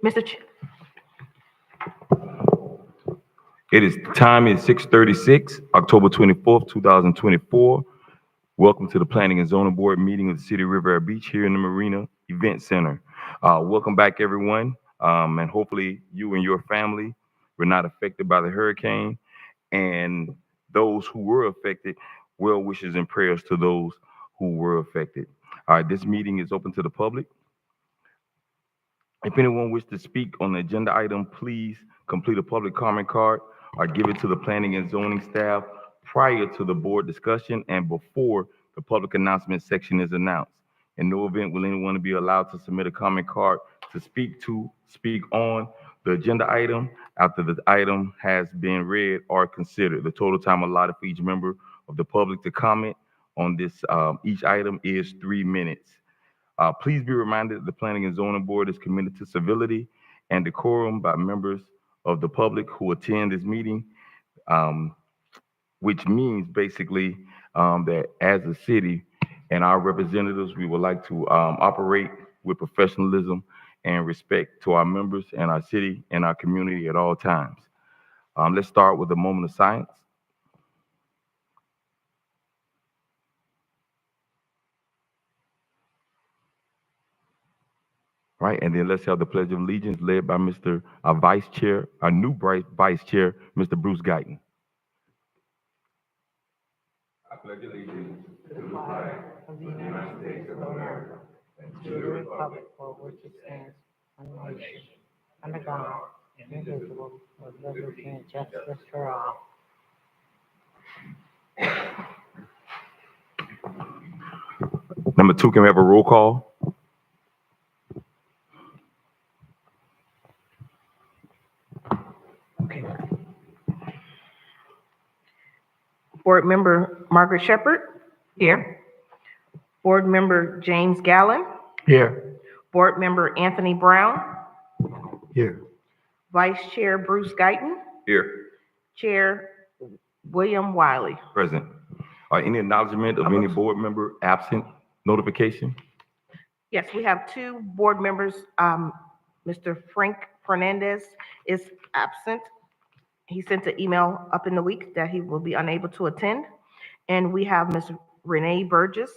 Mr. Ch- Time is 6:36, October 24th, 2024. Welcome to the Planning and Zoning Board meeting of the City of Riviera Beach here in the Marina Event Center. Welcome back, everyone, and hopefully you and your family were not affected by the hurricane. And those who were affected, well wishes and prayers to those who were affected. All right, this meeting is open to the public. If anyone wishes to speak on the agenda item, please complete a public comment card or give it to the planning and zoning staff prior to the board discussion and before the public announcement section is announced. In no event will anyone be allowed to submit a comment card to speak on the agenda item after the item has been read or considered. The total time allotted for each member of the public to comment on this each item is 3 minutes. Please be reminded that the Planning and Zoning Board is committed to civility and decorum by members of the public who attend this meeting, which means basically that as a city and our representatives, we would like to operate with professionalism and respect to our members and our city and our community at all times. Let's start with a moment of silence. Right, and then let's have the Pledge of Allegiance led by Mr. Vice Chair, our new Vice Chair, Mr. Bruce Guyton. I pledge allegiance to the flag of the United States of America and to the republic for which it stands, one nation, under God, indivisible, with liberty and justice for all. Number two, can we have a roll call? Okay. Board Member Margaret Shepherd. Here. Board Member James Gallen. Here. Board Member Anthony Brown. Here. Vice Chair Bruce Guyton. Here. Chair William Wiley. Present. Any acknowledgement of any board member absent notification? Yes, we have two board members. Mr. Frank Fernandez is absent. He sent an email up in the week that he will be unable to attend. And we have Ms. Renee Burgess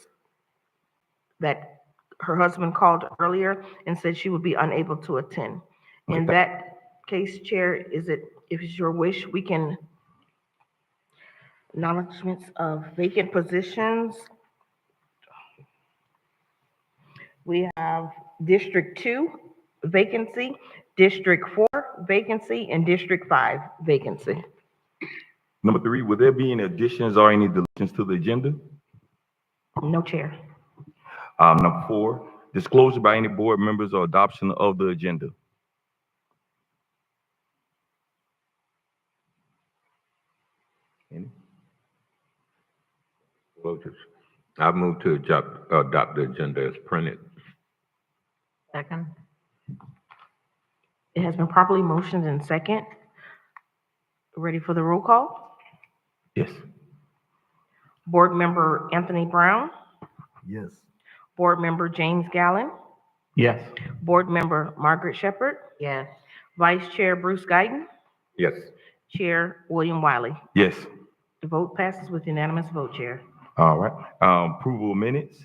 that her husband called earlier and said she would be unable to attend. In that case, Chair, if it's your wish, we can acknowledgements of vacant positions. We have District 2 vacancy, District 4 vacancy, and District 5 vacancy. Number three, will there be any additions or any deletions to the agenda? No, Chair. Number four, disclosure by any board members or adoption of the agenda. Any? I move to adopt the agenda as printed. Second. It has been properly motioned and second. Ready for the roll call? Yes. Board Member Anthony Brown. Yes. Board Member James Gallen. Yes. Board Member Margaret Shepherd. Yes. Vice Chair Bruce Guyton. Yes. Chair William Wiley. Yes. The vote passes with unanimous vote, Chair. All right. Approval of minutes.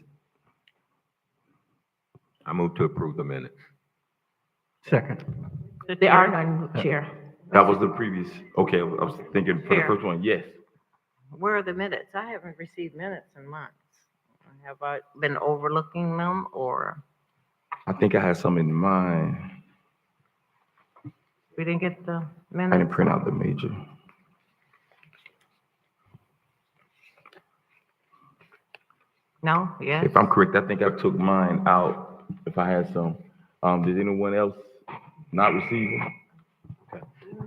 I move to approve the minutes. Second. There are none, Chair. That was the previous. Okay, I was thinking for the Chair. first one. Yes. Where are the minutes? I haven't received minutes in months. Have I been overlooking them or I think I had some in mind. we didn't get the I minutes? didn't print out the major. No, yes. If I'm correct, I think I took mine out if I had some. Did anyone else not receive them?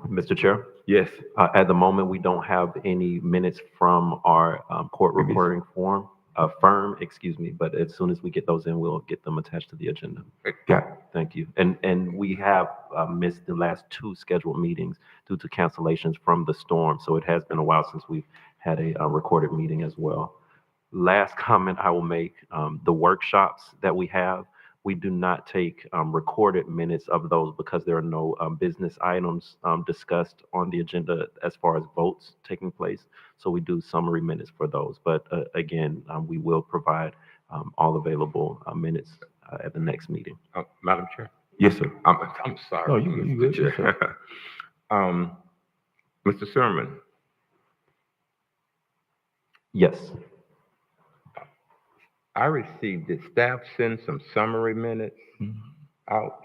Mr. Chair, Yes. at the moment, we don't have any minutes from our court reporting firm, excuse me, but as soon as we get those in, we'll get them attached to the agenda. Got it. Thank you. And we have missed the last two scheduled meetings due to cancellations from the storm, so it has been a while since we've had a recorded meeting as well. Last comment I will make, the workshops that we have, We do not take recorded minutes of those because there are no business items discussed on the agenda as far as votes taking place. So we do summary minutes for those. But again, we will provide all available minutes at the next meeting. Madam Chair? Yes, sir. I'm sorry. No, you Mr. good, yes, Chair. Mr. Sermon, Yes. I received, did staff send some summary minutes out?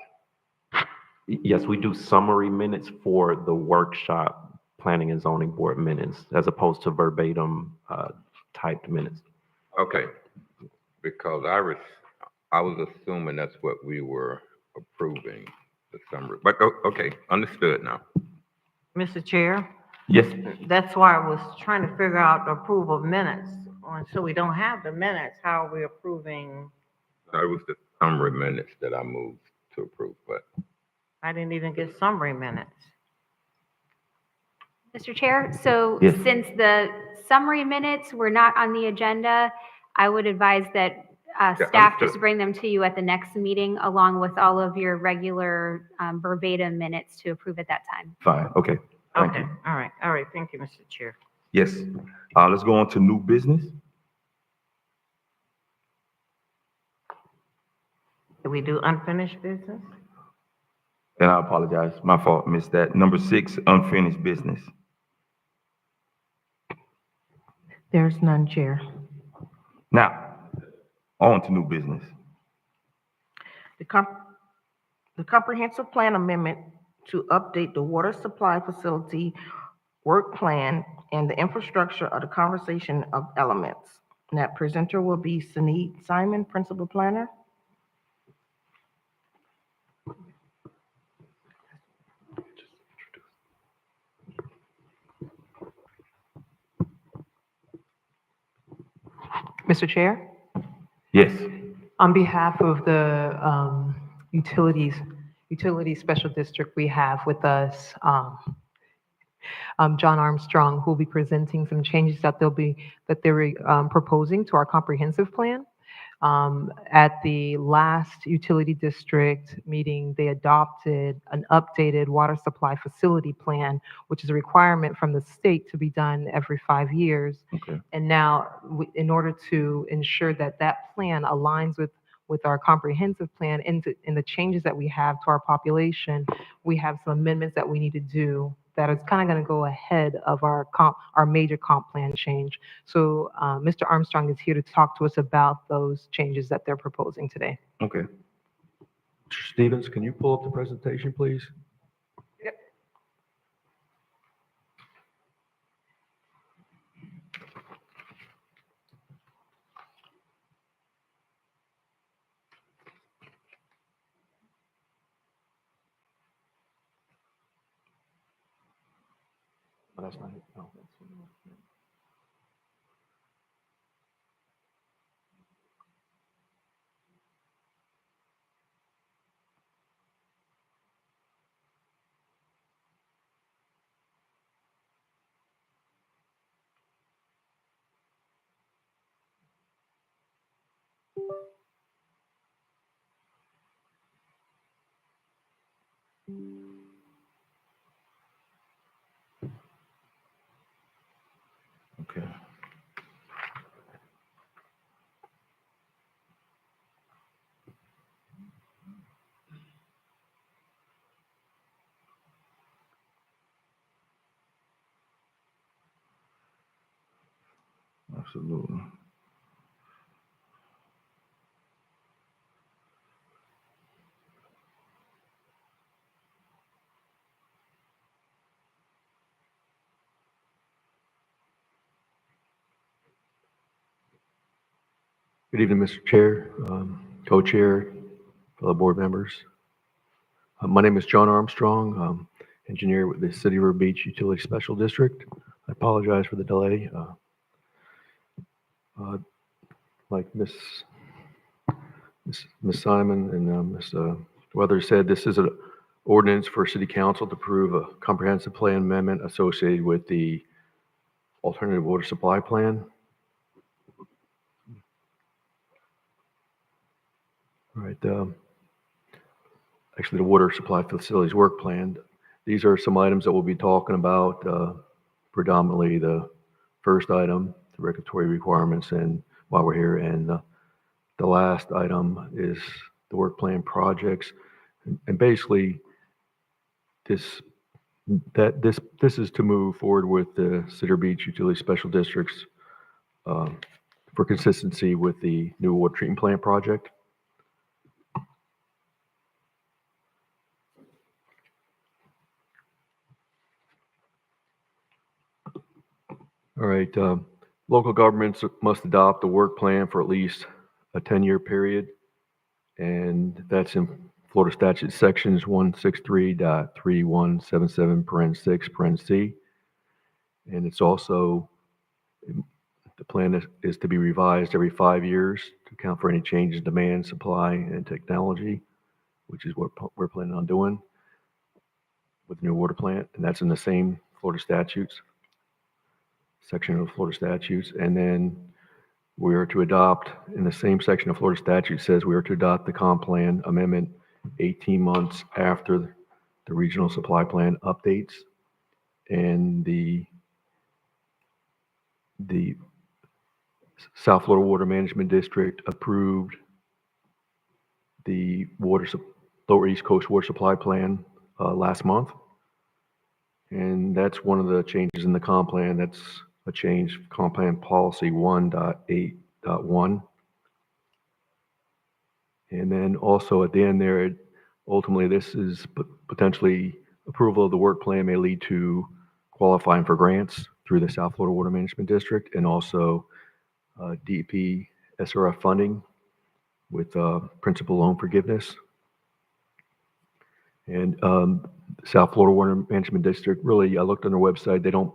Yes, we do summary minutes for the workshop planning and zoning board minutes as opposed to verbatim typed minutes. Okay, because I was assuming that's what we were approving, the summary, but okay, understood now. Mr. Chair, Yes, that's why I was trying to figure out the approval of minutes. So we don't have the minutes, how are we approving? That was the summary minutes that I moved to approve, but I didn't even get summary minutes. Mr. Chair, so Yes. since the summary minutes were not on the agenda, I would advise that staff just understood. bring them to you at the next meeting along with all of your regular verbatim minutes to approve at that time. fine, okay. Thank Okay, you. all right, thank you, Mr. Chair. Yes. Let's go on to new business. Did we do unfinished business? And I apologize, my fault, missed that. Number 6, unfinished business. There's none, Chair. Now, on to new business. The comprehensive plan amendment to update the water supply facility work plan and the infrastructure of the conversation of elements. And that presenter will be Sunit Simon, Principal Planner. Mr. Chair, Yes, on behalf of the Utility Special District, we have with us John Armstrong, who will be presenting some changes that they're proposing to our comprehensive plan. At the last utility district meeting, they adopted an updated water supply facility plan, which is a requirement from the state to be done every 5 years. okay, And now, in order to ensure that that plan aligns with our comprehensive plan and the changes that we have to our population, we have some amendments that we need to do that is kind of going to go ahead of our major comp plan change. So Mr. Armstrong is here to talk to us about those changes that they're proposing today. okay. Mr. Stevens, can you pull up the presentation, please? Oh, that's not it. No. Okay. Absolutely. Good evening, Mr. Chair, co-chair, fellow board members. My name is John Armstrong, engineer with the City of River Beach Utility Special District. I apologize for the delay. Like Miss Simon and Ms. Weathers said, this is an ordinance for City Council to approve a comprehensive plan amendment associated with the alternative water supply plan. All right. Actually, the water supply facilities work plan. These are some items that we'll be talking about, predominantly the first item, the regulatory requirements, and while we're here, and the last item is the work plan projects. And basically, this is to move forward with the Cedar Beach Utility Special Districts for consistency with the new water treatment plant project. All right, local governments must adopt a work plan for at least a 10-year period, and that's in Florida statute sections 163.3177, parens 6, parens C. And it's also, the plan is to be revised every 5 years to account for any changes in demand, supply, and technology, which is what we're planning on doing with the new water plant, and that's in the same Florida statutes, section of Florida statutes. And then we are to adopt, in the same section of Florida statute says we are to adopt the comp plan amendment 18 months after the regional supply plan updates. And the South Florida Water Management District approved the Lower East Coast Water Supply Plan last month. And that's one of the changes in the comp plan. That's a change, comp plan policy 1.8.1. And then also at the end there, ultimately this is potentially approval of the work plan may lead to qualifying for grants through the South Florida Water Management District, and also DEP SRF funding with principal loan forgiveness. And South Florida Water Management District, really, I looked on their website, they don't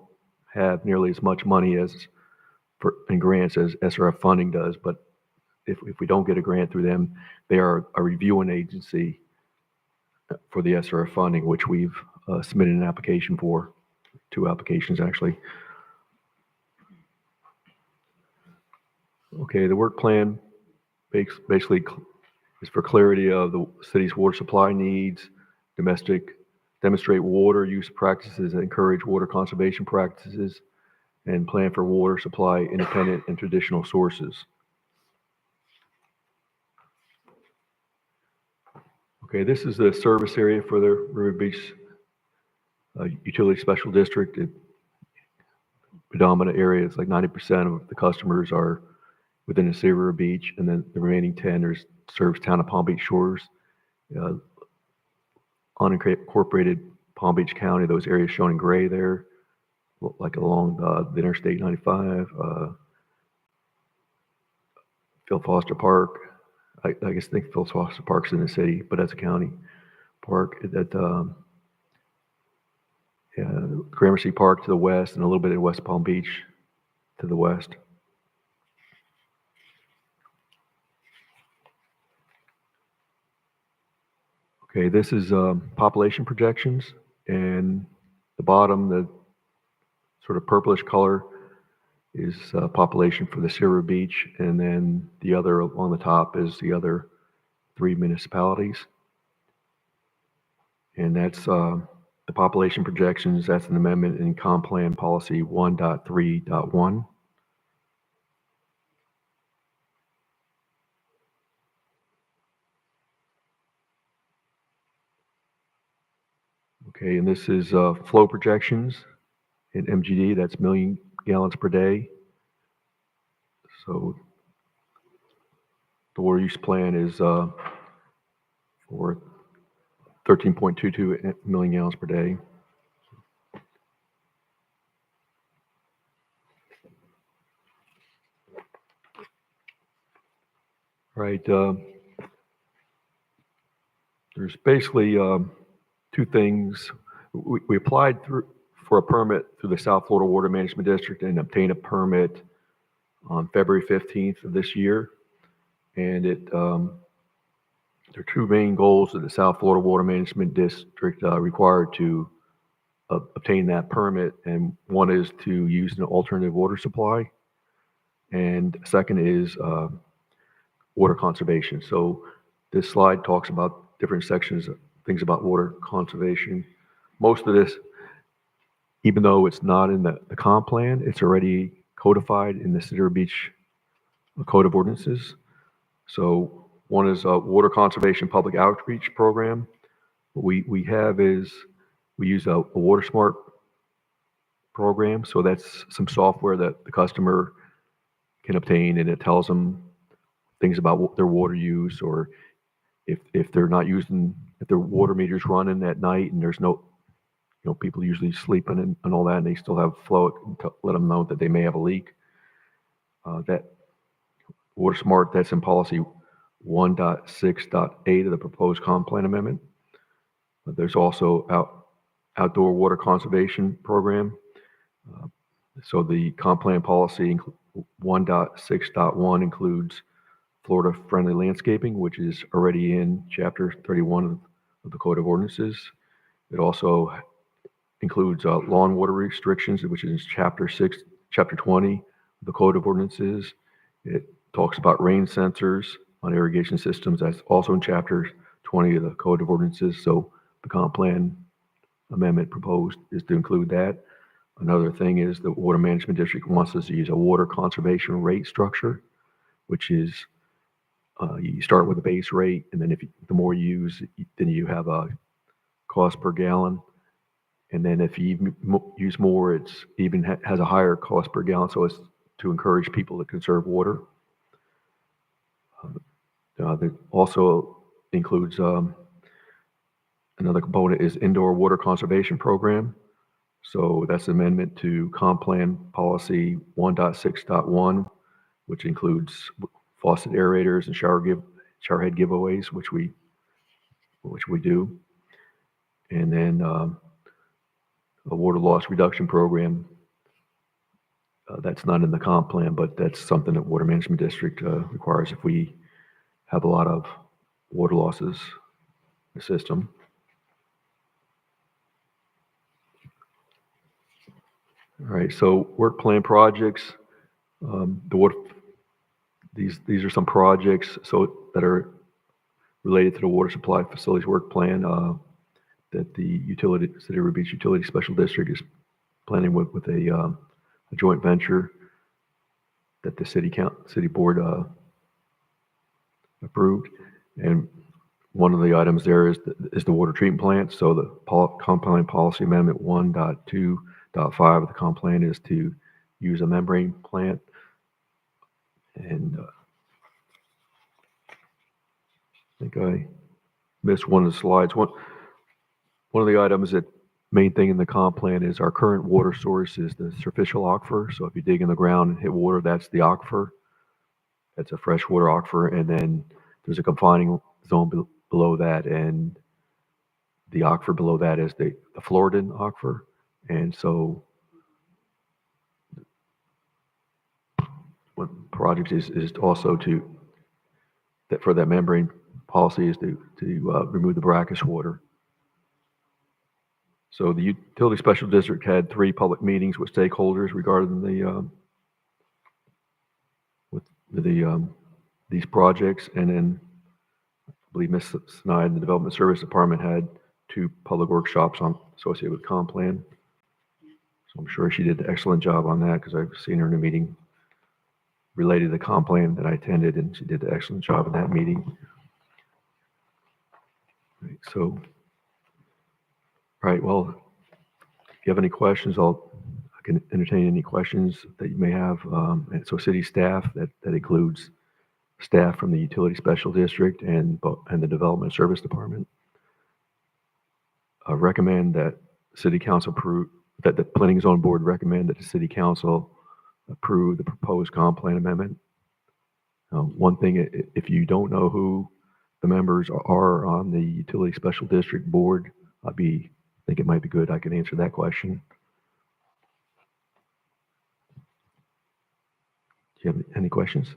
have nearly as much money in grants as SRF funding does, but if we don't get a grant through them, they are a reviewing agency for the SRF funding, which we've submitted an application for, 2 applications actually. Okay, the work plan basically is for clarity of the city's water supply needs, demonstrate water use practices that encourage water conservation practices, and plan for water supply independent and traditional sources. Okay, this is the service area for the River Beach Utility Special District. Predominant areas, like 90% of the customers are within the city of River Beach, and then the remaining 10 serves town of Palm Beach Shores, unincorporated Palm Beach County, those areas shown in gray there, like along the Interstate 95, Phil Foster Park. I think Phil Foster Park's in the city, but that's a county park. Gramercy Park to the west, and a little bit of West Palm Beach to the west. Okay, this is population projections, and the bottom, the sort of purplish color, is population for the River Beach, and then the other on the top is the other 3 municipalities. And that's the population projections. That's an amendment in comp plan policy 1.3.1. Okay, and this is flow projections in MGD. That's million gallons per day. So the water use plan is for 13.22 million gallons per day. Right. There's basically 2 things. We applied for a permit through the South Florida Water Management District and obtained a permit on February 15th of this year. And there are 2 main goals that the South Florida Water Management District required to obtain that permit. And one is to use an alternative water supply. And second is water conservation. So This slide talks about different sections, things about water conservation. Most of this, even though it's not in the comp plan, it's already codified in the City of Beach Code of Ordinances. So one is a water conservation public outreach program. What we have is, we use a Water Smart program. So that's some software that the customer can obtain, and it tells them things about their water use, or if they're not using, if their water meter's running at night and there's no, people usually sleeping and all that, and they still have flow, it can let them know that they may have a leak. That Water Smart, that's in policy 1.6.8 of the proposed comp plan amendment. There's also outdoor water conservation program. So the comp plan policy 1.6.1 includes Florida friendly landscaping, which is already in chapter 31 of the Code of Ordinances. It also includes lawn water restrictions, which is chapter 20 of the Code of Ordinances. It talks about rain sensors on irrigation systems. That's also in chapter 20 of the Code of Ordinances. So the comp plan amendment proposed is to include that. Another thing is the Water Management District wants us to use a water conservation rate structure, which is you start with a base rate, and then the more you use, then you have a cost per gallon. And then if you use more, it's even has a higher cost per gallon. So it's to encourage people to conserve water. That also includes another component is indoor water conservation program. So that's amendment to comp plan policy 1.6.1, which includes faucet aerators and shower head giveaways, which we do. And then a water loss reduction program. That's not in the comp plan, but that's something that Water Management District requires if we have a lot of water losses in the system. All right, so work plan projects. These are some projects that are related to the water supply facilities work plan that the City of Beach Utility Special District is planning with a joint venture that the city board approved. And one of the items there is the water treatment plant. So the comp plan policy amendment 1.2.5 of the comp plan is to use a membrane plant. And I think I missed one of the slides. One of the items that main thing in the comp plan is our current water source is the superficial aquifer. So if you dig in the ground and hit water, that's the aquifer. That's a freshwater aquifer. And then there's a confining zone below that. And the aquifer below that is the Floridan aquifer. And so what project is also for that membrane policy is to remove the brackish water. So the Utility Special District had 3 public meetings with stakeholders regarding these projects, and then I believe Ms. Snide in the Development Service Department had 2 public workshops associated with comp plan. So I'm sure she did an excellent job on that because I've seen her in a meeting related to the comp plan that I attended, and she did an excellent job in that meeting. Right, so. All right, well, if you have any questions, I can entertain any questions that you may have. And so city staff, that includes staff from the Utility Special District and the Development Service Department. Recommend that City Council that the Planning Zone Board recommend that the City Council approve the proposed comp plan amendment. One thing, if you don't know who the members are on the Utility Special District Board, I think it might be good I can answer that question. Do you have any questions?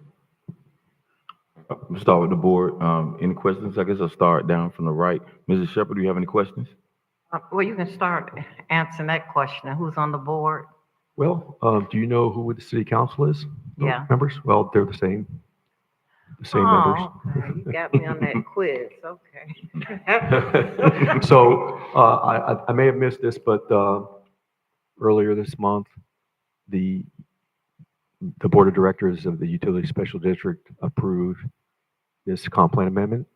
We'll start with the board. Any questions? I guess I'll start down from the right. Mrs. Shepherd, do you have any questions? Well, you can start answering that question. Who's on the board? Well, do you know who the city council is? Yeah. Members? Well, they're the same. the same members. Oh, okay. You got me on that quiz, okay. So I may have missed this, but earlier this month, the Board of Directors of the Utility Special District approved this comp plan amendment.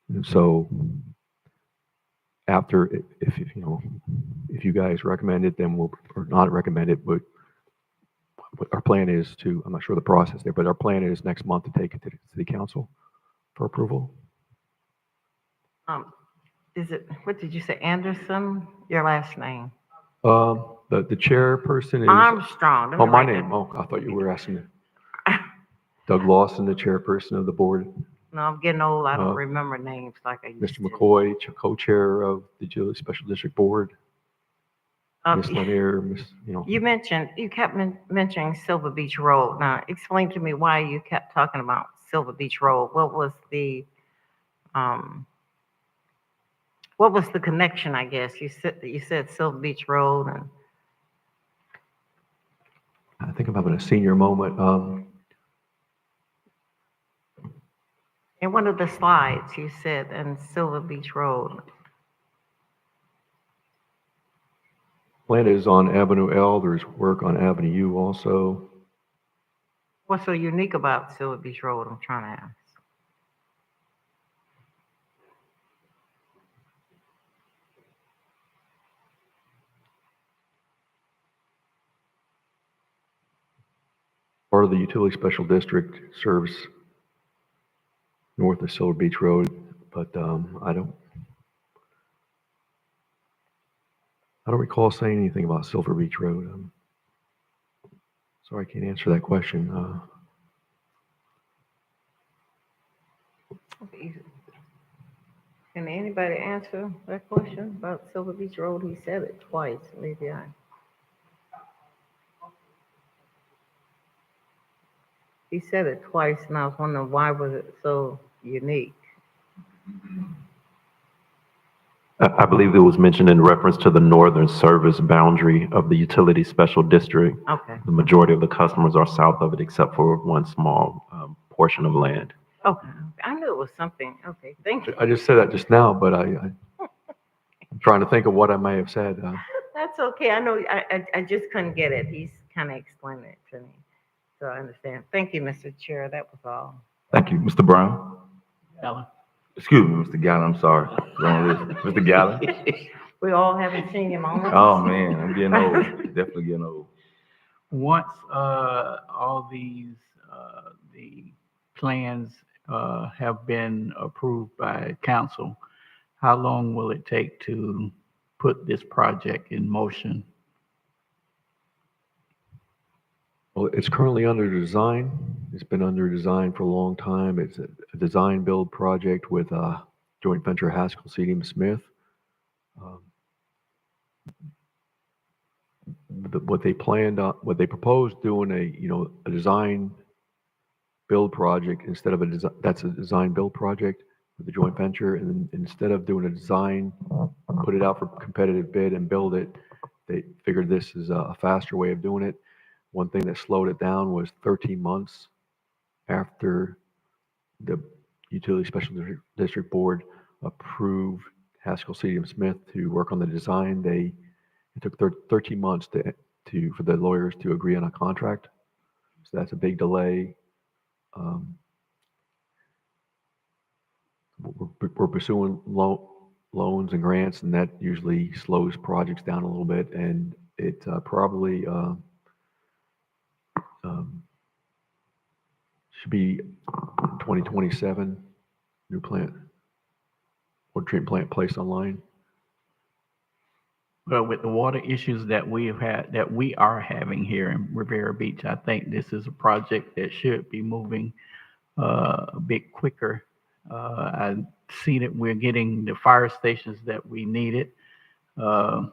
And so after, if you know, if you guys recommend it, then we'll, or not recommend it, but our plan is to, I'm not sure the process there, but our plan is next month to take it to the City Council for approval. Is it, what did you say, Anderson? Your last name? The chairperson is. Armstrong. Let me Oh, my write that- name. Oh, I thought you were asking. Doug Lawson, the chairperson of the board. No, I'm getting old. I don't Uh, remember names like I used Mr. to. McCoy, co-chair of the Utility Special District Board. Um, Ms. Lanier, Ms., you know. You kept mentioning Silver Beach Road. Now, explain to me why you kept talking about Silver Beach Road. What was the connection, I guess? You said Silver Beach Road and. I think I'm having a senior moment. In one of the slides, you said, and Silver Beach Road. Plan is on Avenue L. There's work on Avenue U also. What's so unique about Silver Beach Road? I'm trying to ask. Part of the Utility Special District serves north of Silver Beach Road, but I don't recall saying anything about Silver Beach Road. Sorry, I can't answer that question. Can anybody answer that question about Silver Beach Road? He said it twice, maybe He said it twice, and I was wondering why was it so unique? I believe it was mentioned in reference to the northern service boundary of the utility special district. Okay, The majority of the customers are south of it, except for one small portion of land. okay. I knew it was something. Okay, thank you. I just said that just now, but I'm trying to think of what I may have said. That's okay. I know, I just couldn't get it. He's kind of explaining it to me. So I understand. Thank you, Mr. Chair. That was all. Thank you. Mr. Brown? Allen. Excuse me, Mr. Gallo, I'm sorry. Wrong list. Mr. Gallo? We all haven't seen him on. Oh, man, I'm getting old. Definitely getting old. Once all these, the plans have been approved by council, how long will it take to put this project in motion? Well, it's currently under design. It's been under design for a long time. It's a design build project with joint venture Haskell Seating Smith. What they proposed doing a design build project instead of that's a design build project with the joint venture. And then instead of doing a design, put it out for competitive bid and build it, they figured this is a faster way of doing it. One thing that slowed it down was 13 months after the Utility Special District Board approved Haskell Seating Smith to work on the design. It took 13 months for the lawyers to agree on a contract. So that's a big delay. We're pursuing loans and grants, and that usually slows projects down a little bit. And it probably should be 2027, new plant or treatment plant placed online. Well, with the water issues that we are having here in Riviera Beach, I think this is a project that should be moving a bit quicker. I see that we're getting the fire stations that we needed. I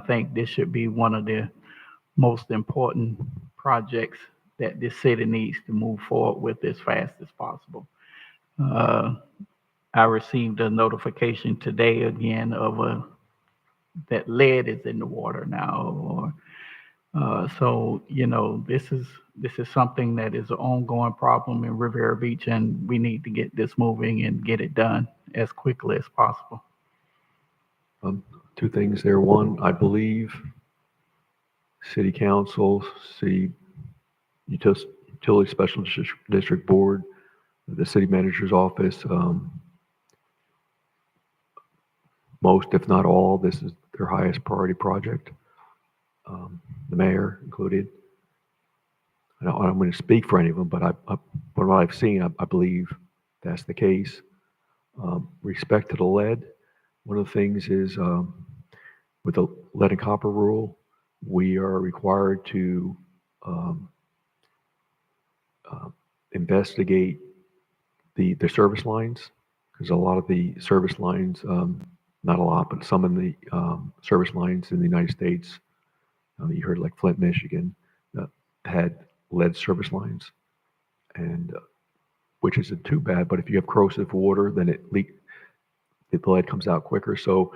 think this should be one of the most important projects that this city needs to move forward with as fast as possible. I received a notification today again of that lead is in the water now, or So, this is something that is an ongoing problem in Riviera Beach, and we need to get this moving and get it done as quickly as possible. Two things there. One, I believe City Council, City Utility Special District Board, the City Manager's Office, most, if not all, this is their highest priority project. The mayor included. I'm going to speak for any of them, but from what I've seen, I believe that's the case. Respect to the lead, one of the things is with the lead and copper rule, we are required to investigate the service lines, because a lot of the service lines, not a lot, but some of the service lines in the United States, you heard like Flint, Michigan, had lead service lines, and which isn't too bad, but if you have corrosive water, then the lead comes out quicker. So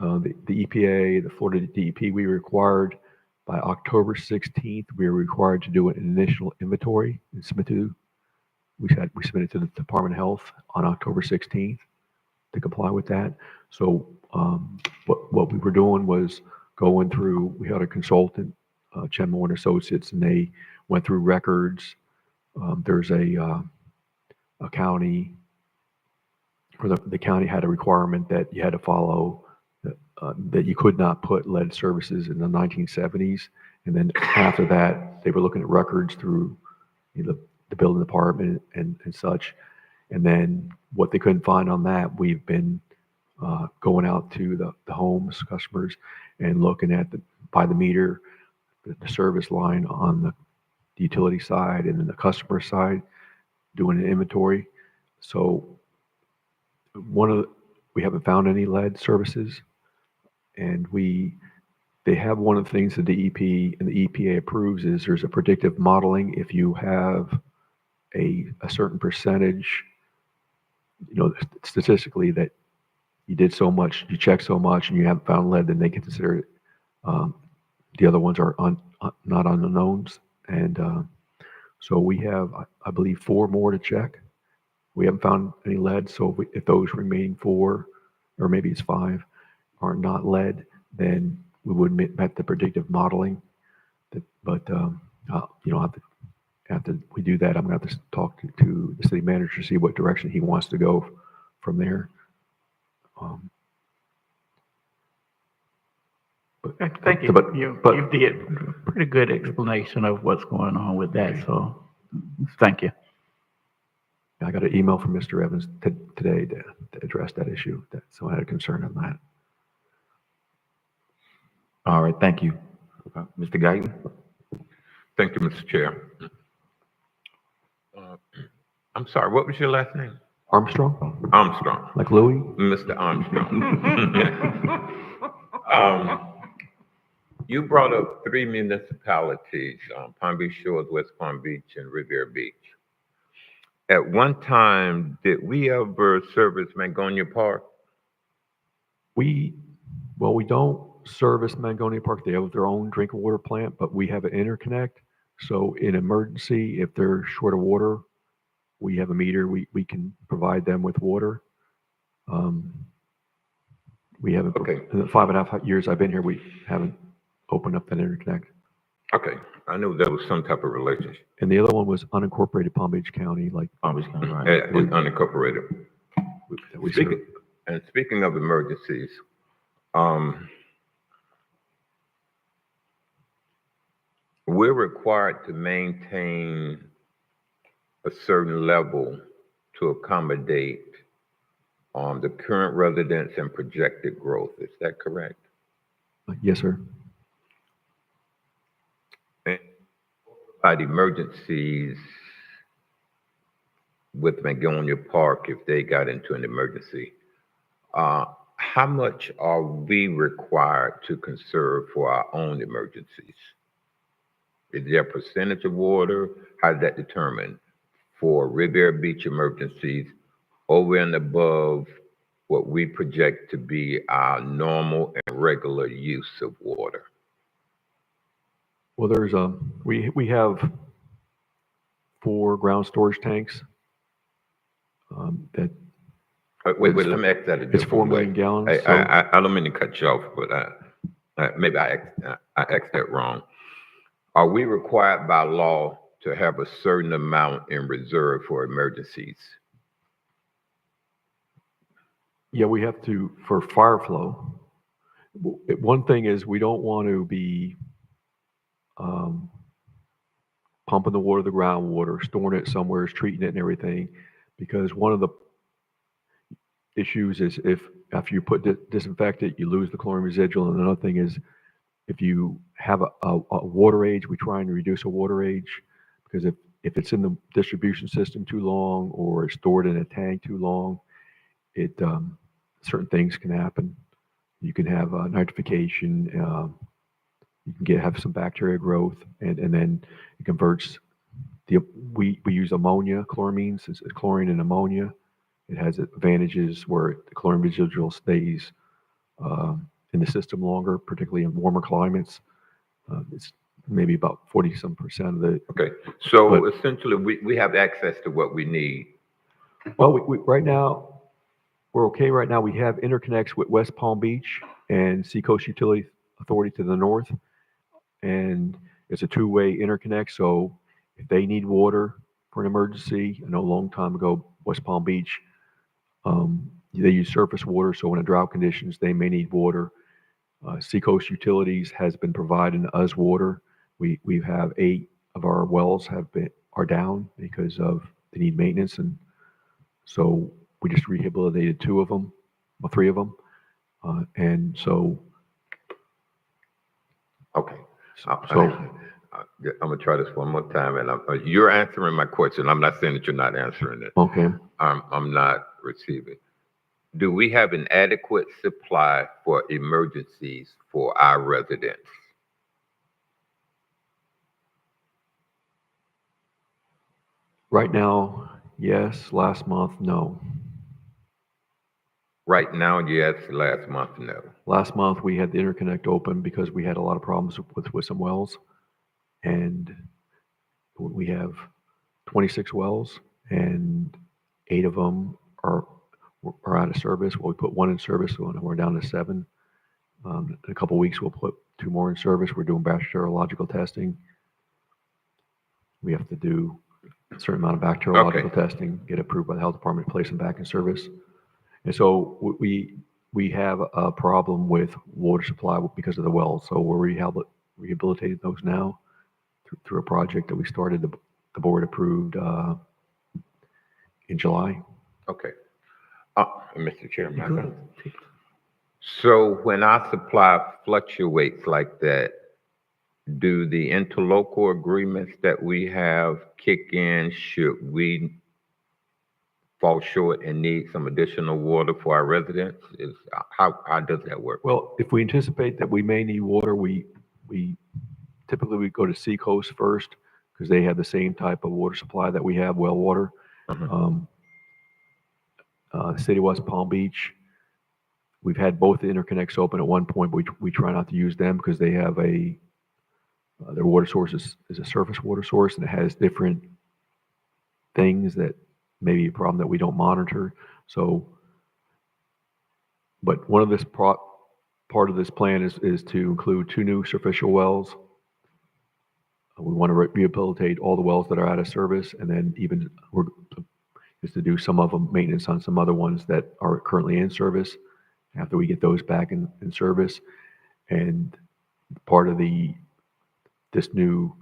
the EPA, the Florida DEP, we were required by October 16th, we were required to do an initial inventory and we submitted to the Department of Health on October 16th to comply with that. So what we were doing was going through, we had a consultant, Chenmore and Associates, and they went through records. There's a county, or the county had a requirement that you had to follow, that you could not put lead services in the 1970s. And then after that, they were looking at records through the building department and such. And then what they couldn't find on that, we've been going out to the homes, customers, and looking at by the meter, the service line on the utility side and then the customer side, doing an inventory. So we haven't found any lead services, and they have one of the things that the DEP and the EPA approves is there's a predictive modeling. If you have a certain percentage, statistically that you did so much, you checked so much, and you haven't found lead, then they can consider it. The other ones are not unknowns, and so we have, I believe, 4 more to check. We haven't found any lead, so if those remaining 4, or maybe it's 5, are not lead, then we would met the predictive modeling. After we do that, I'm going to have to talk to the city manager to see what direction he wants to go from there. Thank you. But- You did a pretty good explanation of what's going on with that, so thank you. I got an email from Mr. Evans today to address that issue, so I had a concern on that. All right, thank you. Mr. Guyton? Thank you, Mr. Chair. I'm sorry, what was your last name? Armstrong, Armstrong. like Louis? Mr. Armstrong. You brought up 3 municipalities, Palm Beach Shores, West Palm Beach, and Riviera Beach. At one time, did we ever service Mangonia Park? We don't service Mangonia Park. They have their own drinking water plant, but we have an interconnect. So in emergency, if they're short of water, we have a meter. We can provide them with water. We haven't, Okay. in the 5.5 years I've been here, we haven't opened up that interconnect. Okay, I knew there was some type of relationship. And the other one was unincorporated Palm Beach County, like Palm Beach County, right. It's unincorporated. that we serve. Speaking of emergencies, we're required to maintain a certain level to accommodate the current residents and projected growth. Is that correct? Yes, sir. About emergencies with Mangonia Park, if they got into an emergency, how much are we required to conserve for our own emergencies? Is there a percentage of water? How is that determined for Riviera Beach emergencies over and above what we project to be our normal and regular use of water? Well, there's, we have 4 ground storage tanks. That, Wait, let me ask that a it's 4 different way. million gallons, I, so, I don't mean to cut you off, but maybe I asked that wrong. Are we required by law to have a certain amount in reserve for emergencies? yeah, we have to, for fire flow. One thing is, we don't want to be, pumping the water, the groundwater, storing it somewhere, treating it and everything, because one of the issues is if after you disinfect it, you lose the chlorine residual. And another thing is, if you have a water age, we try and reduce a water age, because if it's in the distribution system too long or it's stored in a tank too long, it certain things can happen. You can have nitrification. You can have some bacteria growth, and then it converts. We use ammonia, chloramines, it's chlorine and ammonia. It has advantages where the chlorine residual stays in the system longer, particularly in warmer climates. It's maybe about 40% of the. Okay, so But- essentially, we have access to what we need. Well, we right now, we're okay right now. We have interconnects with West Palm Beach and Seacoast Utility Authority to the north. And it's a two-way interconnect, so if they need water for an emergency, I know a long time ago, West Palm Beach, they use surface water, so in a drought conditions, they may need water. Seacoast Utilities has been providing us water. We have 8 of our wells are down because of they need maintenance, and so we just rehabilitated 2 of them, well, 3 of them, and so. Okay. So I'm gonna try this one more time, and you're answering my question. I'm not saying that you're not answering it. okay. I'm not receiving. Do we have an adequate supply for emergencies for our residents? Right now, yes. Last month, no. Right now, yes. Last month, no. Last month, we had the interconnect open because we had a lot of problems with some wells. And we have 26 wells, and 8 of them are out of service. Well, we put 1 in service, so we're down to 7. In a couple of weeks, we'll put 2 more in service. We're doing bacteriological testing. We have to do a certain amount of bacteriological testing, get approved by the health department, place them back in service. And so we have a problem with water supply because of the wells. So we're rehabilitating those now through a project that we started, the board approved in July. Okay. Mr. Chairman. So when our supply fluctuates like that, do the interlocal agreements that we have kick in? Should we fall short and need some additional water for our residents? How does that work? Well, if we anticipate that we may need water, we typically go to Seacoast first because they have the same type of water supply that we have, well water. City of West Palm Beach, we've had both the interconnects open at one point, but we try not to use them because they have their water source is a surface water source, and it has different things that may be a problem that we don't monitor. So, but one of this part of this plan is to include 2 new superficial wells. We want to rehabilitate all the wells that are out of service, and then even is to do some of them maintenance on some other ones that are currently in service after we get those back in service. And part of this new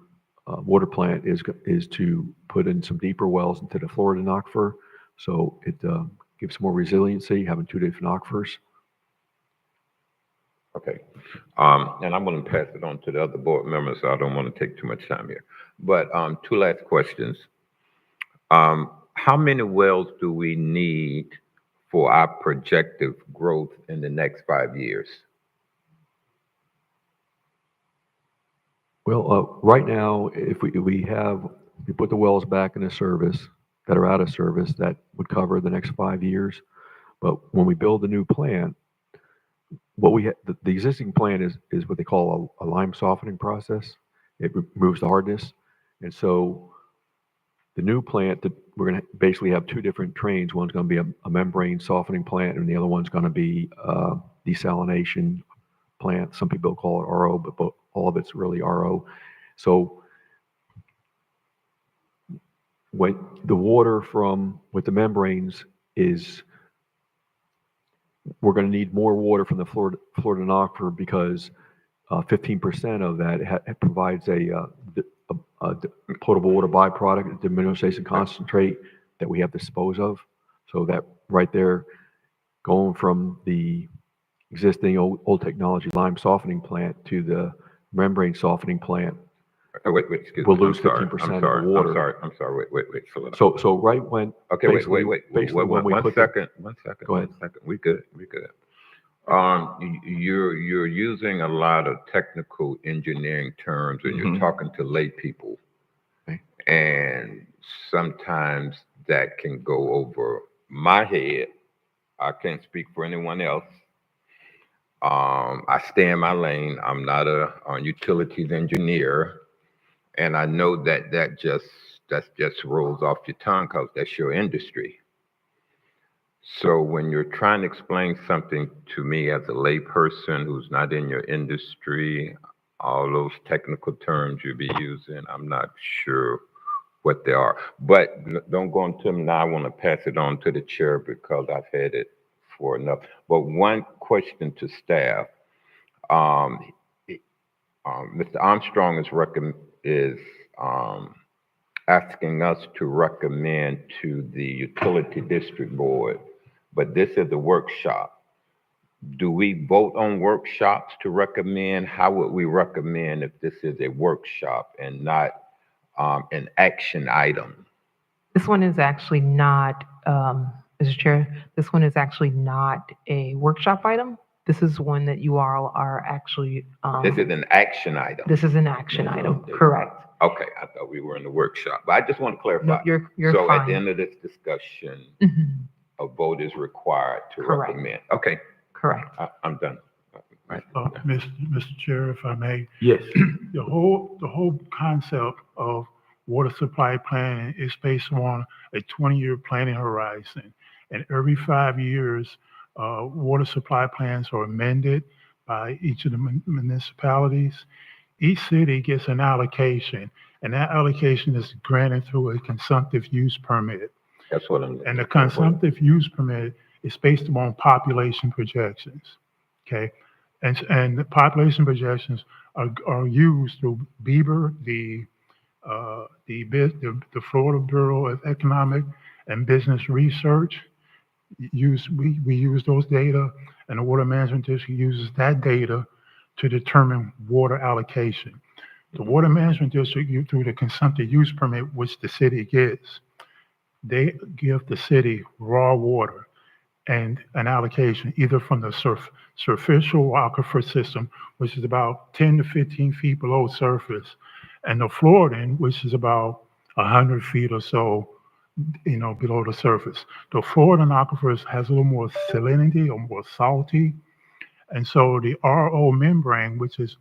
water plant is to put in some deeper wells into the Florida aquifer, so it gives more resiliency, having 2 different aquifers. Okay. And I'm going to pass it on to the other board members, so I don't want to take too much time here. But 2 last questions. How many wells do we need for our projected growth in the next 5 years? Well, right now, if we put the wells back into service that are out of service, that would cover the next 5 years. But when we build a new plant, what the existing plant is what they call a lime softening process. It removes the hardness. And so the new plant that we're going to basically have two different trains. One's going to be a membrane softening plant, and the other one's going to be desalination plant. Some people call it RO, but all of it's really RO. So when the water with the membranes we're going to need more water from the Florida aquifer because 15% of that it provides a potable water byproduct, the mineralization concentrate that we have to dispose of. So that right there, going from the existing old technology lime softening plant to the membrane softening plant, Wait, excuse me. we'll lose I'm sorry. 15% I'm of sorry. the water. I'm sorry. Wait, slow down. So right when Okay, wait. basically when we One put second. Go ahead. One second. We good. You're using a lot of technical engineering terms, and you're Mhm. talking to lay people, Okay. and sometimes that can go over my head. I can't speak for anyone else. I stay in my lane. I'm not a utilities engineer, and I know that just rolls off your tongue because that's your industry. So when you're trying to explain something to me as a layperson who's not in your industry, all those technical terms you'll be using, I'm not sure what they are. But don't go into them now. I want to pass it on to the chair because I've had it for enough. But one question to staff. Mr. Armstrong is asking us to recommend to the utility district board, but this is a workshop. Do we vote on workshops to recommend? How would we recommend if this is a workshop and not an action item? This one is actually not, Mr. Chair, this one is actually not a workshop item. This is one that you all are actually, This is an action item. this is an action item, correct? Okay, I thought we were in the workshop, but I just want to clarify. No, you're So at the fine. end of this discussion, Mhm, a vote is required to Correct. recommend. Okay, correct. I'm done. Mr. Chair, if I may, Yes. the whole concept of water supply planning is based on a 20-year planning horizon. And every 5 years, water supply plans are amended by each of the municipalities. Each city gets an allocation, and that allocation is granted through a consumptive use permit. That's what I'm. And the consumptive use permit is based upon population projections, okay? And the population projections are used through Bieber, the Florida Bureau of Economic and Business Research. We use those data, and the Water Management District uses that data to determine water allocation. The Water Management District, through the consumptive use permit, which the city gets, they give the city raw water and an allocation either from the superficial aquifer system, which is about 10 to 15 feet below surface, and the Floridan, which is about 100 feet or so, below the surface. The Floridan aquifers has a little more salinity or more salty, and so the RO membrane, which is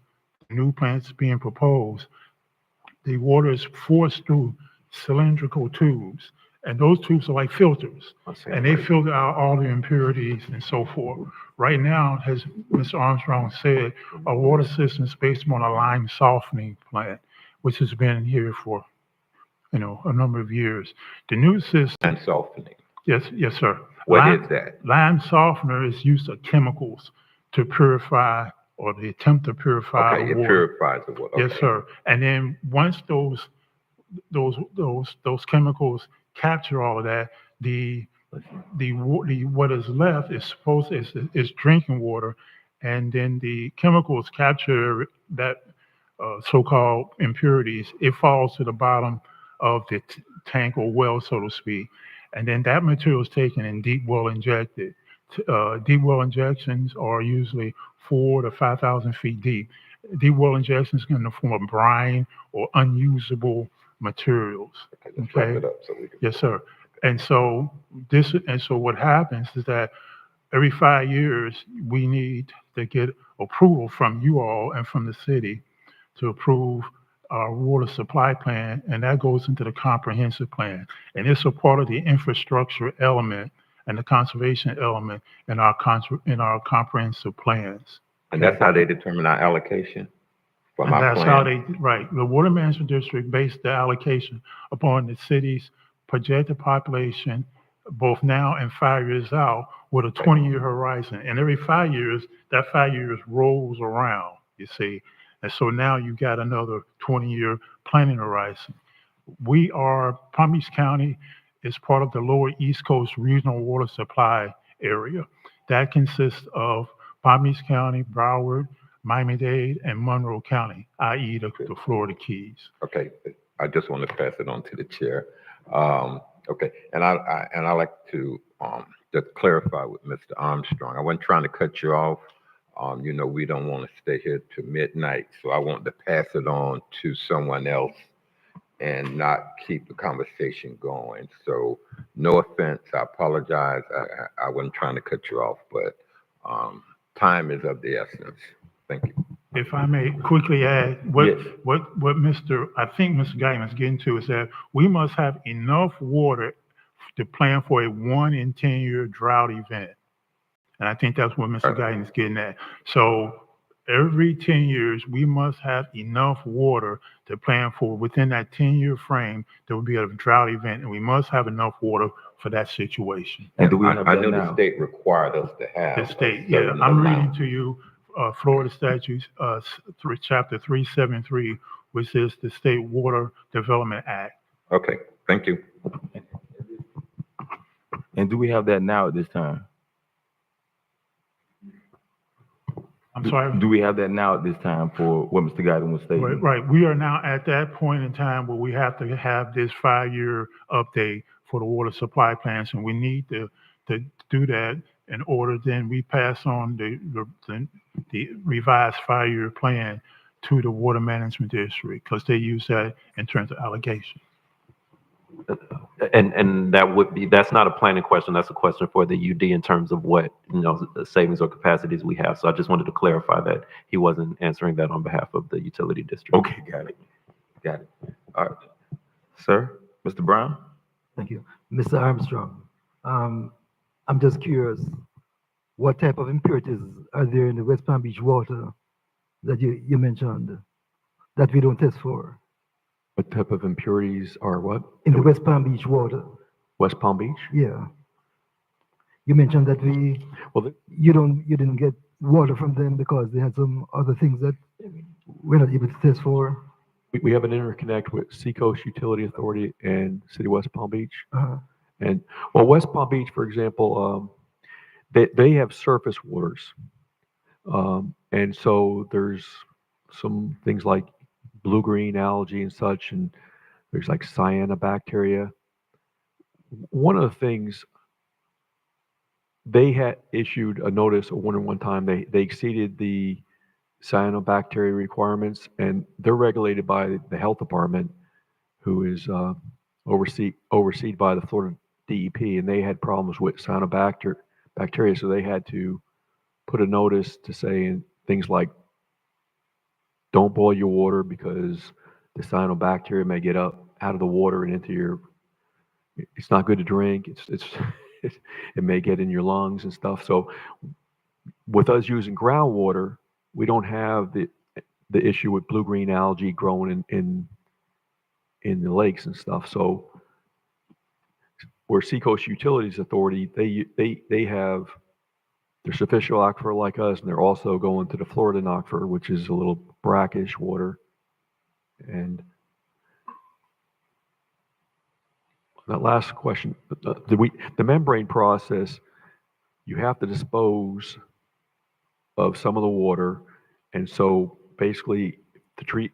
the new plants being proposed, the water is forced through cylindrical tubes, and those tubes are like filters, and they filter out all the impurities and so forth. Right now, as Mr. Armstrong said, our water system is based on a lime softening plant, which has been here for, a number of years. The new system, And softening. yes, sir. What is that? Lime softener is use of chemicals to purify or the attempt to purify Okay, the it water. purifies the water. Yes, Okay. sir. And then once those chemicals capture all of that, what is left is drinking water, and then the chemicals capture that so-called impurities. It falls to the bottom of the tank or well, so to speak, and then that material is taken and deep well injected. Deep well injections are usually 4,000 to 5,000 feet deep. Deep well injections in the form of brine or unusable materials. Okay, let's wrap Okay. it up so we can. Yes, sir. And so what happens is that every 5 years, we need to get approval from you all and from the city to approve water supply plan, and that goes into the comprehensive plan. And it's a part of the infrastructure element and the conservation element in our comprehensive plans. And that's how they determine our allocation for And my that's how plan. right. The Water Management District based the allocation upon the city's projected population, both now and 5 years out, with a 20-year horizon. And every 5 years, that 5 years rolls around, you see. And so now you got another 20-year planning horizon. Palm Beach County is part of the Lower East Coast Regional Water Supply Area. That consists of Palm Beach County, Broward, Miami-Dade, and Monroe County, i.e. the Florida Keys. Okay, I just want to pass it on to the chair. Okay, and I like to just clarify with Mr. Armstrong. I wasn't trying to cut you off. You know, we don't want to stay here to midnight, so I want to pass it on to someone else and not keep the conversation going. So no offense, I apologize. I wasn't trying to cut you off, but time is of the essence. Thank you. If I may quickly add, Yes. what I think Mr. Guyton is getting to is that we must have enough water to plan for a 1 in 10-year drought event. And I think that's what Mr. Guyton is getting at. So every 10 years, we must have enough water to plan for within that 10-year frame. There will be a drought event, and we must have enough water for that situation. And do we have I that know now? the state required us to have. The state, a yeah, certain I'm amount. reading to you Florida statutes, chapter 373, which is the State Water Development Act. Okay, thank you. And do we have that now at this time? I'm sorry. Do we have that now at this time for what Mr. Guyton was stating? Right. We are now at that point in time where we have to have this 5-year update for the water supply plans, and we need to do that in order. Then we pass on the revised 5-year plan to the Water Management District because they use that in terms of allocation. And that's not a planning question, that's a question for the UD in terms of what, the savings or capacities we have. So I just wanted to clarify that he wasn't answering that on behalf of the utility district. Okay, got it. All right. Sir, Mr. Brown? Thank you. Mr. Armstrong, I'm just curious, what type of impurities are there in the West Palm Beach water that you mentioned that we don't test for? What type of impurities are what? In the West Palm Beach water? West Palm Beach? Yeah. You mentioned that you didn't get water from them because they had some other things that we're not able to test for. We have an interconnect with Seacoast Utility Authority and City of West Palm Beach. Uh-huh. And West Palm Beach, for example, they have surface waters. And so there's some things like blue-green algae and such, and there's like cyanobacteria. One of the things, they had issued a notice one time, they exceeded the cyanobacteria requirements, and they're regulated by the health department, who is overseen by the Florida DEP, and they had problems with cyanobacteria, so they had to put a notice to say things like, don't boil your water because the cyanobacteria may get out of the water and into it's not good to drink. It may get in your lungs and stuff. So with us using groundwater, we don't have the issue with blue-green algae growing in the lakes and stuff. So where Seacoast Utilities Authority, they have their sufficient aquifer like us, and they're also going to the Florida aquifer, which is a little brackish water. And that last question, the membrane process, you have to dispose of some of the water, and so basically to treat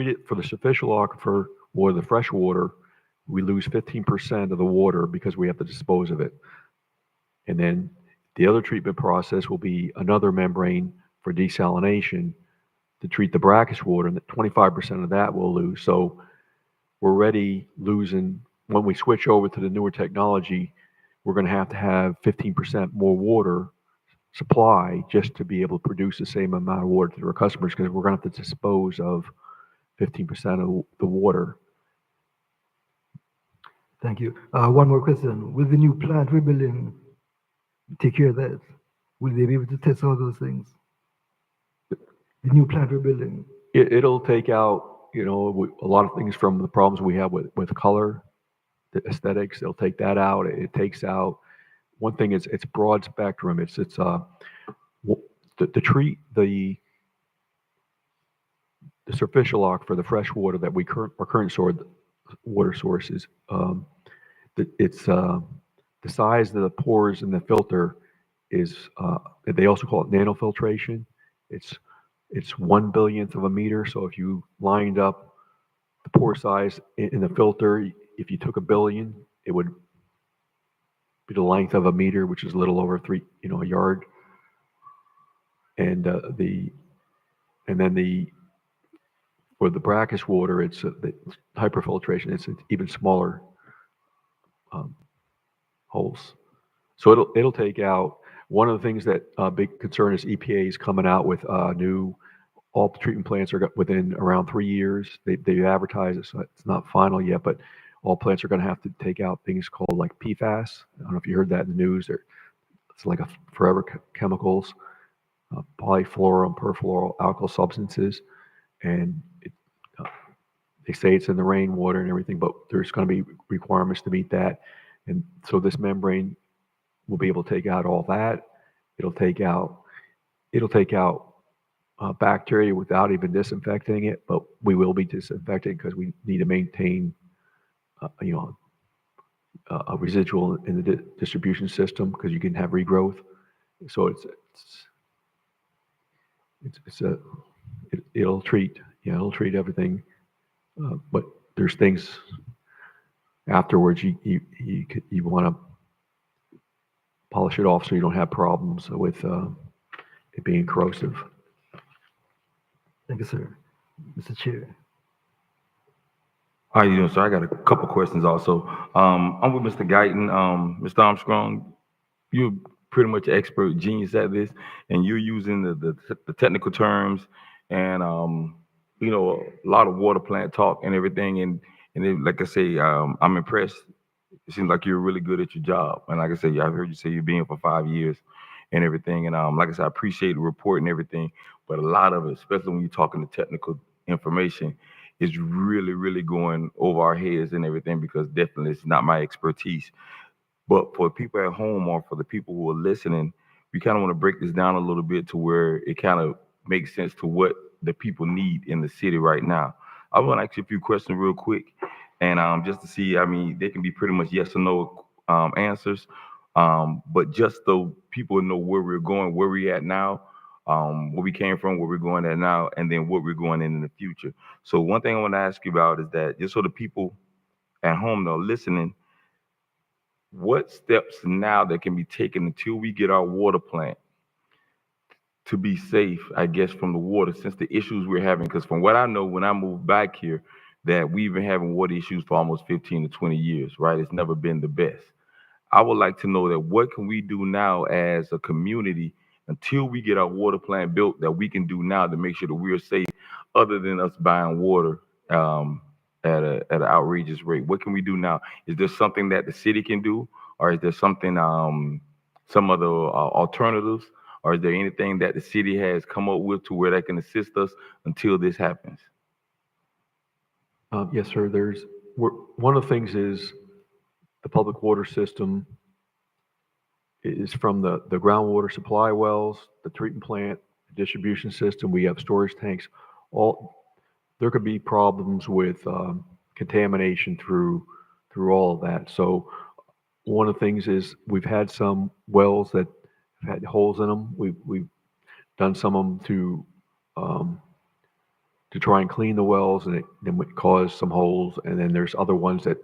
it for the superficial aquifer or the fresh water, we lose 15% of the water because we have to dispose of it. And then the other treatment process will be another membrane for desalination to treat the brackish water, and 25% of that we'll lose. So we're already losing. When we switch over to the newer technology, we're going to have 15% more water supply just to be able to produce the same amount of water to our customers, because we're going to have to dispose of 15% of the water. Thank you. One more question. Will the new plant we're building take care of that? Will they be able to test all those things? The new plant we're building. It'll take out, a lot of things from the problems we have with color, the aesthetics. It'll take that out. It takes out, one thing is it's broad spectrum. It's the treat, the superficial aquifer, the fresh water that our current water sources, the size of the pores in the filter is, they also call it nanofiltration. It's 1/1000th of a meter. So if you lined up the pore size in the filter, if you took 1 billion, it would be the length of a meter, which is a little over a yard. And for the brackish water, it's the hyperfiltration. It's even smaller holes. So it'll take out. One of the things that big concern is EPA is coming out with new. All the treatment plants are within around 3 years. They advertise it, so it's not final yet. But all plants are going to have to take out things called like PFAS. I don't know if you heard that in the news. It's like a forever chemicals, polyfluoro, perfluoro alkyl substances, and they say it's in the rainwater and everything, but there's going to be requirements to meet that. And so this membrane will be able to take out all that. It'll take out bacteria without even disinfecting it, but we will be disinfecting because we need to maintain, a residual in the distribution system because you can have regrowth. So it'll treat everything, but there's things afterwards you want to polish it off so you don't have problems with it being corrosive. Thank you, sir. Mr. Chair. How you doing, sir? I got a couple questions also. I'm with Mr. Guyton. Mr. Armstrong, you're pretty much an expert genius at this, and you're using the technical terms and a lot of water plant talk and everything. And then, like I say, I'm impressed. It seems like you're really good at your job. And like I said, I've heard you say you've been here for 5 years and everything. And like I said, I appreciate the report and everything, but a lot of it, especially when you're talking the technical information, is really, really going over our heads and everything, because definitely it's not my expertise. But for people at home or for the people who are listening, we kind of want to break this down a little bit to where it kind of makes sense to what the people need in the city right now. I want to ask you a few questions real quick, and just to see, they can be pretty much yes or no answers, but just so people know where we're going, where we're at now, where we came from, where we're going at now, and then what we're going in the future. So one thing I want to ask you about is that, just so the people at home that are listening, what steps now that can be taken until we get our water plant to be safe, I guess, from the water, since the issues we're having? Because from what I know, when I moved back here, that we've been having water issues for almost 15 to 20 years, right? It's never been the best. I would like to know that what can we do now as a community until we get our water plant built that we can do now to make sure that we're safe, other than us buying water at an outrageous rate? What can we do now? Is there something that the city can do, or is there something, some other alternatives, or is there anything that the city has come up with to where they can assist us until this happens? Yes, sir. One of the things is the public water system is from the groundwater supply wells, the treatment plant, the distribution system. We have storage tanks. There could be problems with contamination through all of that. So one of the things is we've had some wells that have had holes in them. We've done some of them to try and clean the wells, and then would cause some holes. And then there's other ones that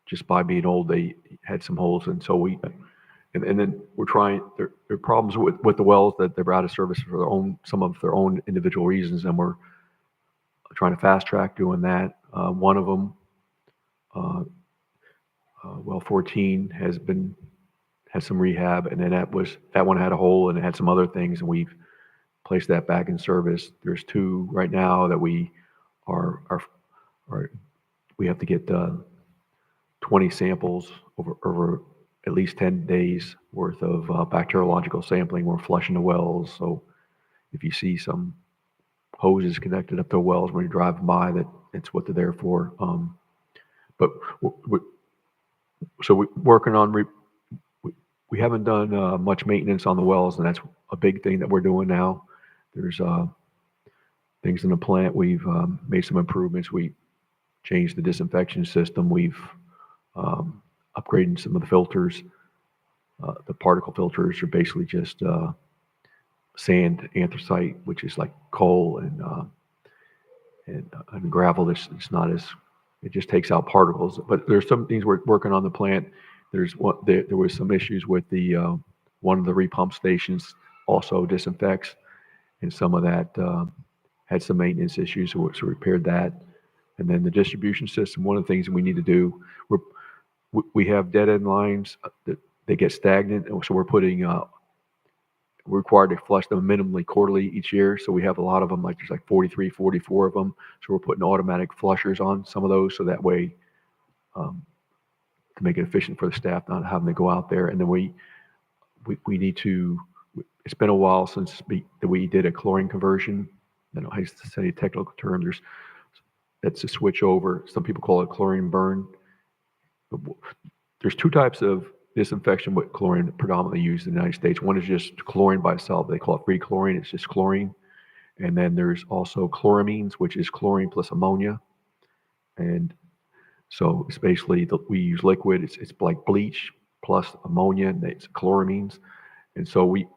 just by being old, they had some holes. And so and then we're trying, there are problems with the wells that they're out of service for some of their own individual reasons. And we're trying to fast track doing that. One of them, well 14 had some rehab, and then that one had a hole and it had some other things, and we've placed that back in service. There's 2 right now that we our we have to get 20 samples over at least 10 days worth of bacteriological sampling. We're flushing the wells. So if you see some hoses connected up to wells when you're driving by, that it's what they're there for. But so we're working on, we haven't done much maintenance on the wells, and that's a big thing that we're doing now. There's things in the plant. We've made some improvements. We changed the disinfection system. We've upgraded some of the filters. The particle filters are basically just sand anthracite, which is like coal and gravel. It's not as, it just takes out particles. But there's some things we're working on the plant. There was some issues with the one of the repump stations also disinfects, and some of that had some maintenance issues, so we repaired that. And then the distribution system, one of the things that we need to do, we have dead end lines that they get stagnant, and so we're required to flush them minimally quarterly each year. So we have a lot of them, like there's like 43, 44 of them. So we're putting automatic flushers on some of those, so that way to make it efficient for the staff, not having to go out there. And then we need to, it's been a while since we did a chlorine conversion. I don't know how to say a technical term. That's a switch over. Some people call it chlorine burn. There's two types of disinfection with chlorine predominantly used in the United States. One is just chlorine by itself. They call it free chlorine. It's just chlorine. And then there's also chloramines, which is chlorine plus ammonia. And so it's basically, we use liquid. It's like bleach plus ammonia, and it's chloramines. And so we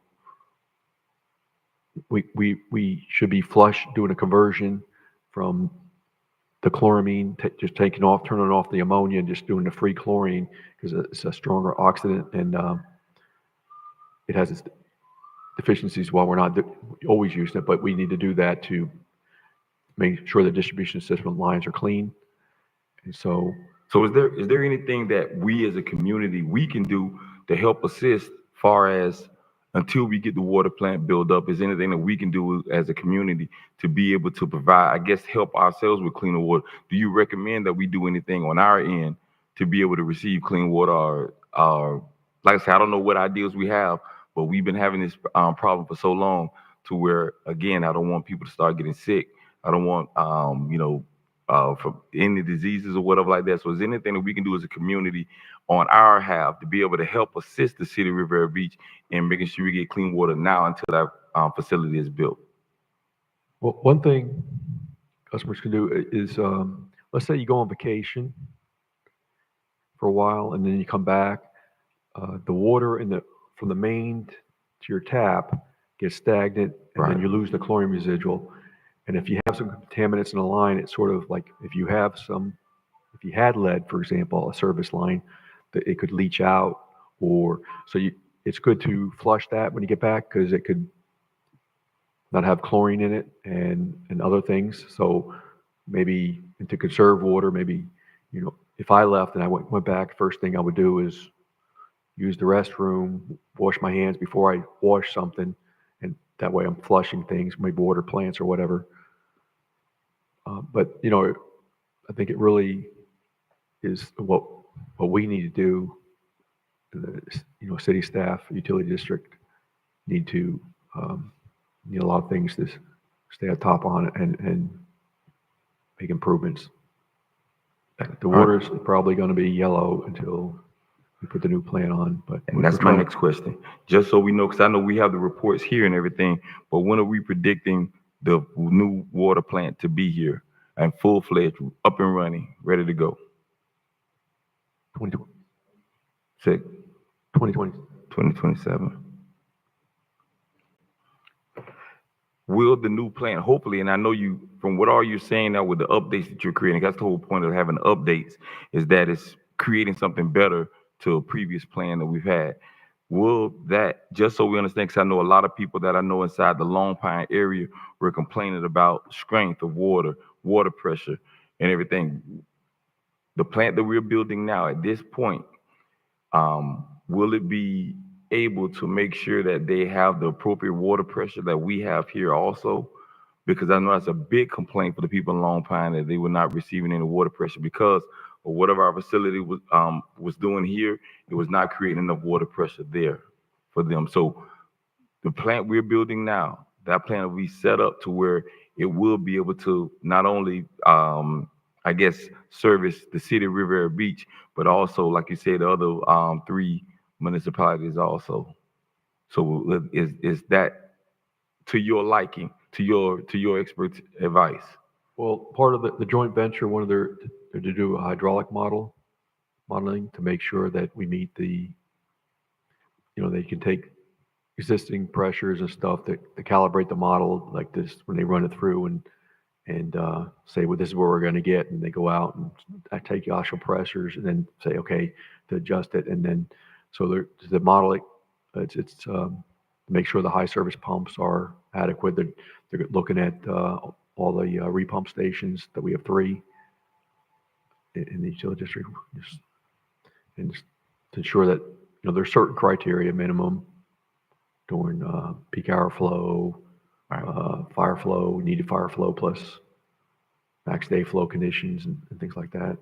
should be flush, doing a conversion from the chloramine, just taking off, turning off the ammonia, and just doing the free chlorine, because it's a stronger oxidant, and it has its deficiencies while we're not always using it, but we need to do that to make sure the distribution system lines are clean. And so is there anything that we as a community, we can do to help assist far as until we get the water plant built up? Is anything that we can do as a community to be able to provide, I guess, help ourselves with cleaner water? Do you recommend that we do anything on our end to be able to receive clean water? Or like I said, I don't know what ideas we have, but we've been having this problem for so long, to where, again, I don't want people to start getting sick. I don't want, for any diseases or whatever like that. So is there anything that we can do as a community on our half to be able to help assist the city of Riviera Beach in making sure we get clean water now until that facility is built? Well, one thing customers can do is, let's say you go on vacation for a while and then you come back, the water from the main to your tap gets stagnant, and then you lose the chlorine residual. And if you have some contaminants in a line, it's sort of like if you had lead, for example, a service line, that it could leach out, it's good to flush that when you get back, because it could not have chlorine in it and other things. So maybe to conserve water, maybe, if I left and I went back, first thing I would do is use the restroom, wash my hands before I wash something, and that way I'm flushing things, maybe water plants or whatever. But I think it really is what we need to do. The city staff, utility district need a lot of things to stay on top on it and make improvements. The water is probably going to be yellow until we put the new plant on. And that's my next question. Just so we know, because I know we have the reports here and everything, but when are we predicting the new water plant to be here and full-fledged, up and running, ready to go? 2027. Will the new plant, hopefully, and I know you, from what all you're saying now with the updates that you're creating, that's the whole point of having updates, is that it's creating something better to a previous plan that we've had. Will that, just so we understand, because I know a lot of people that I know inside the Long Pine area were complaining about strength of water, water pressure, and everything. The plant that we're building now at this point, will it be able to make sure that they have the appropriate water pressure that we have here also? because I know that's a big complaint for the people in Long Pine that they were not receiving any water pressure because of whatever our facility was doing here. It was not creating enough water pressure there for them. So the plant we're building now, that plant will be set up to where it will be able to not only, I guess, service the city of Riviera Beach, but also, like you said, the other 3 municipalities also. So is that to your liking, to your expert advice? Well, part of the joint venture, one of their, to do a hydraulic modeling to make sure that we meet the, they can take existing pressures and stuff to calibrate the model like this when they run it through and say, well, this is where we're going to get. And they go out and take the actual pressures and then say, okay, to adjust it. And then, so the model, it's to make sure the high service pumps are adequate. They're looking at all the repump stations that we have 3 in the utility district, and just to ensure that, there's certain criteria minimum during peak hour flow, fire flow, needed fire flow, plus max day flow conditions and things like that.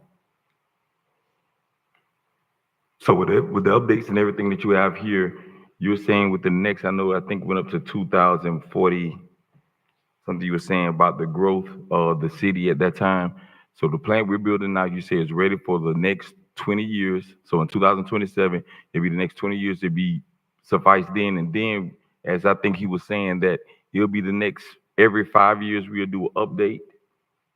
So with the updates and everything that you have here, you're saying with the next, I think went up to 2040, something you were saying about the growth of the city at that time. So the plant we're building now, you say is ready for the next 20 years. So in 2027, it'll be the next 20 years to be sufficed then. And then, as I think he was saying, that it'll be the next, every 5 years, we'll do an update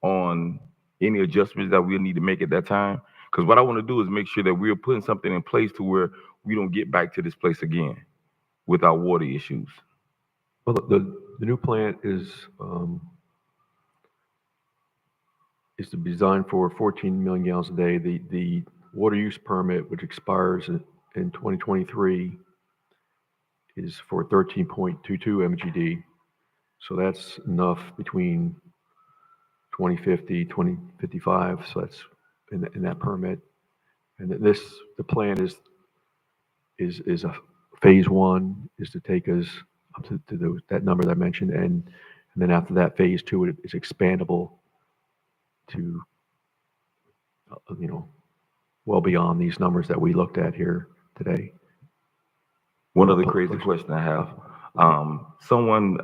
on any adjustments that we'll need to make at that time. Because what I want to do is make sure that we're putting something in place to where we don't get back to this place again with our water issues. Well, the new plant is to be designed for 14 million gallons a day. The water use permit, which expires in 2023, is for 13.22 MGD. So that's enough between 2050, 2055. So that's in that permit. And the plan is a phase 1 is to take us up to that number that I mentioned. And then after that, phase 2 is expandable to, well beyond these numbers that we looked at here today. One other crazy question I have. Someone,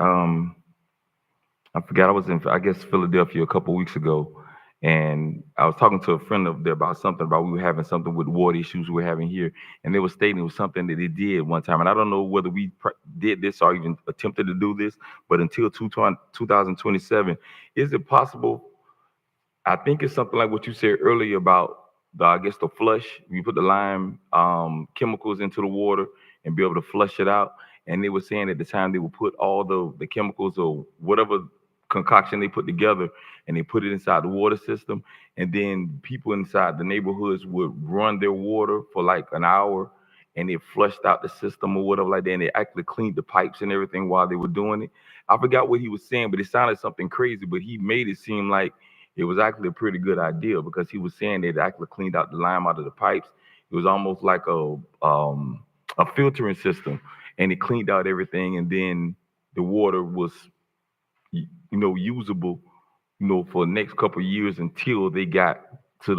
I forgot, I was in, I guess, Philadelphia a couple weeks ago, and I was talking to a friend up there about something, about we were having something with water issues we were having here, and they were stating it was something that they did one time. And I don't know whether we did this or even attempted to do this, but until 2027, is it possible? I think it's something like what you said earlier about the flush. You put the lime chemicals into the water and be able to flush it out. And they were saying at the time they would put all the chemicals or whatever concoction they put together and they put it inside the water system. And then people inside the neighborhoods would run their water for like an hour and it flushed out the system or whatever like that. And they actually cleaned the pipes and everything while they were doing it. I forgot what he was saying, but it sounded something crazy, but he made it seem like it was actually a pretty good idea because he was saying they'd actually cleaned out the lime out of the pipes. It was almost like a filtering system, and it cleaned out everything. And then the water was, usable, for the next couple of years until they got to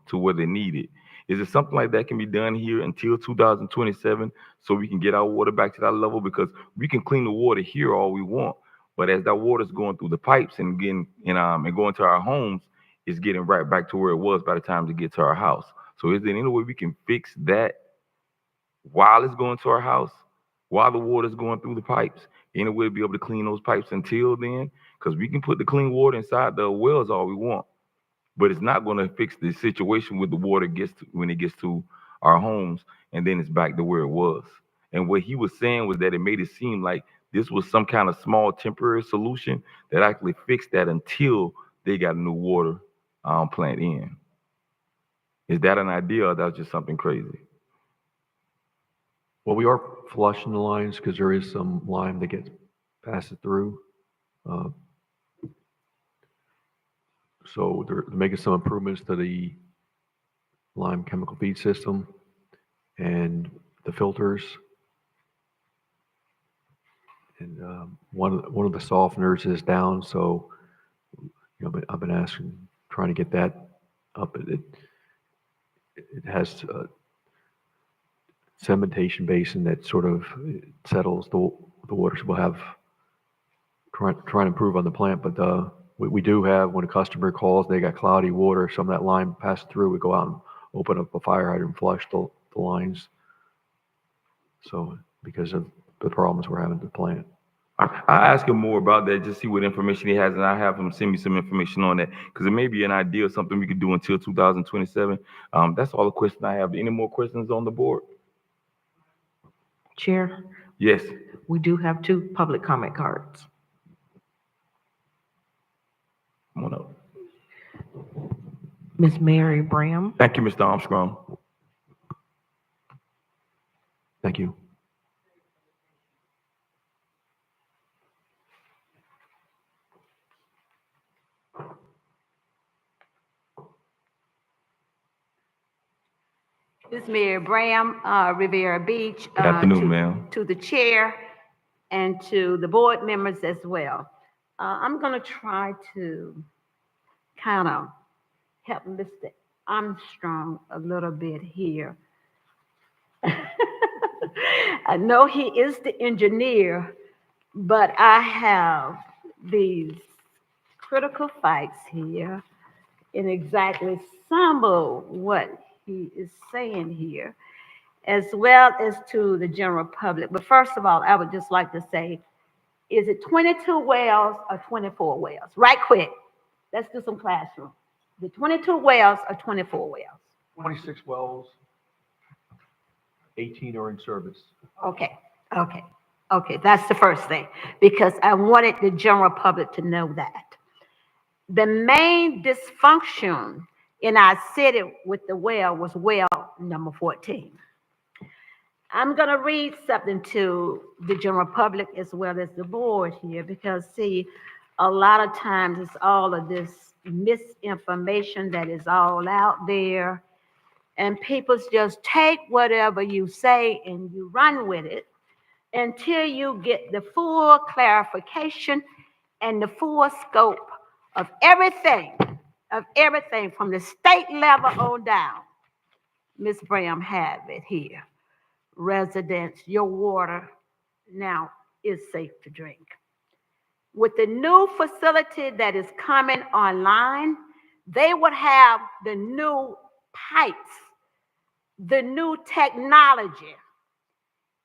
to where they needed. Is it something like that can be done here until 2027 so we can get our water back to that level? Because we can clean the water here all we want, but as that water's going through the pipes and getting and going to our homes, it's getting right back to where it was by the time to get to our house. So is there any way we can fix that while it's going to our house, while the water's going through the pipes? Any way to be able to clean those pipes until then? Because we can put the clean water inside the wells all we want, but it's not going to fix the situation with the water when it gets to our homes, and then it's back to where it was. And what he was saying was that it made it seem like this was some kind of small temporary solution that actually fixed that until they got a new water plant in. Is that an idea, or that's just something crazy? Well, we are flushing the lines because there is some lime that gets passed through. So they're making some improvements to the lime chemical feed system and the filters. And one of the softeners is down, so, but I've been trying to get that up. It has a sedimentation basin that sort of settles the water. So we'll have, trying to improve on the plant, but we do have, when a customer calls, they got cloudy water, some of that line passed through, we go out and open up a fire hydrant and flush the lines. So, because of the problems we're having at the plant. I ask him more about that, just see what information he has, and I have him send me some information on that, because it may be an idea of something we could do until 2027. That's all the questions I have. Any more questions on the board? Chair, Yes. we do have 2 public comment cards. Come on up. Ms. Mary Bram. Thank you, Mr. Armstrong. Thank you. This is Mary Bram, Riviera Beach. Good afternoon, ma'am. To the chair and to the board members as well. I'm gonna try to kind of help Mr. Armstrong a little bit here. I know he is the engineer, but I have these critical facts here in exactly some of what he is saying here, as well as to the general public. But first of all, I would just like to say, is it 22 wells or 24 wells? Right quick, let's do some classroom. The 22 wells or 24 wells? 26 wells, 18 are in service. Okay, that's the first thing, because I wanted the general public to know that. The main dysfunction in our city with the well was well number 14. I'm going to read something to the general public as well as the board here, because see, a lot of times it's all of this misinformation that is all out there, and people just take whatever you say and you run with it until you get the full clarification and the full scope of everything from the state level on down. Ms. Bram have it here. Residents, your water now is safe to drink. With the new facility that is coming online, they would have the new pipes, the new technology.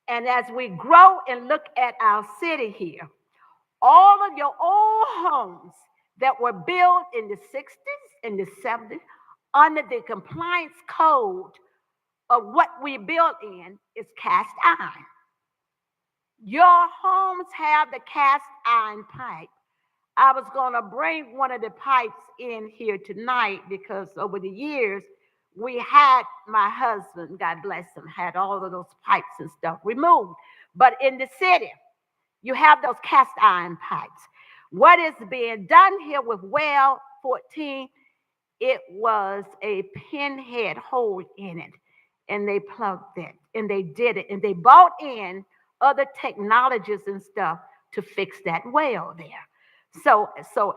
And as we grow and look at our city here, all of your old homes that were built in the 60s and the 70s under the compliance code of what we built in is cast iron. Your homes have the cast iron pipe. I was going to bring one of the pipes in here tonight because over the years, we had, my husband, God bless him, had all of those pipes and stuff removed. But in the city, you have those cast iron pipes. What is being done here with well 14, it was a pinhead hole in it. And they plugged it and they did it. And they bought in other technologies and stuff to fix that well there. So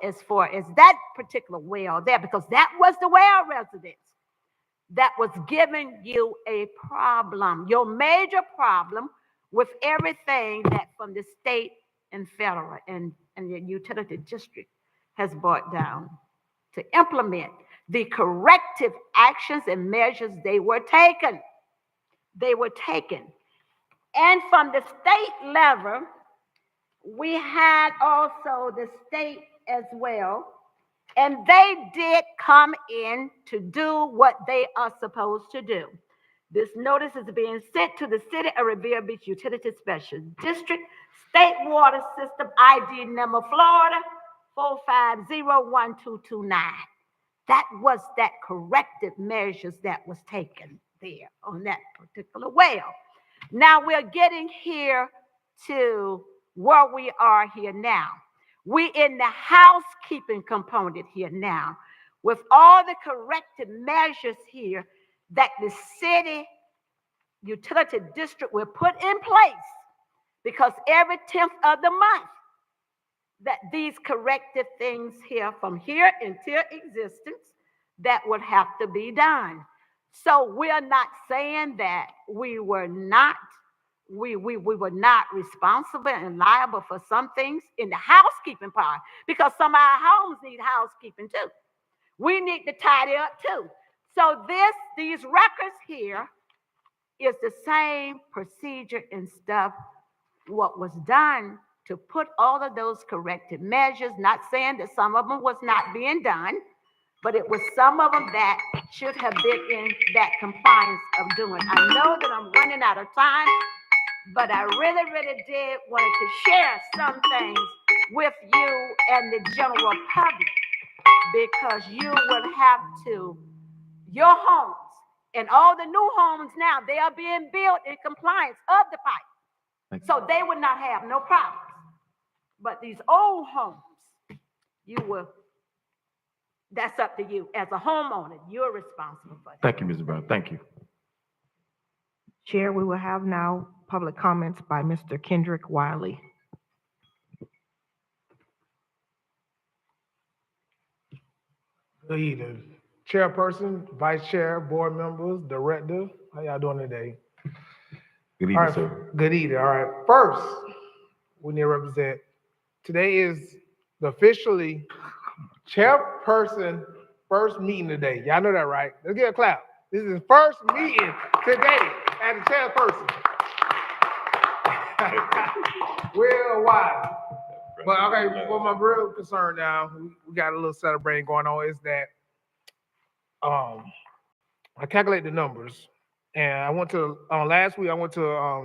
as far as that particular well there, because that was the well residence that was giving you a problem, your major problem with everything that from the state and federal and the utility district has brought down to implement the corrective actions and measures they were taken. And from the state level, we had also the state as well, and they did come in to do what they are supposed to do. This notice is being sent to the City of Riviera Beach Utility Special District, State Water System ID number Florida 4501229. That was that corrective measures that was taken there on that particular well. Now we're getting here to where we are here now. We're in the housekeeping component here now with all the corrective measures here that the city utility district will put in place, because every 10th of the month, that these corrective things here from here into existence that would have to be done. So we're not saying that we were not responsible and liable for some things in the housekeeping part, because some of our homes need housekeeping too. We need to tidy up too. So these records here is the same procedure and stuff, what was done to put all of those corrective measures, not saying that some of them was not being done, but it was some of them that should have been in that compliance of doing. I know that I'm running out of time, but I really, really did wanted to share some things with you and the general public, because you will have to, your homes and all the new homes now, they are being built in compliance of the pipe. So they would not have no problems. But these old homes, that's up to you. As a homeowner, you're responsible for that. Thank you, Ms. Brown. Thank you. Chair, we will have now public comments by Mr. Kendrick Wiley. Good evening. Chairperson, Vice Chair, board members, Director, how y'all doing today? Good All evening, right, sir. good evening. All right. First, we need to represent, today is the officially chairperson first meeting today. Y'all know that, right? Let's get a clap. This is his first meeting today as a chairperson. Worldwide. But okay, what my real concern now, we got a little celebrating going on, is that I calculate the numbers, and I went to last week. I went to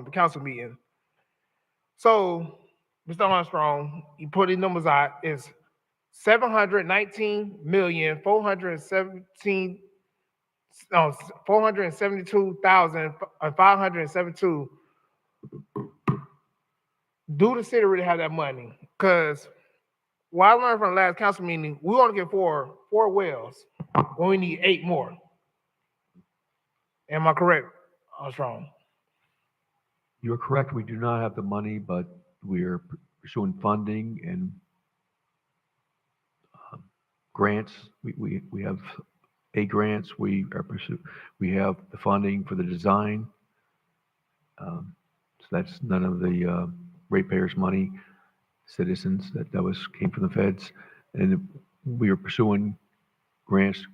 the council meeting. So, Mr. Armstrong, you put these numbers out. It's 472,572. Do the city really have that money? Because what I learned from the last council meeting, we want to get four wells when we need 8 more. Am I correct, Armstrong? You're correct. We do not have the money, but we are pursuing funding and grants. We have 8 grants. We have the funding for the design. So that's none of the ratepayers' money, citizens, that came from the feds. And we are pursuing grants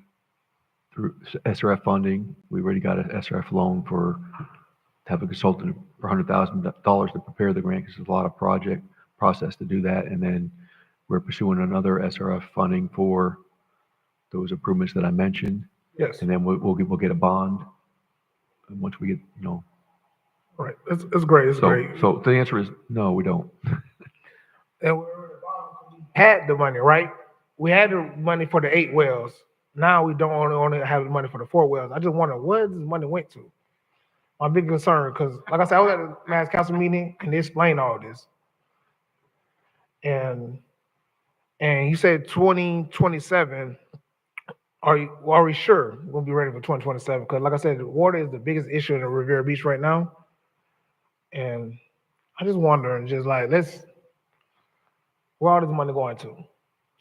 through SRF funding. We already got an SRF loan to have a consultant for $100,000 to prepare the grant, because there's a lot of process to do that. And then we're pursuing another SRF funding for those improvements that I mentioned. Yes. And then we'll get a bond. And once we get, Right. It's great. It's great. So the answer is no, we don't. And we had the money, right? We had the money for the 8 wells. Now we don't only have the money for the 4 wells. I just wonder where this money went to. My big concern, because like I said, I was at the last council meeting and they explained all this. And you said 2027. Are we sure we'll be ready for 2027? Because like I said, the water is the biggest issue in the Riviera Beach right now. And I just wonder, just like, where all this money going to?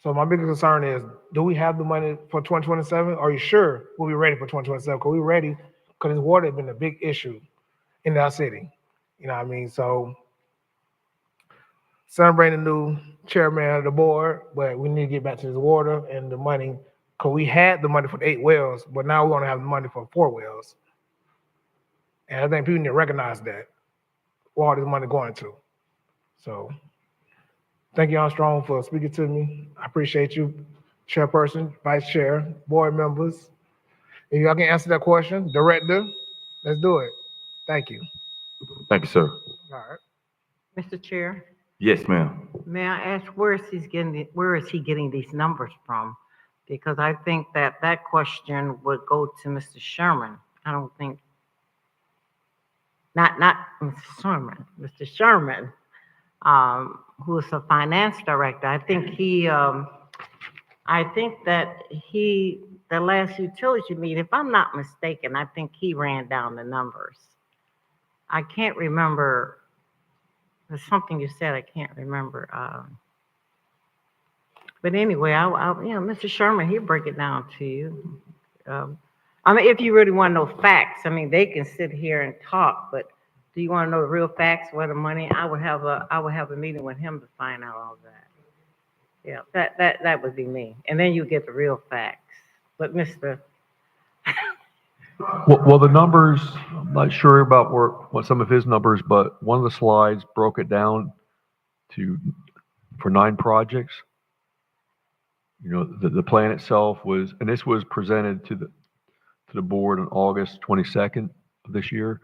So my biggest concern is, do we have the money for 2027? Are you sure we'll be ready for 2027? Because we're ready, because this water has been a big issue in our city. You know what I mean? So celebrating the new chairman of the board, but we need to get back to this water and the money, because we had the money for the 8 wells, but now we want to have the money for 4 wells. And I think people need to recognize that, where all this money going to. So thank you, Armstrong, for speaking to me. I appreciate you, chairperson, vice chair, board members. If y'all can answer that question, director, let's do it. Thank you. Thank you, sir. All right. Mr. Chair, Yes, ma'am. may I ask where is he getting these numbers from? Because I think that question would go to Mr. Sherman. I don't think, not Mr. Sherman, Mr. Sherman, who is the finance director. I think the last utility meeting, if I'm not mistaken, I think he ran down the numbers. I can't remember There's something you said, I can't remember. But anyway, Mr. Sherman, he'll break it down to you. I mean, if you really want to know facts, I mean, they can sit here and talk, but do you want to know the real facts, where the money? I would have a meeting with him to find out all that. Yeah, that would be me. And then you get the real facts. But Mr. Well, the numbers, I'm not sure about what some of his numbers, but one of the slides broke it down for 9 projects. You know, the plan itself was, and this was presented to the board on August 22nd of this year.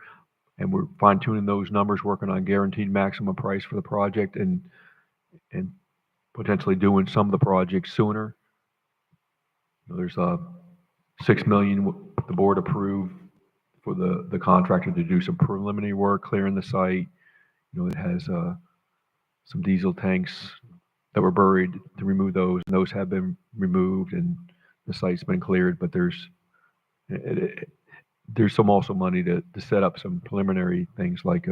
And we're fine tuning those numbers, working on guaranteed maximum price for the project and potentially doing some of the projects sooner. You know, there's $6 million the board approved for the contractor to do some preliminary work, clearing the site. You know, it has some diesel tanks that were buried to remove those, and those have been removed and the site's been cleared, but there's some also money to set up some preliminary things like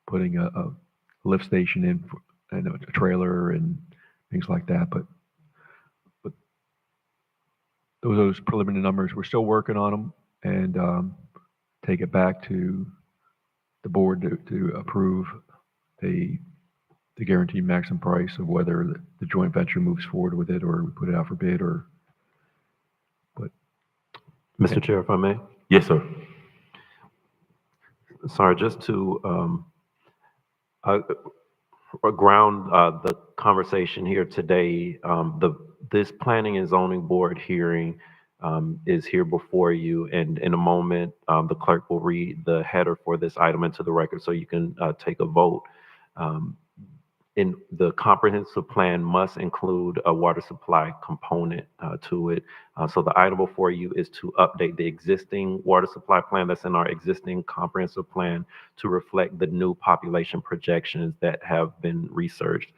putting a lift station in and a trailer and things like that. But those preliminary numbers, we're still working on them and take it back to the board to approve the guaranteed maximum price of whether the joint venture moves forward with it or we put it out for bid or. But Mr. Chair, if I may? Yes, sir. Sorry, just to ground the conversation here today, this planning and zoning board hearing is here before you, and in a moment, the clerk will read the header for this item into the record so you can take a vote. In the comprehensive plan must include a water supply component to it. So the item before you is to update the existing water supply plan that's in our existing comprehensive plan to reflect the new population projections that have been researched.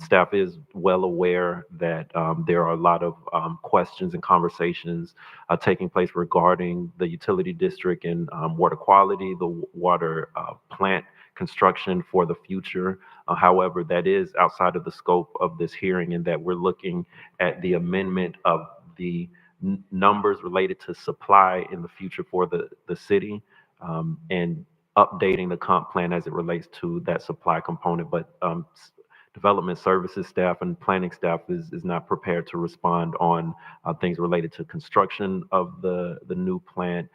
Staff is well aware that there are a lot of questions and conversations taking place regarding the utility district and water quality, the water plant construction for the future. However, that is outside of the scope of this hearing, in that we're looking at the amendment of the numbers related to supply in the future for the city and updating the comp plan as it relates to that supply component. But development services staff and planning staff is not prepared to respond on things related to construction of the new plant,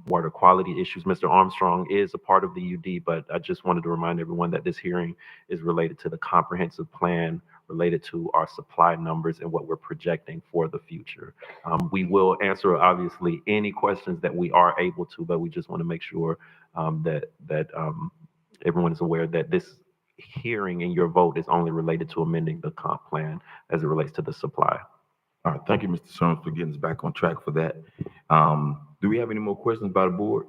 water quality issues. Mr. Armstrong is a part of the UD, but I just wanted to remind everyone that this hearing is related to the comprehensive plan related to our supply numbers and what we're projecting for the future. We will answer, obviously, any questions that we are able to, but we just want to make sure that everyone is aware that this hearing and your vote is only related to amending the comp plan as it relates to the supply. All right, thank you, Mr. Sherman, for getting us back on track for that. Do we have any more questions by the board?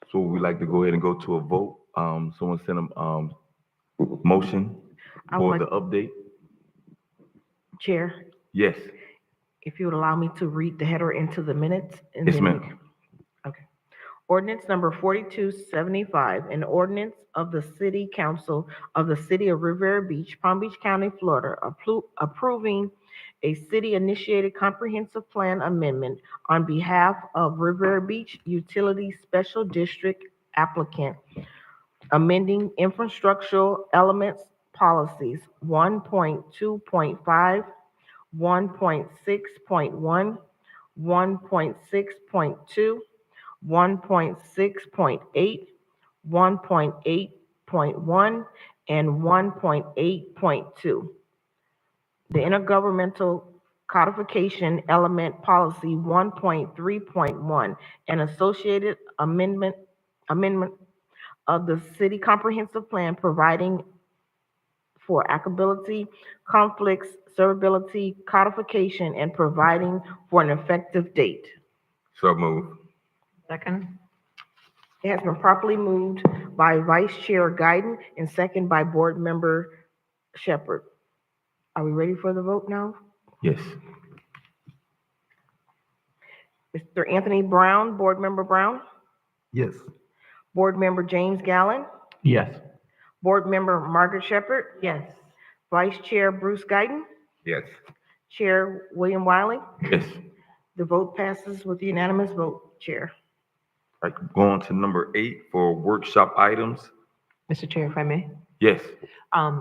So we'd like to go ahead and go to a vote. Someone send a motion I for would- the update? Chair, Yes. if you would allow me to read the header into the minutes. And Yes, then we ma'am. can- Okay. Ordinance number 4275, an ordinance of the City Council of the City of Riviera Beach, Palm Beach County, Florida, approving a city-initiated comprehensive plan amendment on behalf of Riviera Beach Utility Special District applicant, amending infrastructural elements policies 1.2.5, 1.6.1, 1.6.2, 1.6.8, 1.8.1, and 1.8.2. The intergovernmental codification element policy 1.3.1, an associated amendment of the city comprehensive plan providing for applicability, conflicts, servability, codification, and providing for an effective date. So move. Second? It has been properly moved by Vice Chair Guyton and second by Board Member Shepherd. Are we ready for the vote now? Yes. Mr. Anthony Brown, Board Member Brown, Yes. Board Member James Gallen, Yes. Board Member Margaret Shepherd, Yes. Vice Chair Bruce Guyton, Yes. Chair William Wiley. Yes. The vote passes with unanimous vote, Chair. All right, going to number 8 for workshop items. Mr. Chair, if I may. Yes.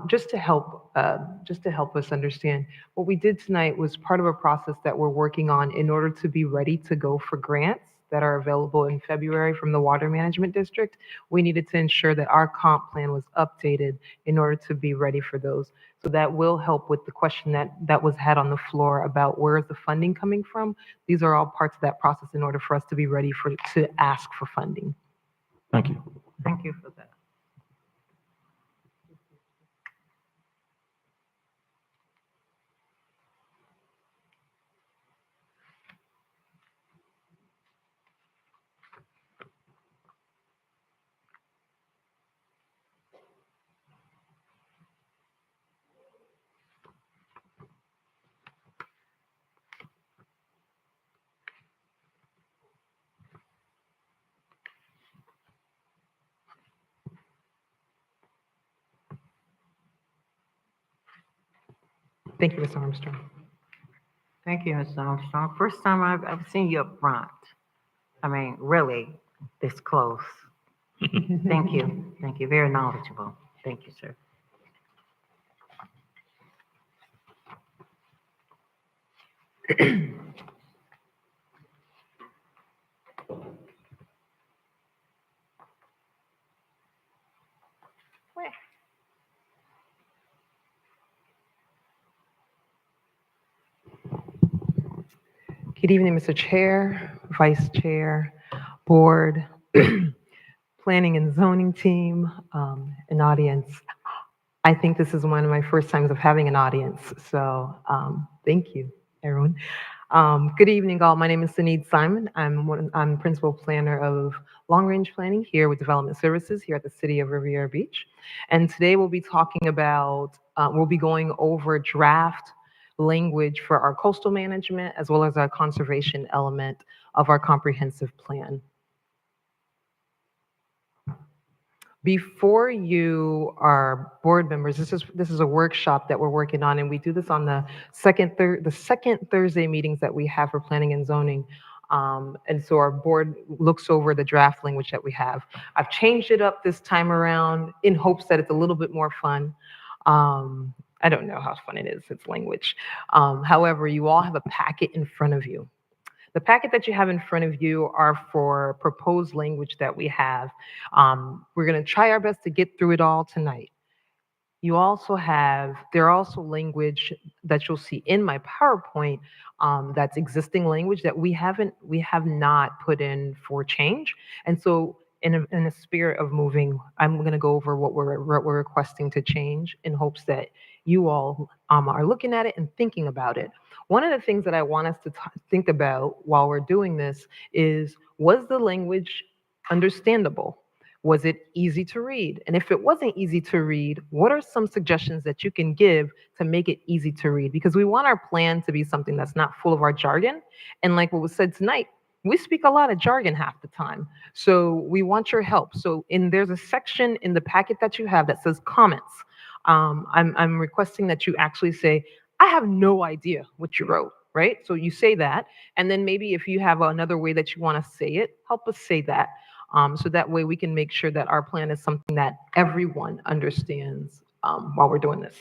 Just to help us understand, what we did tonight was part of a process that we're working on in order to be ready to go for grants that are available in February from the Water Management District. We needed to ensure that our comp plan was updated in order to be ready for those. So that will help with the question that was had on the floor about where is the funding coming from. These are all parts of that process in order for us to be ready to ask for funding. Thank you. Thank you for that. Thank you, Ms. Armstrong. Thank you, Mr. Armstrong. First time I've seen you up front. I mean, really, this close. Thank you. Thank you. Very knowledgeable. Thank you, sir. Good evening, Mr. Chair, Vice Chair, Board, Planning and Zoning Team, and audience. I think this is one of my first times of having an audience, so thank you, everyone. Good evening, all. My name is Sunid Simon. I'm Principal Planner of Long Range Planning here with Development Services here at the City of Riviera Beach. And today we'll be talking about, we'll be going over draft language for our coastal management as well as our conservation element of our comprehensive plan. Before you are board members, this is a workshop that we're working on, and we do this on the second Thursday meetings that we have for planning and zoning. And so our board looks over the draft language that we have. I've changed it up this time around in hopes that it's a little bit more fun. I don't know how fun it is, it's language. However, you all have a packet in front of you. The packet that you have in front of you are for proposed language that we have. We're going to try our best to get through it all tonight. You also have, there are also language that you'll see in my PowerPoint that's existing language that we have not put in for change. And so in a spirit of moving, I'm going to go over what we're requesting to change in hopes that you all are looking at it and thinking about it. One of the things that I want us to think about while we're doing this is, was the language understandable? Was it easy to read? And if it wasn't easy to read, what are some suggestions that you can give to make it easy to read? Because we want our plan to be something that's not full of our jargon. And like what was said tonight, we speak a lot of jargon half the time. So we want your help. So there's a section in the packet that you have that says comments. I'm requesting that you actually say, I have no idea what you wrote, right? So you say that, and then maybe if you have another way that you want to say it, help us say that. So that way we can make sure that our plan is something that everyone understands while we're doing this.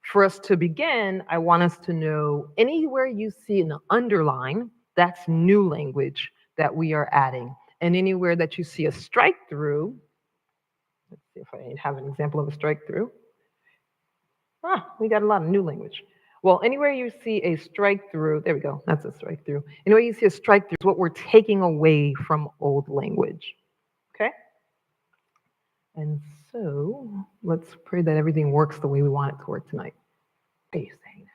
For us to begin, I want us to know anywhere you see an underline, that's new language that we are adding. And anywhere that you see a strike through, let's see if I have an example of a strike through. We got a lot of new language. Well, anywhere you see a strike through, there we go, that's a strike through. Anywhere you see a strike through is what we're taking away from old language, okay? And so let's pray that everything works the way we want it to work tonight. What are you saying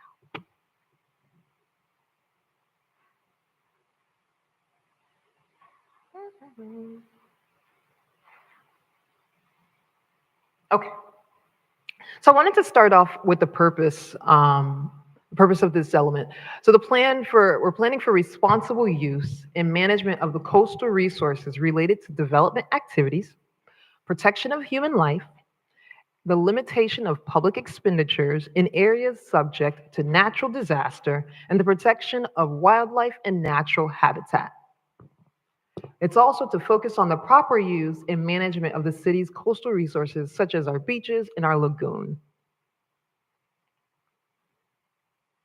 now? Okay. So I wanted to start off with the purpose purpose of this element. So we're planning for responsible use and management of the coastal resources related to development activities, protection of human life, the limitation of public expenditures in areas subject to natural disaster, and the protection of wildlife and natural habitat. It's also to focus on the proper use and management of the city's coastal resources, such as our beaches and our lagoon.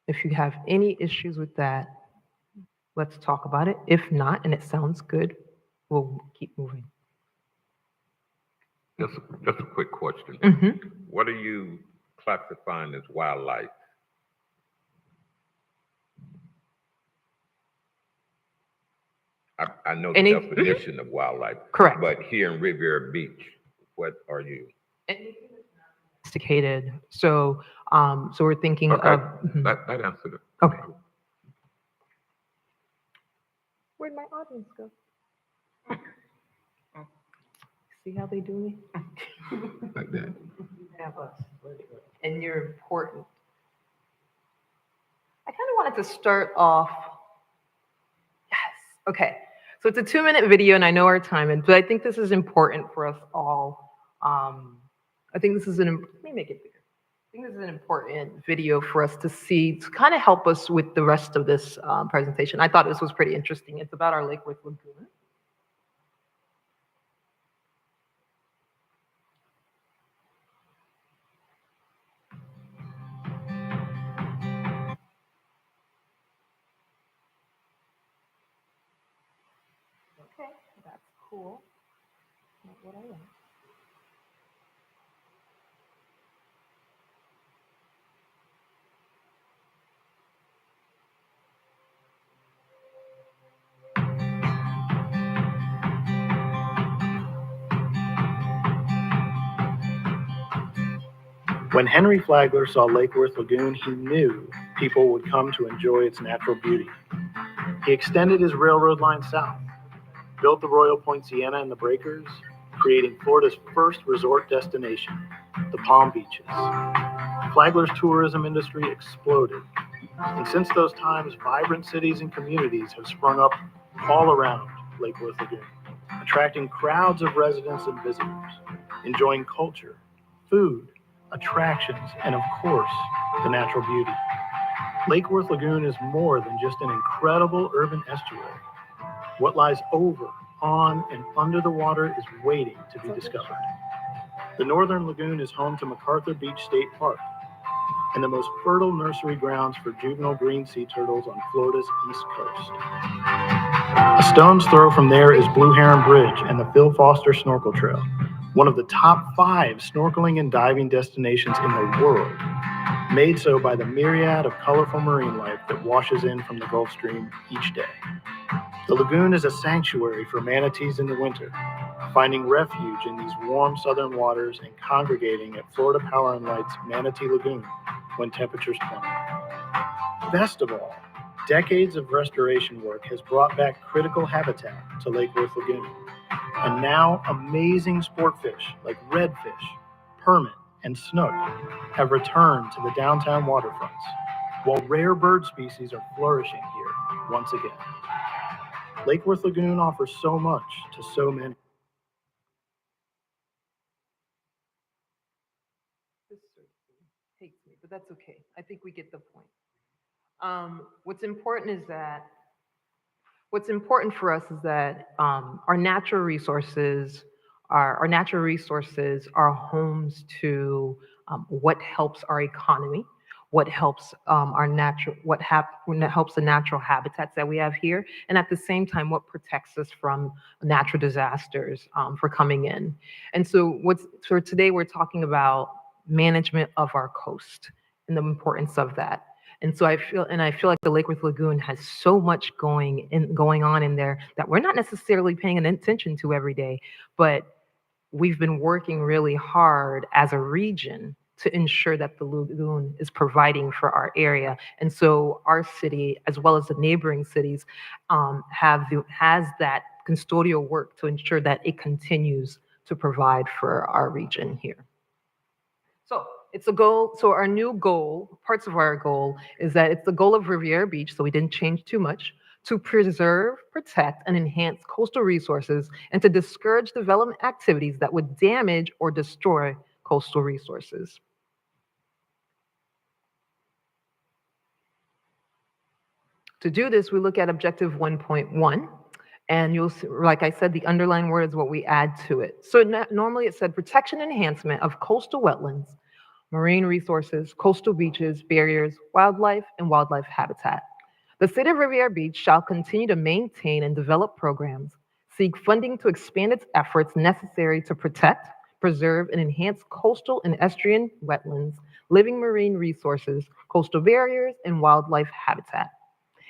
If you have any issues with that, let's talk about it. If not, and it sounds good, we'll keep moving. Just a quick question. Mhm. What are you classifying as wildlife? I know the Any- definition of wildlife. Correct. But here in Riviera Beach, what are you? Sophisticated. So we're thinking Okay, of. Mhm. that answered it. Okay. Where'd my audience go? See how they do me? Like that. Have us. And you're important. I kind of wanted to start off. Yes. Okay. So it's a 2-minute video, and I know our time, but I think this is important for us all. I think this is let me make it bigger. I think this is an important video for us to see to kind of help us with the rest of this presentation. I thought this was pretty interesting. It's about our Lake Worth Lagoon. Okay, that's cool. Not what I want. When Henry Flagler saw Lake Worth Lagoon, he knew people would come to enjoy its natural beauty. He extended his railroad line south, built the Royal Point Sienna and the Breakers, creating Florida's first resort destination, the Palm Beaches. Flagler's tourism industry exploded, and since those times, vibrant cities and communities have sprung up all around Lake Worth Lagoon, attracting crowds of residents and visitors, enjoying culture, food, attractions, and of course, the natural beauty. Lake Worth Lagoon is more than just an incredible urban estuary. What lies over, on, and under the water is waiting to be discovered. The Northern Lagoon is home to MacArthur Beach State Park and the most fertile nursery grounds for juvenile green sea turtles on Florida's East Coast. A stone's throw from there is Blue Heron Bridge and the Phil Foster Snorkel Trail, one of the top 5 snorkeling and diving destinations in the world, made so by the myriad of colorful marine life that washes in from the Gulf Stream each day. The lagoon is a sanctuary for manatees in the winter, finding refuge in these warm southern waters and congregating at Florida Power and Light's Manatee Lagoon when temperatures plummet. Best of all, decades of restoration work has brought back critical habitat to Lake Worth Lagoon. And now amazing sport fish like redfish, permit, and snook have returned to the downtown waterfronts, while rare bird species are flourishing here once again. Lake Worth Lagoon offers so much to so many. This hates me, but that's okay. I think we get the point. What's important for us is that our natural resources are homes to what helps our economy, what helps helps the natural habitats that we have here, and at the same time, what protects us from natural disasters for coming in. And so today we're talking about management of our coast and the importance of that. And so I feel like the Lake Worth Lagoon has so much going on in there that we're not necessarily paying attention to every day, but we've been working really hard as a region to ensure that the lagoon is providing for our area. And so our city, as well as the neighboring cities, has that custodial work to ensure that it continues to provide for our region here. So it's a goal. So our new goal, parts of our goal, is that it's the goal of Riviera Beach, so we didn't change too much, to preserve, protect, and enhance coastal resources and to discourage development activities that would damage or destroy coastal resources. To do this, we look at objective 1.1, and you'll see, like I said, the underlying word is what we add to it. So normally it said protection and enhancement of coastal wetlands, marine resources, coastal beaches, barriers, wildlife, and wildlife habitat. The City of Riviera Beach shall continue to maintain and develop programs, seek funding to expand its efforts necessary to protect, preserve, and enhance coastal and estuarine wetlands, living marine resources, coastal barriers, and wildlife habitat,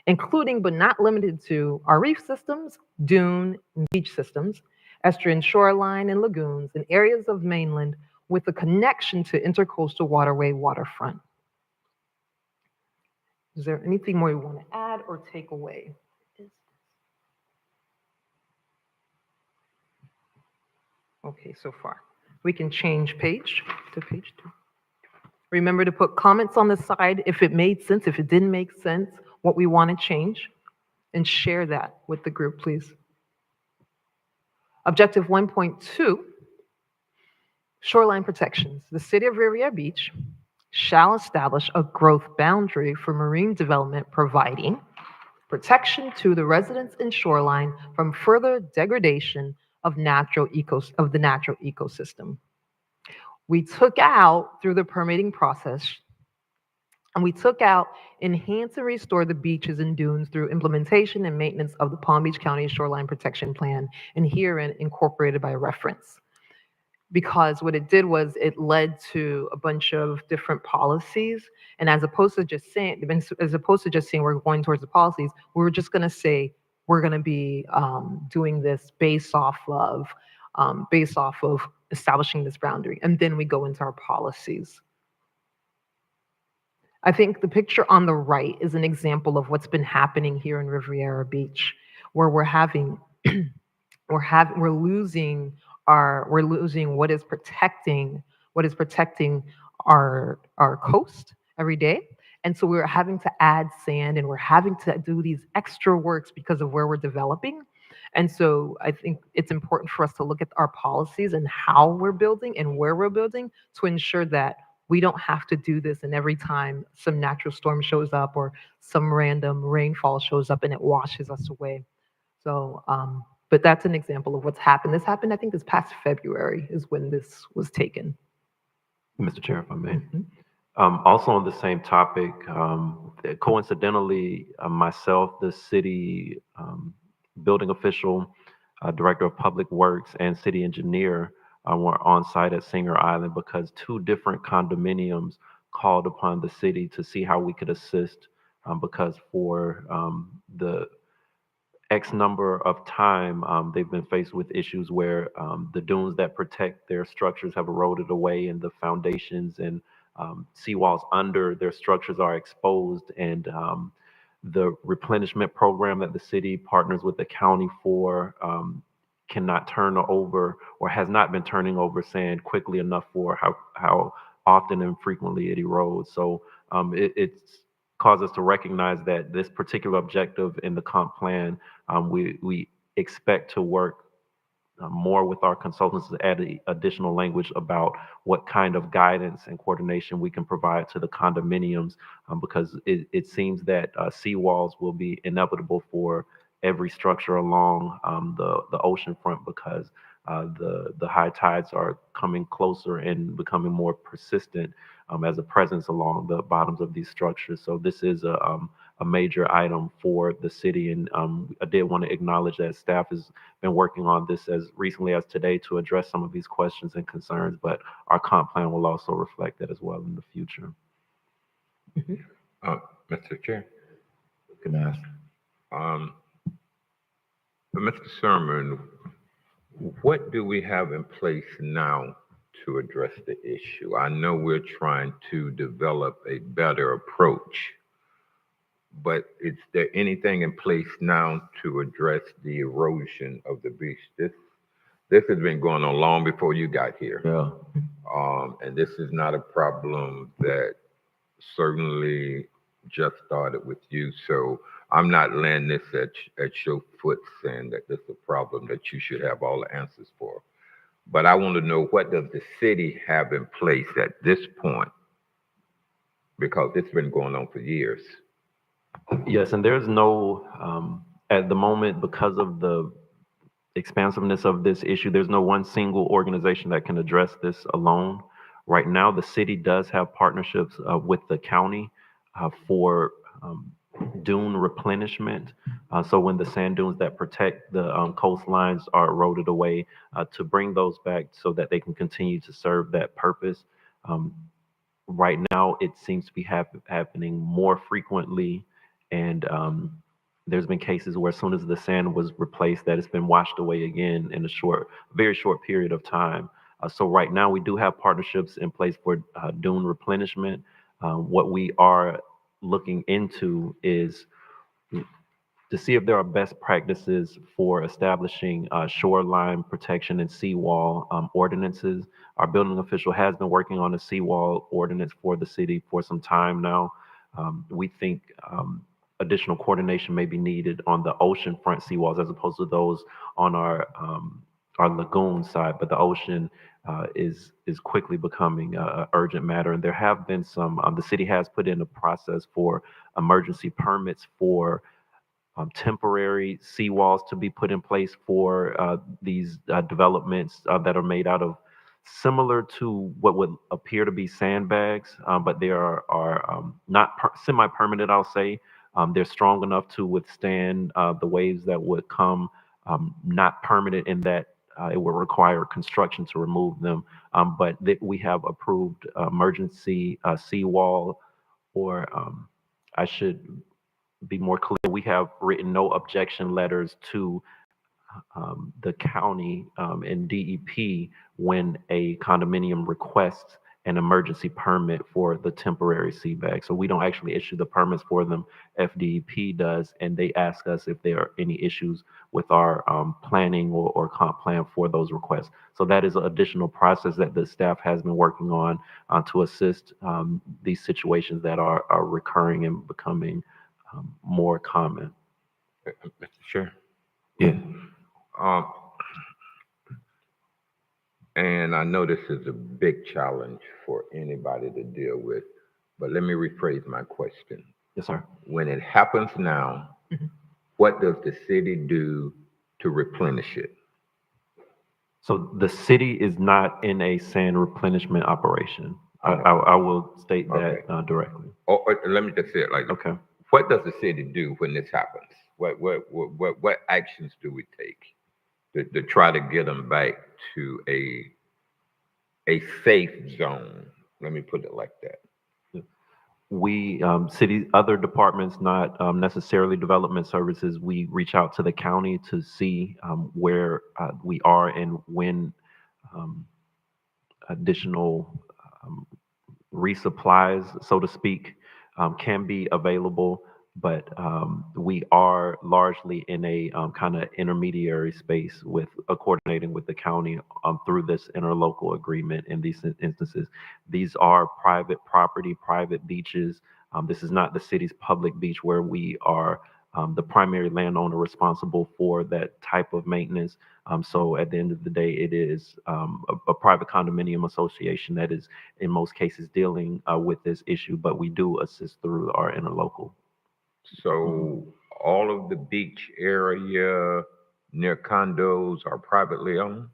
including but not limited to our reef systems, dune and beach systems, estuarine shoreline and lagoons, and areas of mainland with a connection to intercoastal waterway waterfront. Is there anything more you want to add or take away? Okay, so far. We can change page to page 2. Remember to put comments on the side if it made sense, if it didn't make sense, what we want to change, and share that with the group, please. Objective 1.2, shoreline protections. The City of Riviera Beach shall establish a growth boundary for marine development, providing protection to the residents and shoreline from further degradation of the natural ecosystem. We took out, through the permitting process, and we took out enhance and restore the beaches and dunes through implementation and maintenance of the Palm Beach County Shoreline Protection Plan, and herein incorporated by reference. Because what it did was it led to a bunch of different policies, and as opposed to just saying we're going towards the policies, we were just going to say we're going to be doing this based off of establishing this boundary, and then we go into our policies. I think the picture on the right is an example of what's been happening here in Riviera Beach, where we're losing what is protecting our coast every day. And so we're having to add sand, and we're having to do these extra works because of where we're developing. And so I think it's important for us to look at our policies and how we're building and where we're building to ensure that we don't have to do this, and every time some natural storm shows up or some random rainfall shows up and it washes us away. So, but that's an example of what's happened. This happened, I think, this past February is when this was taken. Mr. Chair, if I may. Also on the same topic, coincidentally, myself, the city building official, director of public works, and city engineer were on site at Singer Island because 2 different condominiums called upon the city to see how we could assist because for the X number of time, they've been faced with issues where the dunes that protect their structures have eroded away, and the foundations and seawalls under their structures are exposed, and the replenishment program that the city partners with the county for cannot turn over, or has not been turning over sand quickly enough for how often and frequently it erodes. So it's caused us to recognize that this particular objective in the comp plan, we expect to work more with our consultants to add additional language about what kind of guidance and coordination we can provide to the condominiums, because it seems that seawalls will be inevitable for every structure along the ocean front, because the high tides are coming closer and becoming more persistent as a presence along the bottoms of these structures. So this is a major item for the city, and I did want to acknowledge that staff has been working on this as recently as today to address some of these questions and concerns, but our comp plan will also reflect that as well in the future. Mr. Chair, can I ask? Mr. Sherman, what do we have in place now to address the issue? I know we're trying to develop a better approach, but is there anything in place now to address the erosion of the beach? This has been going on long before you got here. Yeah. And this is not a problem that certainly just started with you. So I'm not laying this at your foot saying that this is a problem that you should have all the answers for. But I want to know, what does the city have in place at this point? Because it's been going on for years. Yes, and there's no, at the moment, because of the expansiveness of this issue, there's no one single organization that can address this alone. Right now, the city does have partnerships with the county for dune replenishment. So when the sand dunes that protect the coastlines are eroded away, to bring those back so that they can continue to serve that purpose. Right now, it seems to be happening more frequently, and there's been cases where as soon as the sand was replaced, that it's been washed away again in a very short period of time. So right now, we do have partnerships in place for dune replenishment. What we are looking into is to see if there are best practices for establishing shoreline protection and seawall ordinances. Our building official has been working on a seawall ordinance for the city for some time now. We think additional coordination may be needed on the oceanfront seawalls as opposed to those on our lagoon side, but the ocean is quickly becoming an urgent matter. And there have been some, the city has put in a process for emergency permits for temporary seawalls to be put in place for these developments that are made out of similar to what would appear to be sandbags, but they are not semi-permanent, I'll say. They're strong enough to withstand the waves that would come, not permanent in that it will require construction to remove them. But we have approved emergency seawall, or I should be more clear, we have written no objection letters to the county and DEP when a condominium requests an emergency permit for the temporary sea bag. So we don't actually issue the permits for them. FDEP does, and they ask us if there are any issues with our planning or comp plan for those requests. So that is an additional process that the staff has been working on to assist these situations that are recurring and becoming more common. Mr. Chair? Yeah. And I know this is a big challenge for anybody to deal with, but let me rephrase my question. Yes, sir. When it happens now, what does the city do to replenish it? So the city is not in a sand replenishment operation. I will state that directly. Or let me just say it like this. Okay. What does the city do when this happens? What actions do we take to try to get them back to a safe zone? Let me put it like that. We, other departments, not necessarily development services, we reach out to the county to see where we are and when additional resupplies, so to speak, can be available. But we are largely in a kind of intermediary space with coordinating with the county through this interlocal agreement in these instances. These are private property, private beaches. This is not the city's public beach where we are the primary landowner responsible for that type of maintenance. So at the end of the day, it is a private condominium association that is in most cases dealing with this issue, but we do assist through our interlocal. So all of the beach area near condos are privately owned?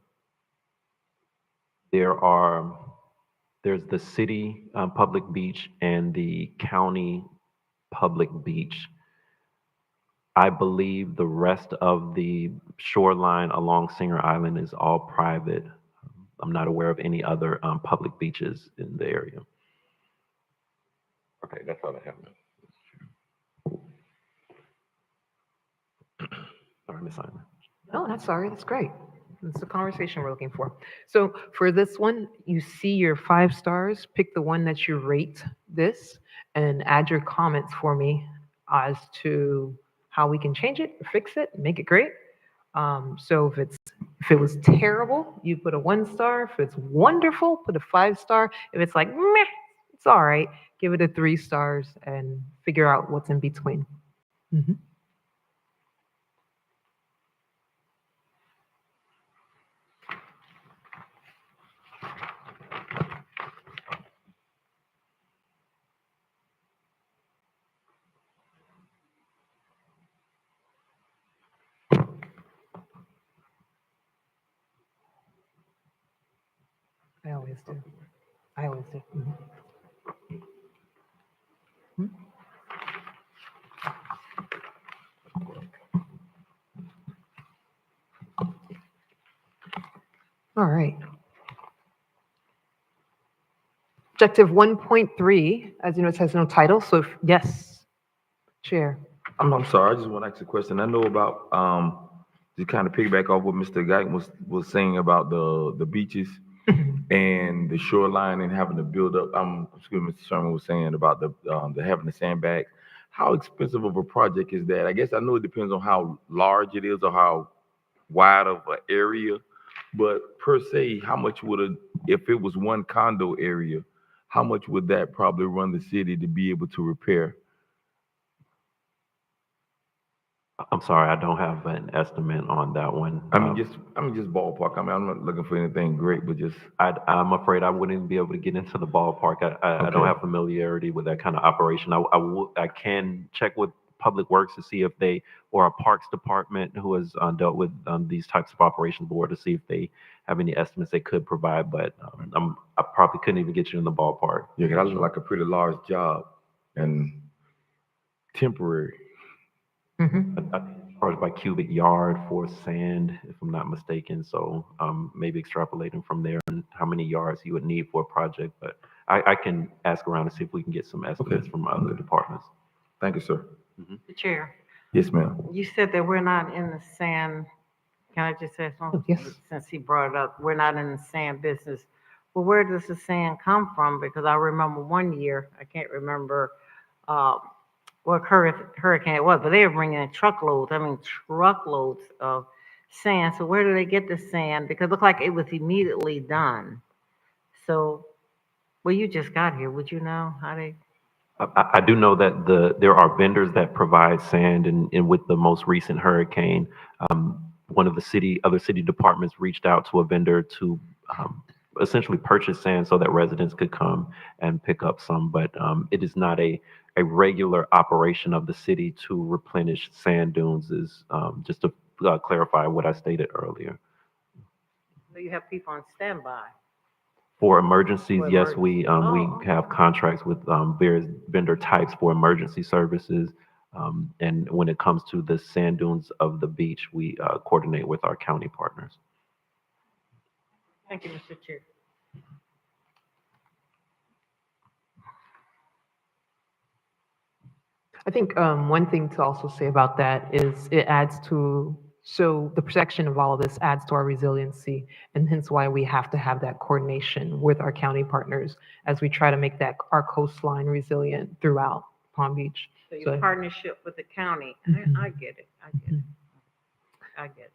There's the city public beach and the county public beach. I believe the rest of the shoreline along Singer Island is all private. I'm not aware of any other public beaches in the area. Okay, that's all I have. Sorry, Ms. Simon. No, that's sorry. That's great. It's the conversation we're looking for. So for this one, you see your 5 stars, pick the one that you rate this and add your comments for me as to how we can change it, fix it, make it great. So if it's If it was terrible, you put a 1 star. If it's wonderful, put a 5 star. If it's like, meh, it's all right, give it a 3 stars and figure out what's in between. Mhm. I always do. I always do. Mhm. Mhm. All right. Objective 1.3, as you know, it has no title, so yes, Chair. I'm sorry, I just want to ask a question. I know about, to kind of piggyback off what Mr. Guyton was saying about the beaches and the shoreline and having to build up, excuse me, Mr. Sherman was saying about the having the sandbags. How expensive of a project is that? I guess I know it depends on how large it is or how wide of an area, but per se, how much if it was one condo area, how much would that probably run the city to be able to repair? I'm sorry, I don't have an estimate on that one. I mean, just ballpark. I mean, I'm not looking for anything great, but just I'm afraid I wouldn't be able to get into the ballpark. I don't Okay. have familiarity with that kind of operation. I can check with Public Works to see if they, or our Parks Department who has dealt with these types of operations board to see if they have any estimates they could provide, but I probably couldn't even get you in the ballpark. yeah, 'cause that looked like a pretty large job and temporary. Mhm. I think it's charged by cubic yard for sand, if I'm not mistaken. So maybe extrapolating from there and how many yards you would need for a project. But I can ask around and see if we can get some estimates from other departments. Thank you, sir. Mr. Chair, Yes, ma'am. you said that we're not in the sand. Can I just say something? Yes. Since he brought it up, we're not in the sand business. Well, where does the sand come from? Because I remember one year, I can't remember what hurricane it was, but they were bringing in truckloads of sand. So where do they get the sand? Because it looked like it was immediately done. So, well, you just got here. Would you know how they? I do know that there are vendors that provide sand, and with the most recent hurricane, one of the other city departments reached out to a vendor to essentially purchase sand so that residents could come and pick up some. But it is not a regular operation of the city to replenish sand dunes. Is just to clarify what I stated earlier. So you have people on standby. For emergencies, For yes, we Oh, have contracts with various vendor types for emergency services. And when it comes to the sand dunes of the beach, we coordinate with our county partners. Thank you, Mr. Chair. I think one thing to also say about that is it adds to, so the protection of all of this adds to our resiliency, and hence why we have to have that coordination with our county partners as we try to make that our coastline resilient throughout Palm Beach. So your So- partnership with the county, I get it, I get it. I get it.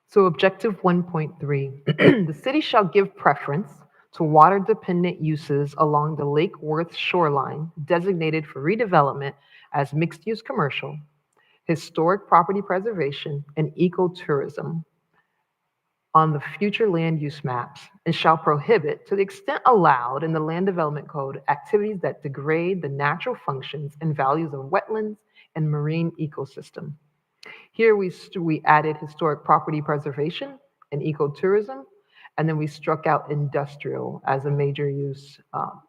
So objective 1.3, the city shall give preference to water-dependent uses along the Lake Worth shoreline designated for redevelopment as mixed-use commercial, historic property preservation, and ecotourism on the future land use maps, and shall prohibit, to the extent allowed in the Land Development Code, activities that degrade the natural functions and values of wetlands and marine ecosystem. Here we added historic property preservation and ecotourism, and then we struck out industrial as a major use,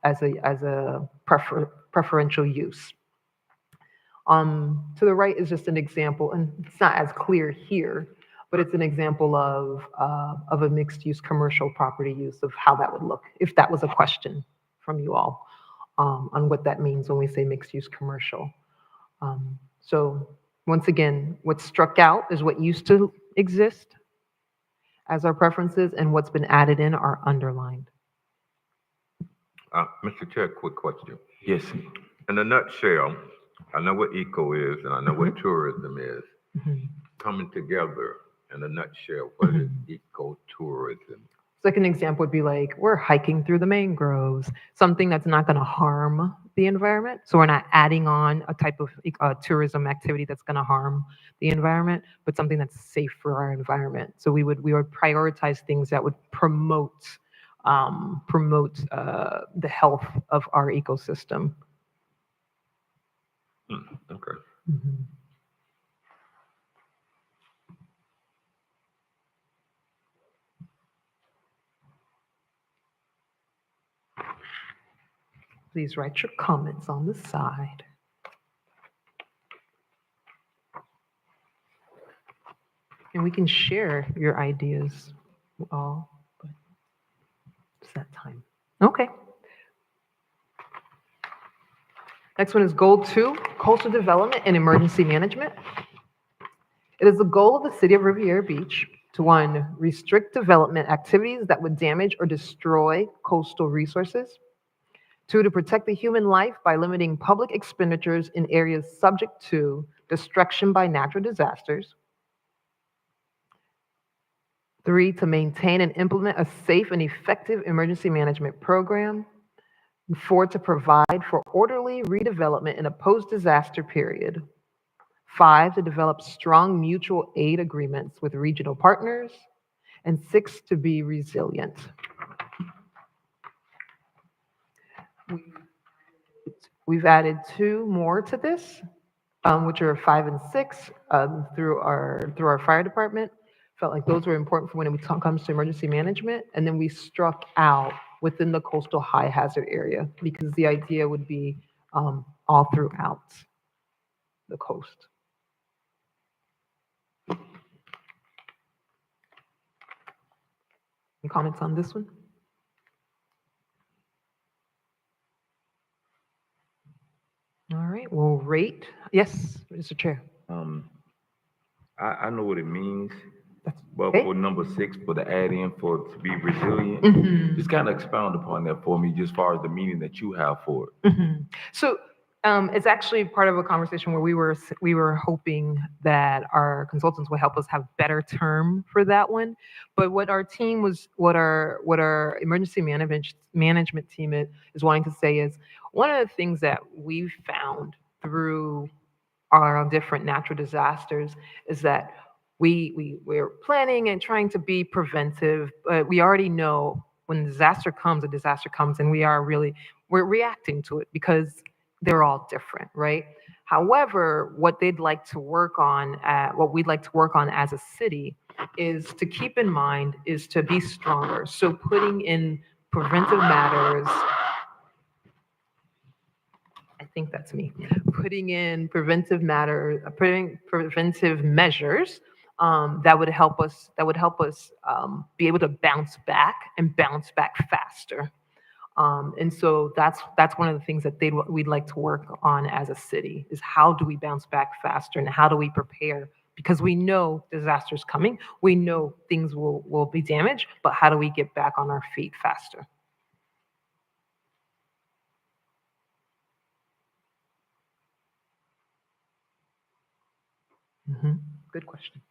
as a preferential use. To the right is just an example, and it's not as clear here, but it's an example of a mixed-use commercial property use of how that would look, if that was a question from you all, on what that means when we say mixed-use commercial. So once again, what's struck out is what used to exist as our preferences, and what's been added in are underlined. Mr. Chair, quick question. Yes. In a nutshell, I know what eco is and I know what tourism is. Mhm. Coming together in a nutshell, what is ecotourism? Like an example would be like, we're hiking through the mangroves, something that's not going to harm the environment. So we're not adding on a type of tourism activity that's going to harm the environment, but something that's safe for our environment. So we would prioritize things that would promote the health of our ecosystem. Okay. Mhm. Please write your comments on the side. And we can share your ideas all, but it's that time. Okay. Next one is goal 2, coastal development and emergency management. It is the goal of the city of Riviera Beach to 1, restrict development activities that would damage or destroy coastal resources. 2, to protect the human life by limiting public expenditures in areas subject to destruction by natural disasters. 3, to maintain and implement a safe and effective emergency management program. And 4, to provide for orderly redevelopment in a post-disaster period. 5, to develop strong mutual aid agreements with regional partners. And 6, to be resilient. We've added 2 more to this, which are 5 and 6 through our fire department. Felt like those were important for when it comes to emergency management. And then we struck out within the coastal high hazard area because the idea would be all throughout the coast. Any comments on this one? All right, we'll rate. Yes, Mr. Chair. I know what it means, but okay. for number 6, for the add-in for to be resilient, Mhm. just kind of expound upon that for me, just as far as the meaning that you have for it. Mhm. So it's actually part of a conversation where we were hoping that our consultants would help us have better term for that one. But what our team was, what our emergency management team is wanting to say is one of the things that we've found through our different natural disasters is that we're planning and trying to be preventive, but we already know when a disaster comes, and we're reacting to it because they're all different, right? However, what we'd like to work on as a city is to keep in mind is to be stronger. So putting in preventive matters, I think that's me, putting in preventive measures that would help us be able to bounce back faster. And so that's one of the things that we'd like to work on as a city is how do we bounce back faster and how do we prepare? Because we know disasters coming, we know things will be damaged, but how do we get back on our feet faster? Good question.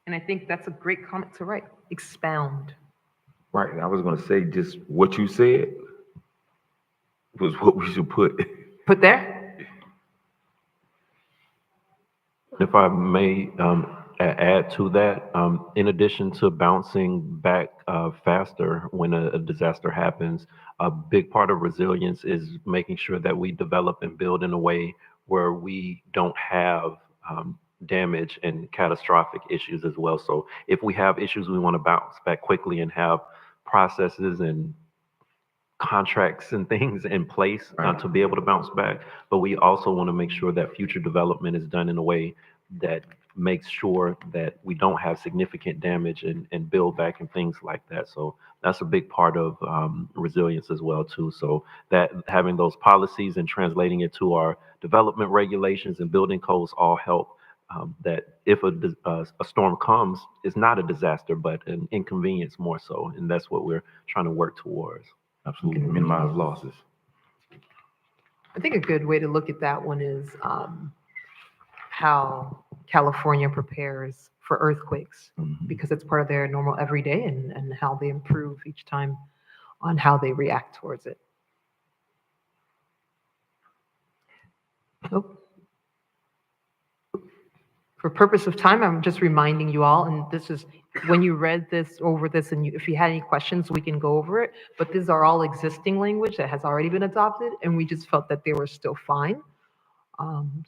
And I think that's a great comment to write. Expound. Right. I was going to say just what you said was what we should put. Put there? If I may add to that, in addition to bouncing back faster when a disaster happens, a big part of resilience is making sure that we develop and build in a way where we don't have damage and catastrophic issues as well. So if we have issues, we want to bounce back quickly and have processes and contracts and things in place to be able to bounce back. But we also want to make sure that future development is done in a way that makes sure that we don't have significant damage and build back and things like that. So that's a big part of resilience as well too. So that having those policies and translating it to our development regulations and building codes all help that if a storm comes, it's not a disaster, but an inconvenience more so. And that's what we're trying to work towards. Absolutely. Minimize losses. I think a good way to look at that one is how California prepares for earthquakes, because it's part of their normal everyday, and how they improve each time on how they react towards it. Oh. For purpose of time, I'm just reminding you all, and this is, when you read this, over this, and if you had any questions, we can go over it, but these are all existing language that has already been adopted, and we just felt that they were still fine.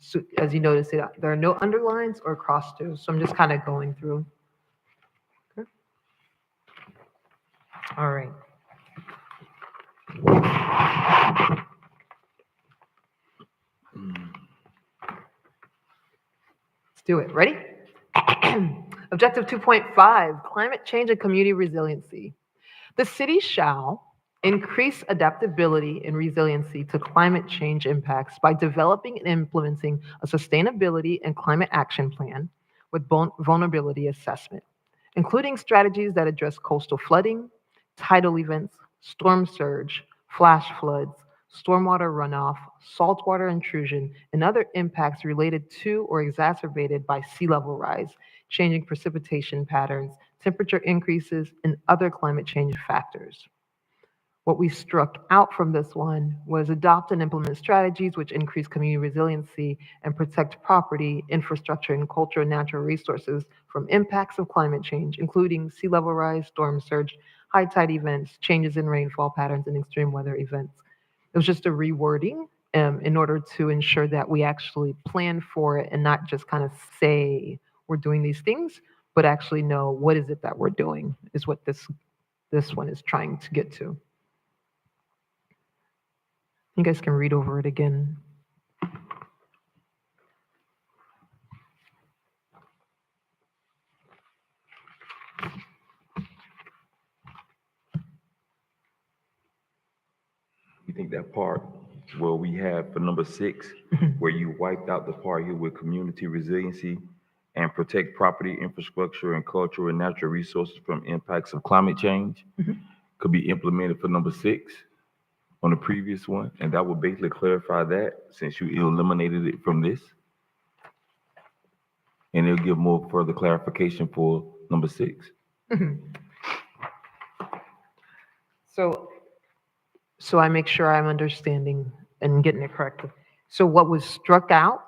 So as you notice, there are no underlines or cross throughs, so I'm just kind of going through. Okay. All right. Let's do it. Ready? Objective 2.5, climate change and community resiliency. The city shall increase adaptability and resiliency to climate change impacts by developing and implementing a sustainability and climate action plan with vulnerability assessment, including strategies that address coastal flooding, tidal events, storm surge, flash floods, stormwater runoff, saltwater intrusion, and other impacts related to or exacerbated by sea level rise, changing precipitation patterns, temperature increases, and other climate change factors. What we struck out from this one was adopt and implement strategies which increase community resiliency and protect property, infrastructure, and cultural and natural resources from impacts of climate change, including sea level rise, storm surge, high tide events, changes in rainfall patterns, and extreme weather events. It was just a rewording in order to ensure that we actually plan for it and not just kind of say we're doing these things, but actually know what is it that we're doing, is what this one is trying to get to. You guys can read over it again. You think that part where we have for number 6, where you wiped out the part here with community resiliency and protect property, infrastructure, and cultural and natural resources from impacts of climate change, could be implemented for number 6 on the previous one, and that would basically clarify that since you eliminated it from this. And it'll give more further clarification for number 6. So I make sure I'm understanding and getting it correct. So what was struck out?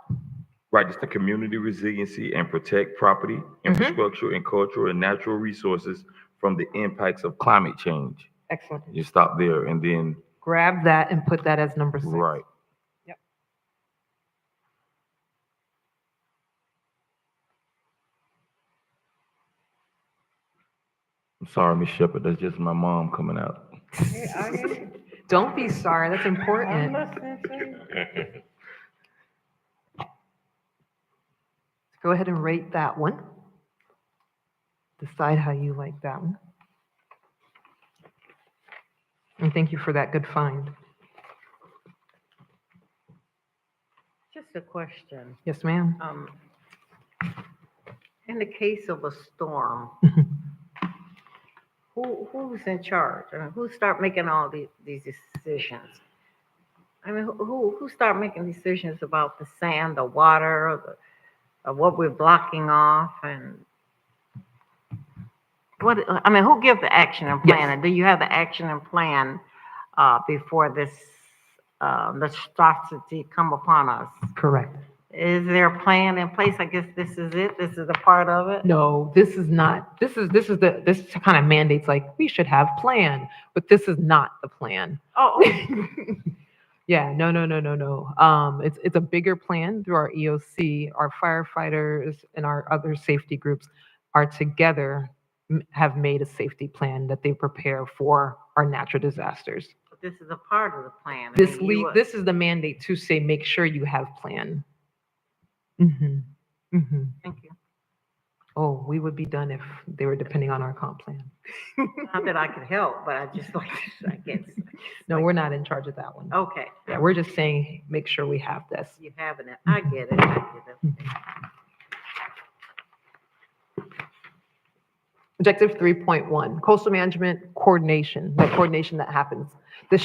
Right, just the community resiliency and protect property, infrastructure, and cultural and natural resources from the impacts of climate change. Excellent. You stop there and then. Grab that and put that as number 6. Right. Yep. I'm sorry, Ms. Shepherd, that's just my mom coming out. Don't be sorry, that's I'm important. listening to you. Go ahead and rate that one. Decide how you like that one. And thank you for that good find. Just a question. Yes, ma'am. In the case of a storm, who's in charge? I mean, who start making all these decisions? I mean, who start making decisions about the sand, the water, what we're blocking off, and what? I mean, who gives the action and plan? Yes. And do you have the action and plan before this monstrosity come upon us? Correct. Is there a plan in place? I guess this is it. This is a part of it. No, this is not. This kind of mandates like we should have plan, but this is not the plan. Oh. Yeah, no. It's a bigger plan through our EOC. Our firefighters and our other safety groups are together, have made a safety plan that they prepare for our natural disasters. But this is a part of the plan. I This mean, this is the mandate to say, make sure you have plan. Thank you. Oh, we would be done if they were depending on our comp plan. Not that I could help, but I just like, I guess. No, we're not in charge of that one. Okay, Yeah, we're just saying, make sure we have this. you have it. I get it. I get it. Objective 3.1, coastal management coordination, that coordination that happens. The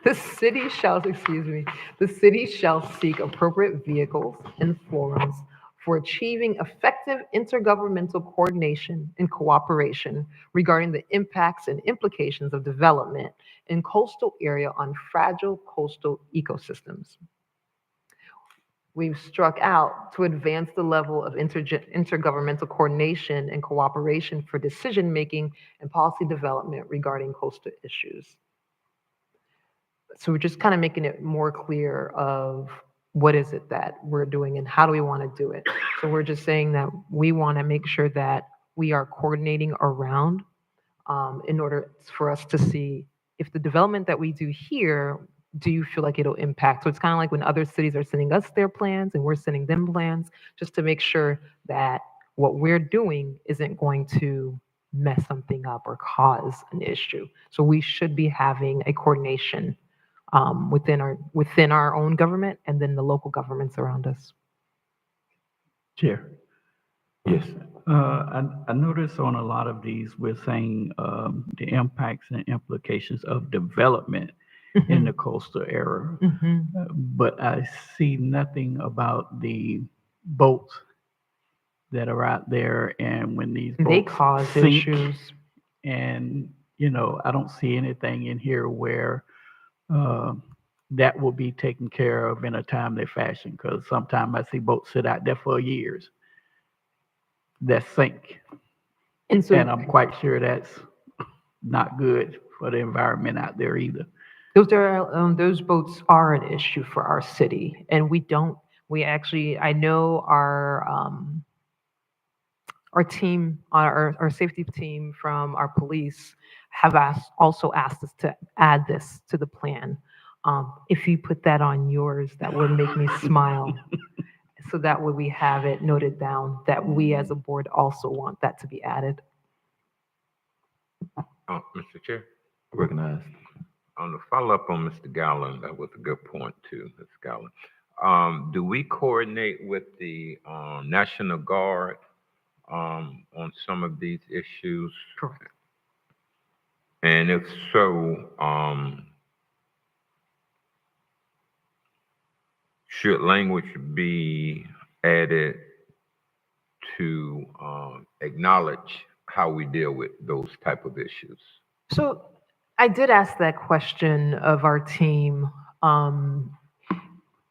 The city shall, excuse me, the city shall seek appropriate vehicles and forums for achieving effective intergovernmental coordination and cooperation regarding the impacts and implications of development in coastal area on fragile coastal ecosystems. We've struck out to advance the level of intergovernmental coordination and cooperation for decision-making and policy development regarding coastal issues. So we're just kind of making it more clear of what is it that we're doing and how do we want to do it. So we're just saying that we want to make sure that we are coordinating around in order for us to see if the development that we do here, do you feel like it'll impact? So it's kind of like when other cities are sending us their plans and we're sending them plans, just to make sure that what we're doing isn't going to mess something up or cause an issue. So we should be having a coordination within our own government and then the local governments around us. Chair. Yes. I noticed on a lot of these, we're saying the impacts and implications of development in the coastal area. But I see nothing about the boats that are out there and when these boats They cause sink, issues. and, you know, I don't see anything in here where that will be taken care of in a timely fashion, because sometimes I see boats sit out there for years that sink. And so And I'm quite sure that's not good for the environment out there either. those boats are an issue for our city, and I know our team, our safety team from our police have also asked us to add this to the plan. If you put that on yours, that would make me smile. So that way we have it noted down that we as a board also want that to be added. Mr. Chair, Recognized. on the follow-up on Mr. Gallen, that was a good point too, Mr. Gallen. Do we coordinate with the National Guard on some of these issues? Correct. And if so, should language be added to acknowledge how we deal with those type of issues? So I did ask that question of our team.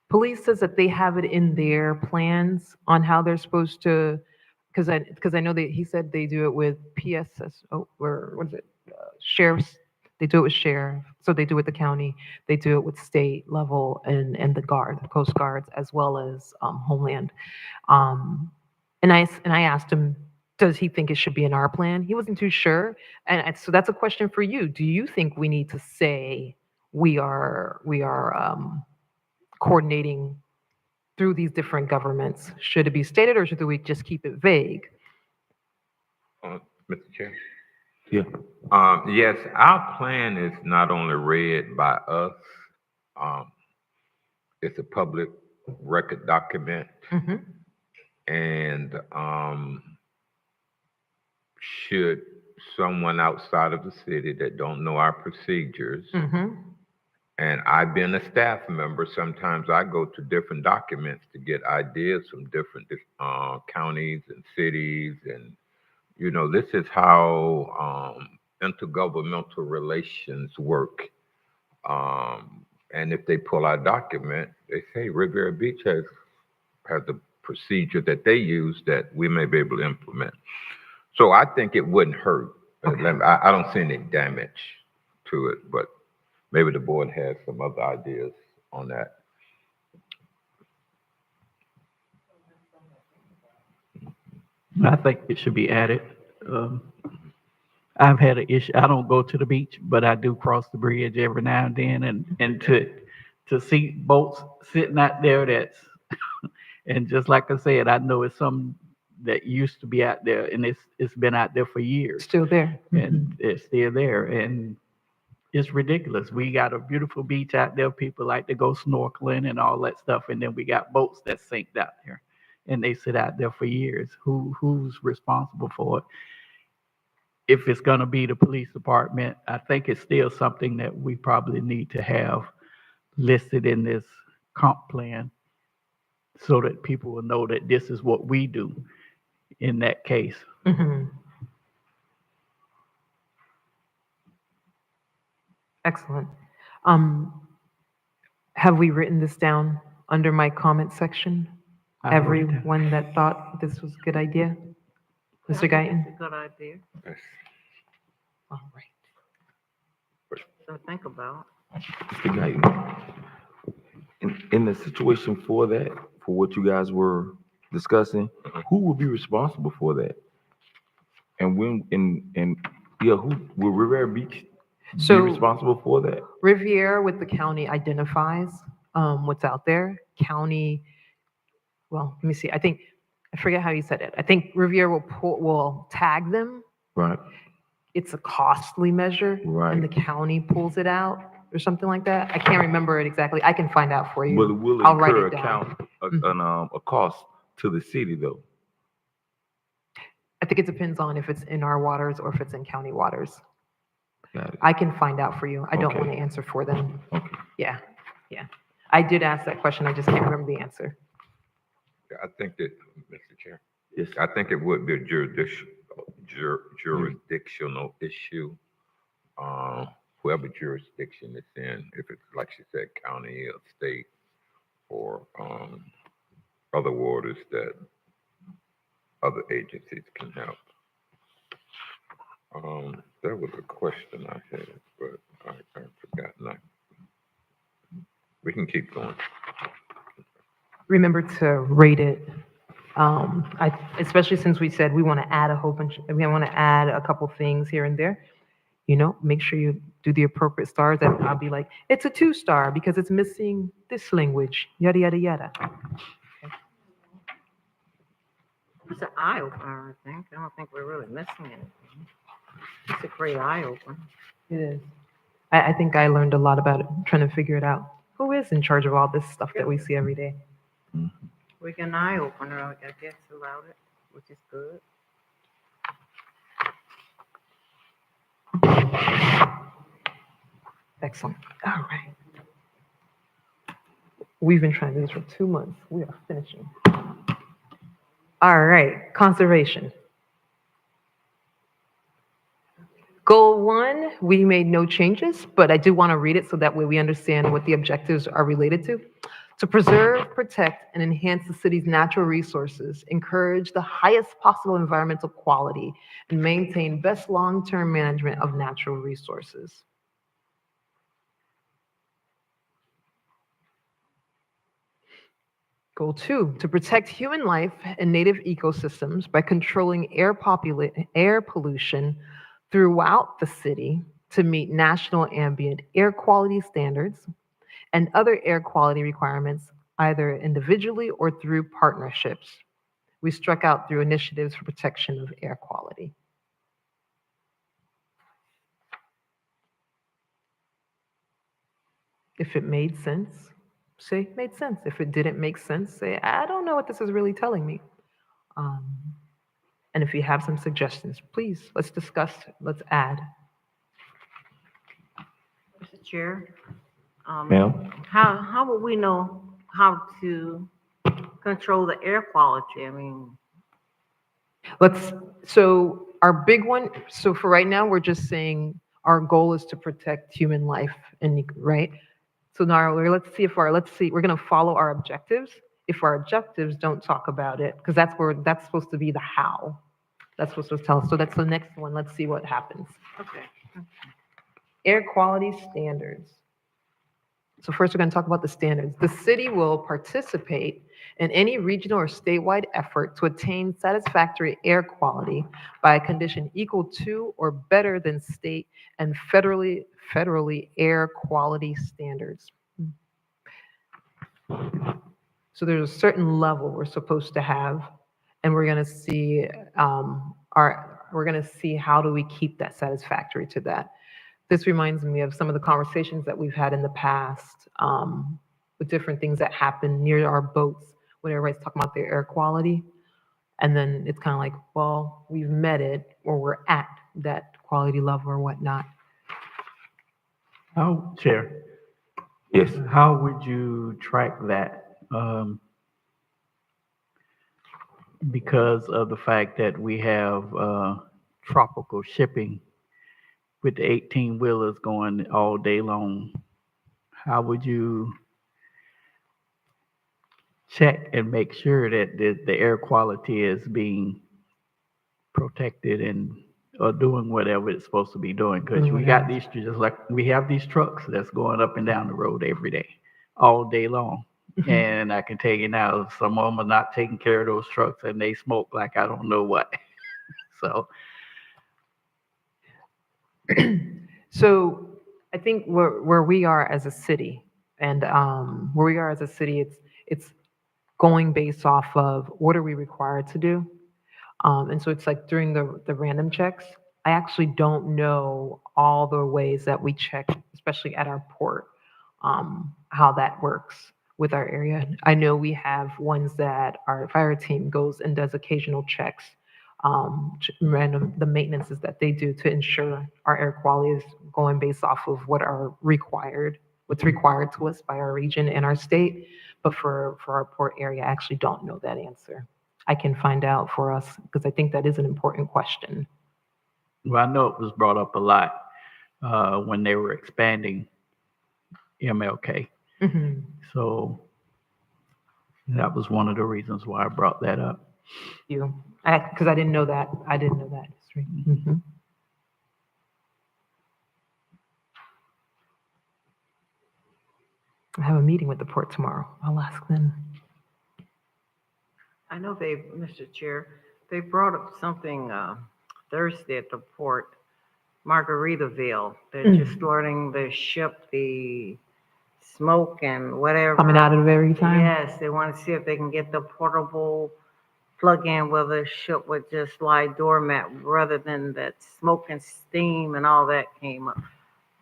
Police says that they have it in their plans on how they're supposed to, because I know that he said they do it with PSS, or what is it? Sheriffs. They do it with sheriff. So they do it with the county. They do it with state level and the guard, the Coast Guards, as well as Homeland. And I asked him, does he think it should be in our plan? He wasn't too sure. And so that's a question for you. Do you think we need to say we are coordinating through these different governments? Should it be stated, or should we just keep it vague? Mr. Chair? Yeah. Yes, our plan is not only read by us, it's a public record document. And should someone outside of the city that don't know our procedures, and I've been a staff member, sometimes I go to different documents to get ideas from different counties and cities, and you know, this is how intergovernmental relations work. And if they pull our document, they say Riviera Beach has a procedure that they use that we may be able to implement. So I think it wouldn't hurt. Okay. I don't see any damage to it, but maybe the board has some other ideas on that. I think it should be added. I've had an issue. I don't go to the beach, but I do cross the bridge every now and then, and to see boats sitting out there, that's and just like I said, I know it's some that used to be out there, and it's been out there for years, Still there. and it's still there, and it's ridiculous. We got a beautiful beach out there. People like to go snorkeling and all that stuff, and then we got boats that sink out there, and they sit out there for years. Who's responsible for it? if it's gonna be the police department, I think it's still something that we probably need to have listed in this comp plan so that people will know that this is what we do in that case. Mhm. Excellent. Um, have we written this down under my comment section? I wrote it down. Everyone that thought this was a good idea? Mr. Guyton? That's a good idea, All right. so think about. Mr. Guyton, in the situation for that, for what you guys were discussing, who will be responsible for that? And when, who, will Riviera Beach be So- responsible for that? Riviera with the county identifies what's out there. County, well, let me see. I forget how you said it. I think Riviera will tag them. Right, It's a costly measure. Right. And the county pulls it out or something like that. I can't remember it exactly. I can find out for you. but it will I'll write incur it down. a cost to the city though. I think it depends on if it's in our waters or if it's in county waters. Got it. I can find out for you. I don't Okay. want to answer for them. Okay. Yeah, yeah. I did ask that question. I just can't remember the answer. I think that, Mr. Chair, Yes. I think it would be a jurisdictional issue. Whoever jurisdiction it's in, if it's, like she said, county or state or, other waters that other agencies can help. There was a question I had, but I forgot now. We can keep going. Remember to rate it. Especially since we said we want to add a whole bunch, we want to add a couple things here and there. You know, make sure you do the appropriate stars. And I'll be like, it's a 2-star because it's missing this language, yada, yada, yada. It's an eye opener, I think. I don't think we're really missing anything. It's a great eye opener. It is. I think I learned a lot about it, trying to figure it out. Who is in charge of all this stuff that we see every day? We get an eye opener, I guess, about it, which is good. Excellent. All right. We've been trying to do this for 2 months. We are finishing. All right, conservation. Goal 1, we made no changes, but I do want to read it so that way we understand what the objectives are related to. To preserve, protect, and enhance the city's natural resources, encourage the highest possible environmental quality, and maintain best long-term management of natural resources. Goal 2, to protect human life and native ecosystems by controlling air pollution throughout the city to meet national ambient air quality standards and other air quality requirements, either individually or through partnerships. We struck out through initiatives for protection of air quality. If it made sense, say made sense. If it didn't make sense, say, I don't know what this is really telling me. And if you have some suggestions, please, let's discuss, let's add. Mr. Chair? Ma'am? How would we know how to control the air quality? I mean, So our big one, so for right now, we're just saying our goal is to protect human life and, right? So now let's see, we're gonna follow our objectives. If our objectives don't talk about it, because that's supposed to be the how. That's supposed to tell us. So that's the next one. Let's see what happens. okay. Air quality standards. So first, we're going to talk about the standards. The city will participate in any regional or statewide effort to attain satisfactory air quality by a condition equal to or better than state and federally air quality standards. So there's a certain level we're supposed to have, and we're going to see how do we keep that satisfactory to that. This reminds me of some of the conversations that we've had in the past with different things that happen near our boats when everybody's talking about their air quality. And then it's kind of like, well, we've met it or we're at that quality level or whatnot. How, Chair, Yes. how would you track that? Because of the fact that we have tropical shipping with the 18-wheelers going all day long, how would you check and make sure that the air quality is being protected and or doing whatever it's supposed to be doing? Because we got these, just like we have these trucks that's going up and down the road every day, all day long. And I can tell you now, some of them are not taking care of those trucks and they smoke like I don't know what. So, So I think where we are as a city, and where we are as a city, it's going based off of what are we required to do. And so it's like during the random checks, I actually don't know all the ways that we check, especially at our port, how that works with our area. I know we have ones that our fire team goes and does occasional checks, the maintenances that they do to ensure our air quality is going based off of what's required to us by our region and our state. But for our port area, I actually don't know that answer. I can find out for us because I think that is an important question. well, I know it was brought up a lot when they were expanding MLK. So that was one of the reasons why I brought that up. Because I didn't know that. I didn't know that history. I have a meeting with the port tomorrow. I'll ask them. I know Mr. Chair, they brought up something Thursday at the port, Margaritaville. They're just letting the ship, the smoke and whatever. Coming out of every time? Yes, they want to see if they can get the portable plug-in where the ship would just lie doormat rather than that smoke and steam and all that came up.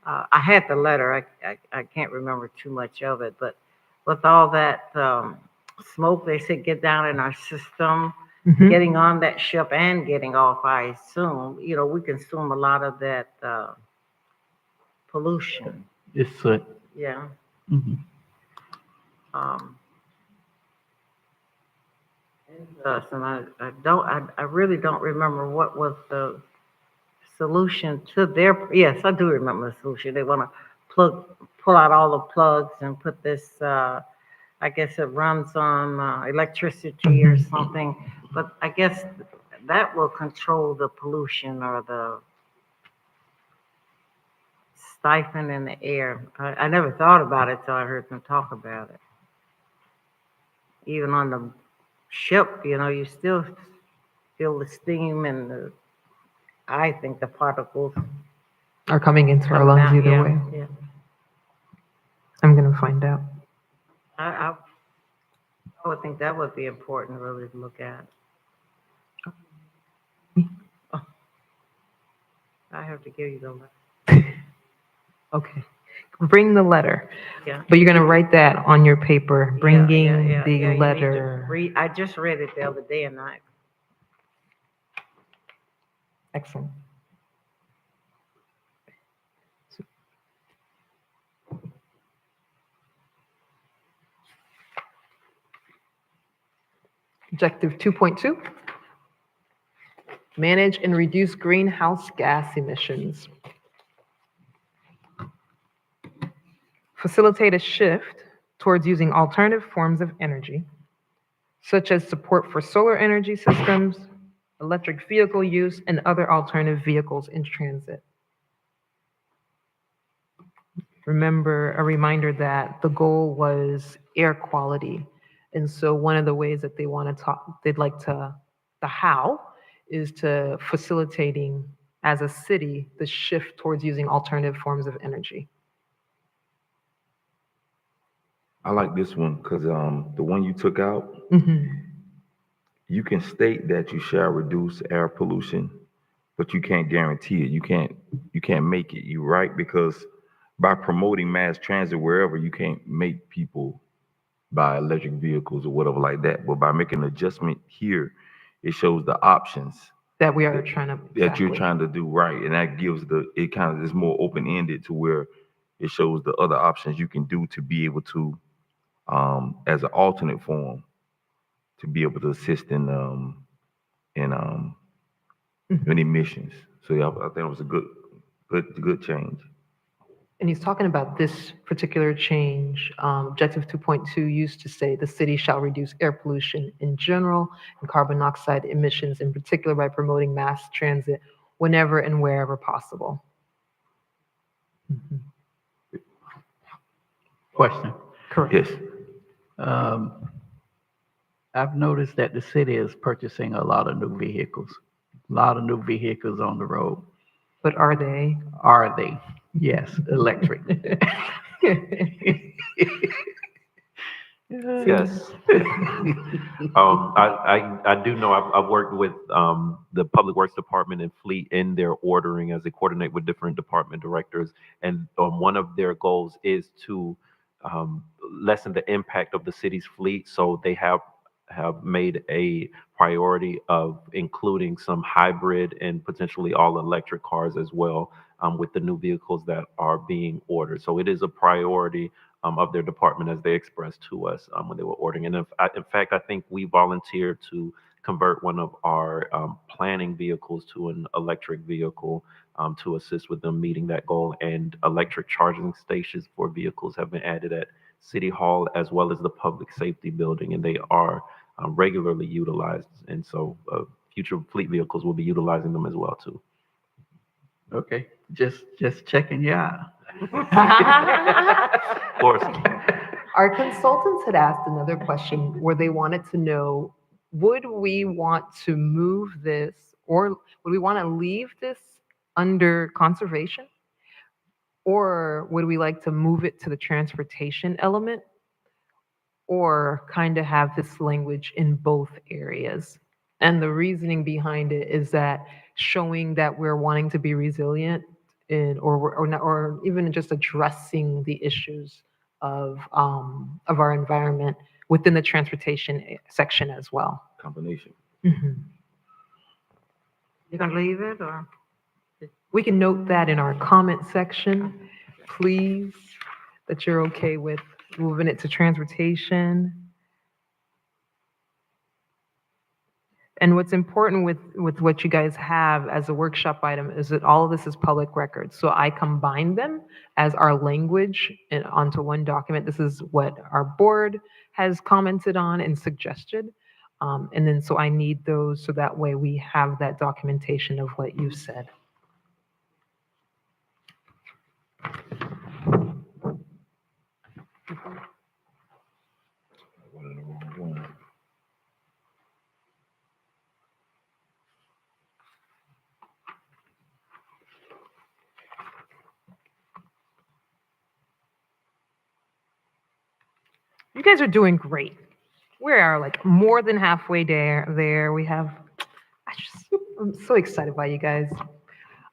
I had the letter. I can't remember too much of it, but with all that smoke, they said get down in our system, getting on that ship and getting off, I assume, we consume a lot of that pollution. It's soot. Yeah. And I really don't remember what was the solution to yes, I do remember the solution. They want to pull out all the plugs and put this, I guess it runs on electricity or something, but I guess that will control the pollution or the stifling in the air. I never thought about it till I heard them talk about it. Even on the ship, you still feel the steam and I think the particles are coming into our lungs either way. Yeah. I'm going to find out. I would think that would be important really to look at. Oh. I have to give you the letter. Okay. Bring the letter. Yeah. But you're going to write that on your paper, bringing Yeah, the you need to letter. I just read it the other day and Excellent. Objective 2.2, manage and reduce greenhouse gas emissions. Facilitate a shift towards using alternative forms of energy, such as support for solar energy systems, electric vehicle use, and other alternative vehicles in transit. Remember, a reminder that the goal was air quality. And so one of the ways that the how is to facilitating as a city, the shift towards using alternative forms of energy. I like this one because the one you took out, you can state that you shall reduce air pollution, but you can't guarantee it. You can't make it. You right? Because by promoting mass transit wherever, you can't make people buy electric vehicles or whatever like that. But by making an adjustment here, it shows the options That we are trying to. that you're exactly. trying to do right, and that gives it kind of is more open-ended to where it shows the other options you can do to be able to, as an alternate form, to be able to assist in emissions. So yeah, I think it was a good change. And he's talking about this particular change. Objective 2.2 used to say the city shall reduce air pollution in general and carbon monoxide emissions in particular by promoting mass transit whenever and wherever possible. Question. Correct. Yes. I've noticed that the city is purchasing a lot of new vehicles, on the road. But are they? Are they? Yes, electric. Yes. I do know I've worked with the Public Works Department and Fleet in their ordering as they coordinate with different department directors. And one of their goals is to lessen the impact of the city's fleet. So they have made a priority of including some hybrid and potentially all electric cars as well with the new vehicles that are being ordered. So it is a priority of their department as they expressed to us when they were ordering. And in fact, I think we volunteered to convert one of our planning vehicles to an electric vehicle to assist with them meeting that goal. And electric charging stations for vehicles have been added at City Hall as well as the Public Safety Building, and they are regularly utilized. And so future fleet vehicles will be utilizing them as well too. Okay, just checking you out. Of course. Our consultants had asked another question where they wanted to know, would we want to move this or would we want to leave this under conservation? Or would we like to move it to the transportation element? Or kind of have this language in both areas? And the reasoning behind it is that showing that we're wanting to be resilient or even just addressing the issues of our environment within the transportation section as well. Combination. Mhm. You gonna leave it or? We can note that in our comment section, please, that you're okay with moving it to transportation. And what's important with what you guys have as a workshop item is that all of this is public record. So I combine them as our language and onto one document. This is what our board has commented on and suggested. And then so I need those so that way we have that documentation of what you said. You guys are doing great. We are like more than halfway there. We have, I'm so excited by you guys.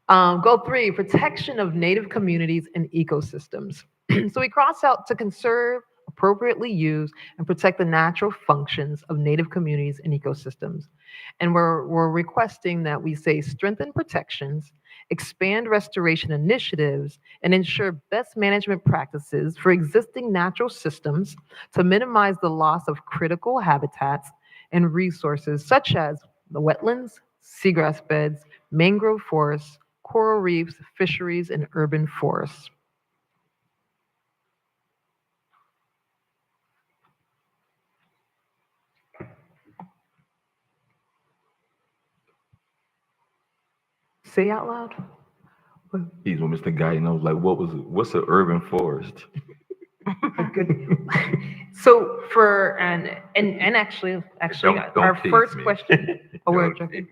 Goal 3, protection of native communities and ecosystems. So we cross out to conserve, appropriately use, and protect the natural functions of native communities and ecosystems. And we're requesting that we say strengthen protections, expand restoration initiatives, and ensure best management practices for existing natural systems to minimize the loss of critical habitats and resources such as the wetlands, seagrass beds, mangrove forests, coral reefs, fisheries, and urban forests. Say out loud. He's when Mr. Guy knows, like, what's an urban forest? So for and actually Don't our tease first me. question. Oh, we're joking.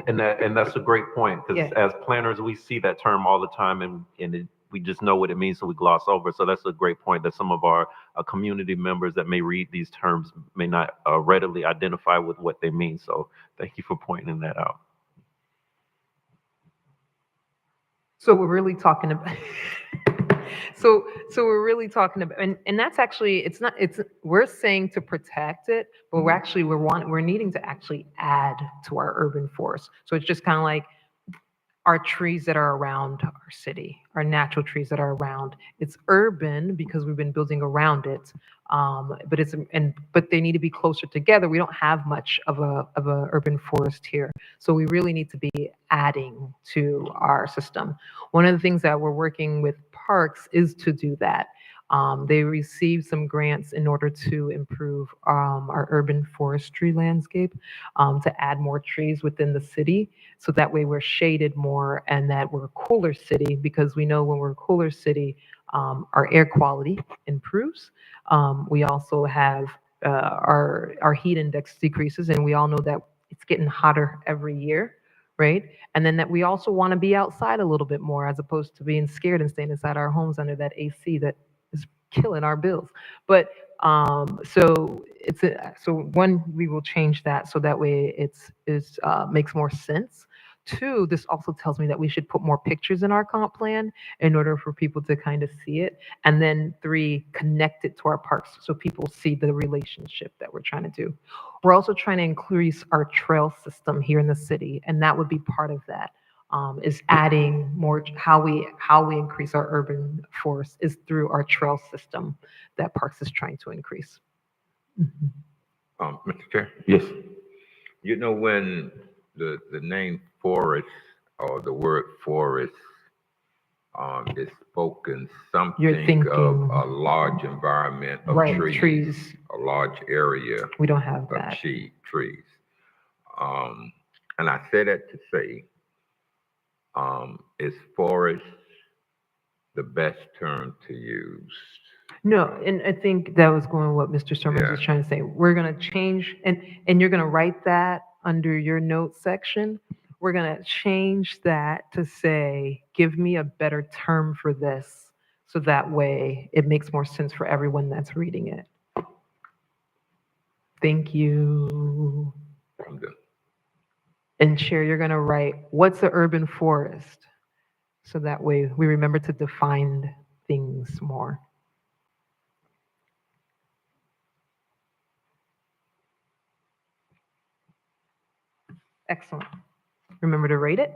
And that's a great point, because as planners, we see that term all the time, and we just know what it means, so we gloss over. So that's a great point that some of our community members that may read these terms may not readily identify with what they mean. So thank you for pointing that out. So we're really talking about So we're really talking about, and that's actually, it's not, it's, we're saying to protect it, but we're needing to actually add to our urban forest. So it's just kind of like our trees that are around our city, our natural trees that are around. It's urban because we've been building around it. But they need to be closer together. We don't have much of a urban forest here. So we really need to be adding to our system. One of the things that we're working with parks is to do that. They received some grants in order to improve our urban forestry landscape, to add more trees within the city. So that way we're shaded more and that we're a cooler city, because we know when we're a cooler city, our air quality improves. We also have our heat index decreases, and we all know that it's getting hotter every year, right? And then that we also want to be outside a little bit more as opposed to being scared and staying inside our homes under that AC that is killing our bills. But so one, we will change that so that way it's makes more sense. Two, this also tells me that we should put more pictures in our comp plan in order for people to kind of see it. And then three, connect it to our parks so people see the relationship that we're trying to do. We're also trying to increase our trail system here in the city, and that would be part of that. Is adding more, how we increase our urban forest is through our trail system that Parks is trying to increase. Mr. Chair, Yes. you know, when the name forest or the word forest is spoken, You're something thinking, of a large environment of right, trees, trees. a large area We don't have of that. trees. And I say that to say, is forest the best term to use? No, and I think that was going what Mr. Summers was trying to say. We're going to change, and you're going to write that under your notes section. We're going to change that to say, give me a better term for this, so that way it makes more sense for everyone that's reading it. Thank you. I'm done. And Chair, you're going to write, what's the urban forest? So that way we remember to define things more. Excellent. Remember to rate it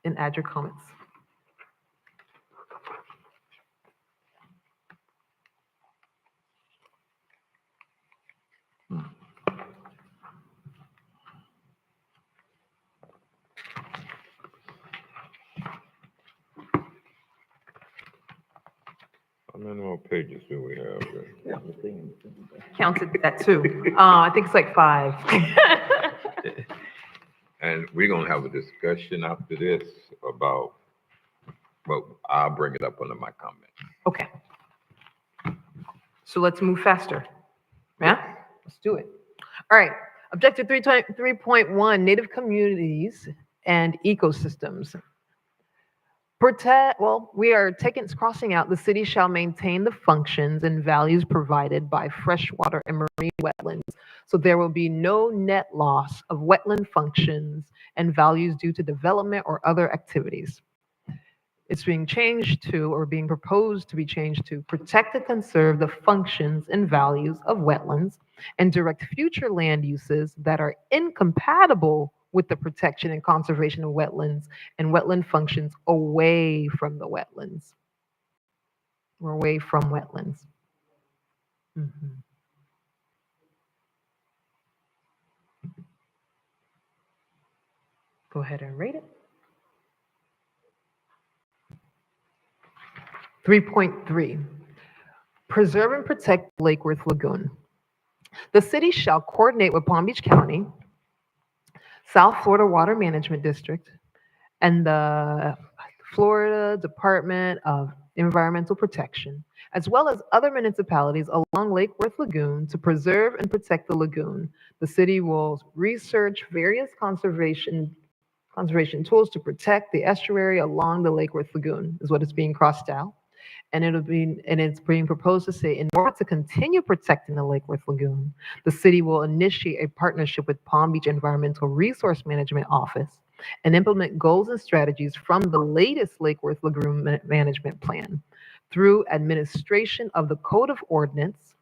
and add your comments. How many more pages do we have? Counted that too. I think it's like 5. And we're gonna have a discussion after this about, well, I'll bring it up under my comment. Okay. So let's move faster. Yeah, let's do it. All right. Objective 3.1, Native communities and ecosystems. We are crossing out, the city shall maintain the functions and values provided by freshwater and marine wetlands. So there will be no net loss of wetland functions and values due to development or other activities. It's being changed to, or being proposed to be changed to, protect and conserve the functions and values of wetlands and direct future land uses that are incompatible with the protection and conservation of wetlands and wetland functions away from the wetlands. Or away from wetlands. Go ahead and rate it. 3.3, preserve and protect Lake Worth Lagoon. The city shall coordinate with Palm Beach County, South Florida Water Management District, and the Florida Department of Environmental Protection, as well as other municipalities along Lake Worth Lagoon to preserve and protect the lagoon. The city will research various conservation tools to protect the estuary along the Lake Worth Lagoon, is what is being crossed out. And it's being proposed to say, in order to continue protecting the Lake Worth Lagoon, the city will initiate a partnership with Palm Beach Environmental Resource Management Office and implement goals and strategies from the latest Lake Worth Lagoon management plan. through administration of the Code of Ordinance,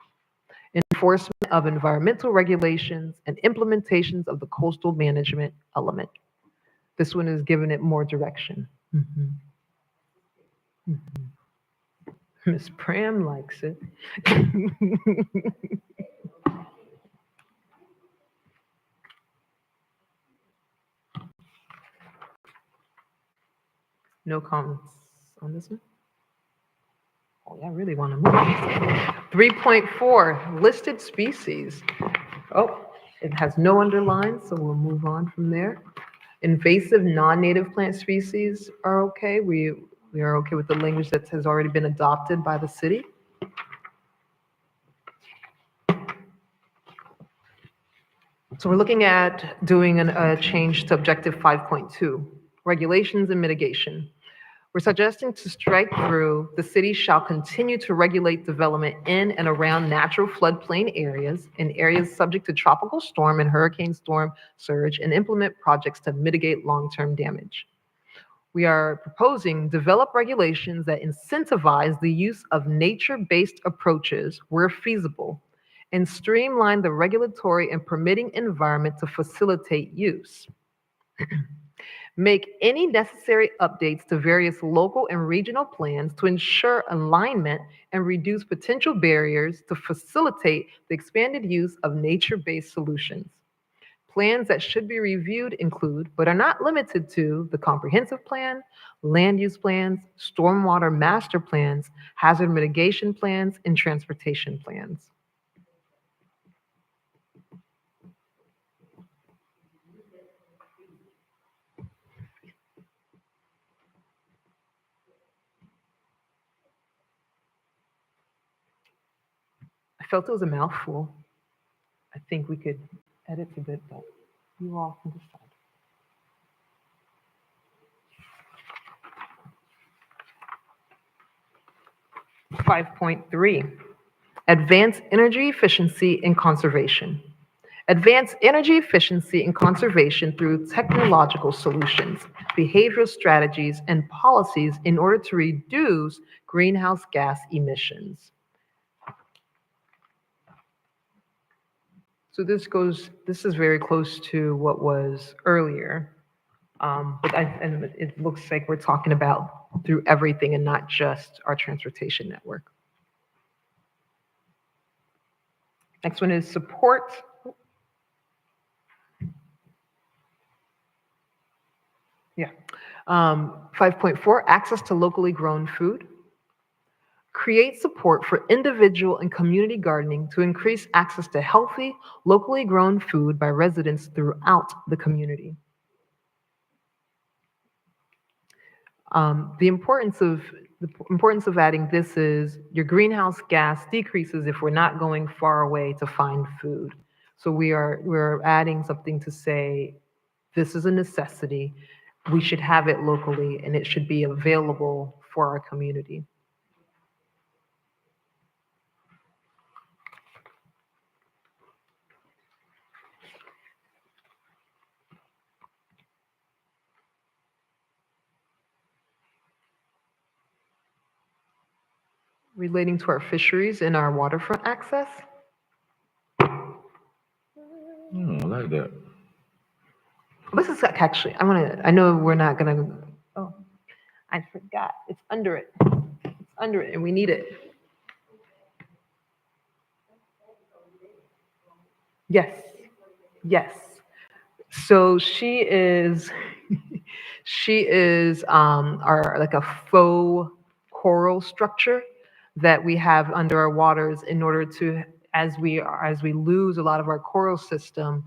enforcement of environmental regulations, and implementations of the coastal management element. This one is giving it more direction. Ms. Pram likes it. No comments on this one? Oh, yeah, I really want to move on. 3.4, listed species. Oh, it has no underlines, so we'll move on from there. Invasive non-native plant species are okay. We are okay with the language that has already been adopted by the city. So we're looking at doing a change to objective 5.2, regulations and mitigation. We're suggesting to strike through, the city shall continue to regulate development in and around natural floodplain areas and areas subject to tropical storm and hurricane storm surge, and implement projects to mitigate long-term damage. We are proposing develop regulations that incentivize the use of nature-based approaches where feasible, and streamline the regulatory and permitting environment to facilitate use. Make any necessary updates to various local and regional plans to ensure alignment and reduce potential barriers to facilitate the expanded use of nature-based solutions. Plans that should be reviewed include, but are not limited to, the comprehensive plan, land use plans, stormwater master plans, hazard mitigation plans, and transportation plans. I felt it was a mouthful. I think we could edit a bit, but you all can decide. Five 5.3, advance energy efficiency and conservation. Advance energy efficiency and conservation through technological solutions, behavioral strategies, and policies in order to reduce greenhouse gas emissions. So this is very close to what was earlier, but it looks like we're talking about through everything and not just our transportation network. Next one is support. Yeah. 5.4, access to locally grown food. Create support for individual and community gardening to increase access to healthy, locally grown food by residents throughout the community. The importance of adding this is your greenhouse gas decreases if we're not going far away to find food. So we're adding something to say, this is a necessity. We should have it locally and it should be available for our community. Relating to our fisheries and our waterfront access. I like that. This is actually, I know we're not gonna, oh, I forgot, it's under it. It's under it and we need it. Yes, yes. So she is our, like a faux coral structure that we have under our waters in order to, as we lose a lot of our coral system,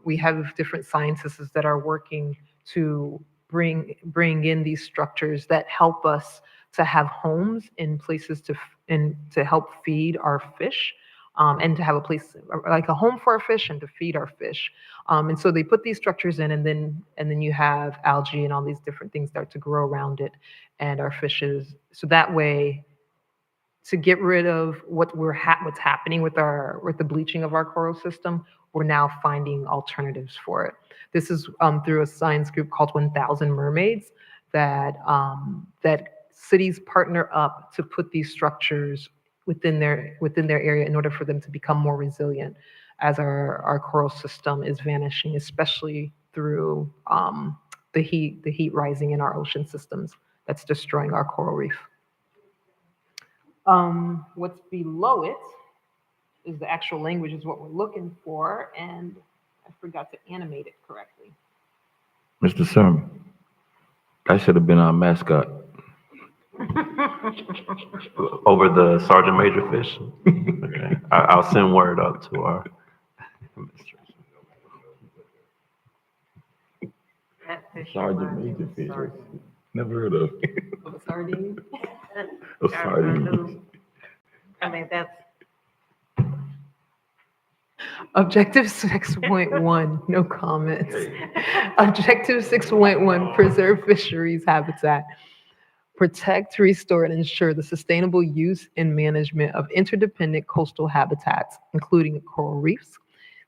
we have different scientists that are working to bring in these structures that help us to have homes in places to help feed our fish, and to have a place like a home for our fish and to feed our fish. And so they put these structures in, and then you have algae and all these different things start to grow around it, and our fishes. So that way, to get rid of what's happening with the bleaching of our coral system, we're now finding alternatives for it. This is through a science group called 1000 Mermaids that cities partner up to put these structures within their area in order for them to become more resilient as our coral system is vanishing, especially through the heat rising in our ocean systems that's destroying our coral reef. What's below it is the actual language is what we're looking for, and I forgot to animate it correctly. Mr. Sermon, that should have been our mascot. Over the Sergeant Major Fish? Okay. I'll send word up to our administration. Sergeant Major Fish. Never heard of. Of a sardine? Of sardines. I mean, that's, Objective 6.1, no comments. Objective 6.1, preserve fisheries habitat. Protect, restore, and ensure the sustainable use and management of interdependent coastal habitats, including coral reefs,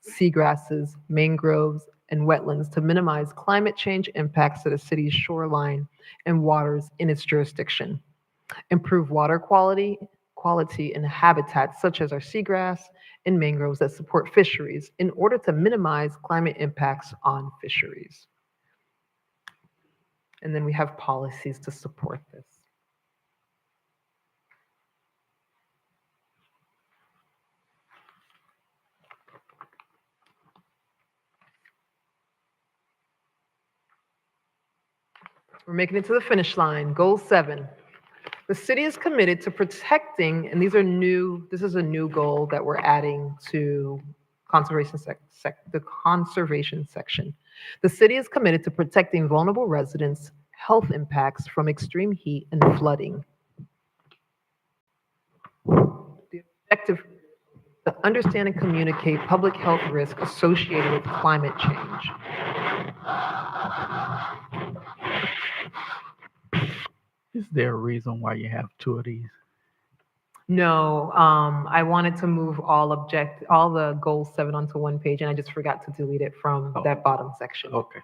seagrasses, mangroves, and wetlands to minimize climate change impacts to the city's shoreline and waters in its jurisdiction. Improve water quality in habitats such as our seagrass and mangroves that support fisheries in order to minimize climate impacts on fisheries. And then we have policies to support this. We're making it to the finish line. Goal 7. The city is committed to protecting, and this is a new goal that we're adding to the conservation section. The city is committed to protecting vulnerable residents' health impacts from extreme heat and flooding. The objective to understand and communicate public health risk associated with climate change. Is there a reason why you have 2 of these? No, I wanted to move all the goal 7 onto one page, and I just forgot to delete it from that bottom section. Okay.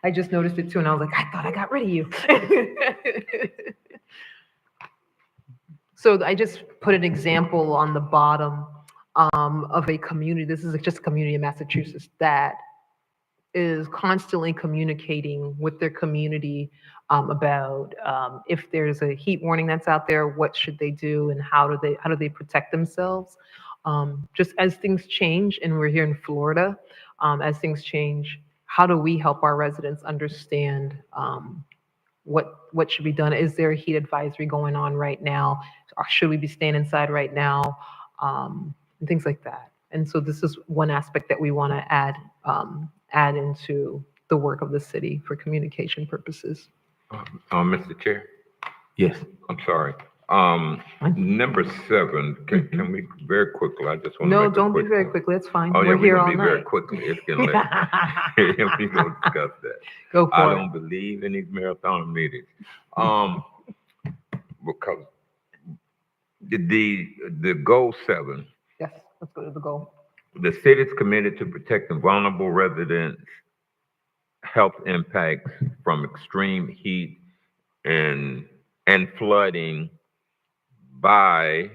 I just noticed it too, and I was like, I thought I got rid of you. So I just put an example on the bottom of a community. This is just a community in Massachusetts that is constantly communicating with their community about if there's a heat warning that's out there, what should they do, and how do they protect themselves? Just as things change, and we're here in Florida, as things change, how do we help our residents understand what should be done? Is there a heat advisory going on right now? Or should we be staying inside right now? And things like that. And so this is one aspect that we want to add into the work of the city for communication purposes. Mr. Chair? Yes. I'm sorry. Number 7, can we very quickly, I just want to No, make a don't be quick very point. quickly. It's fine. Oh, yeah, We're here we're all gonna be very night. quickly. It's getting late. We're gonna discuss that. Go I for it. don't believe in these marathon meetings. Because the goal 7, Yes, let's go to the goal. the city is committed to protecting vulnerable residents' health impacts from extreme heat and flooding by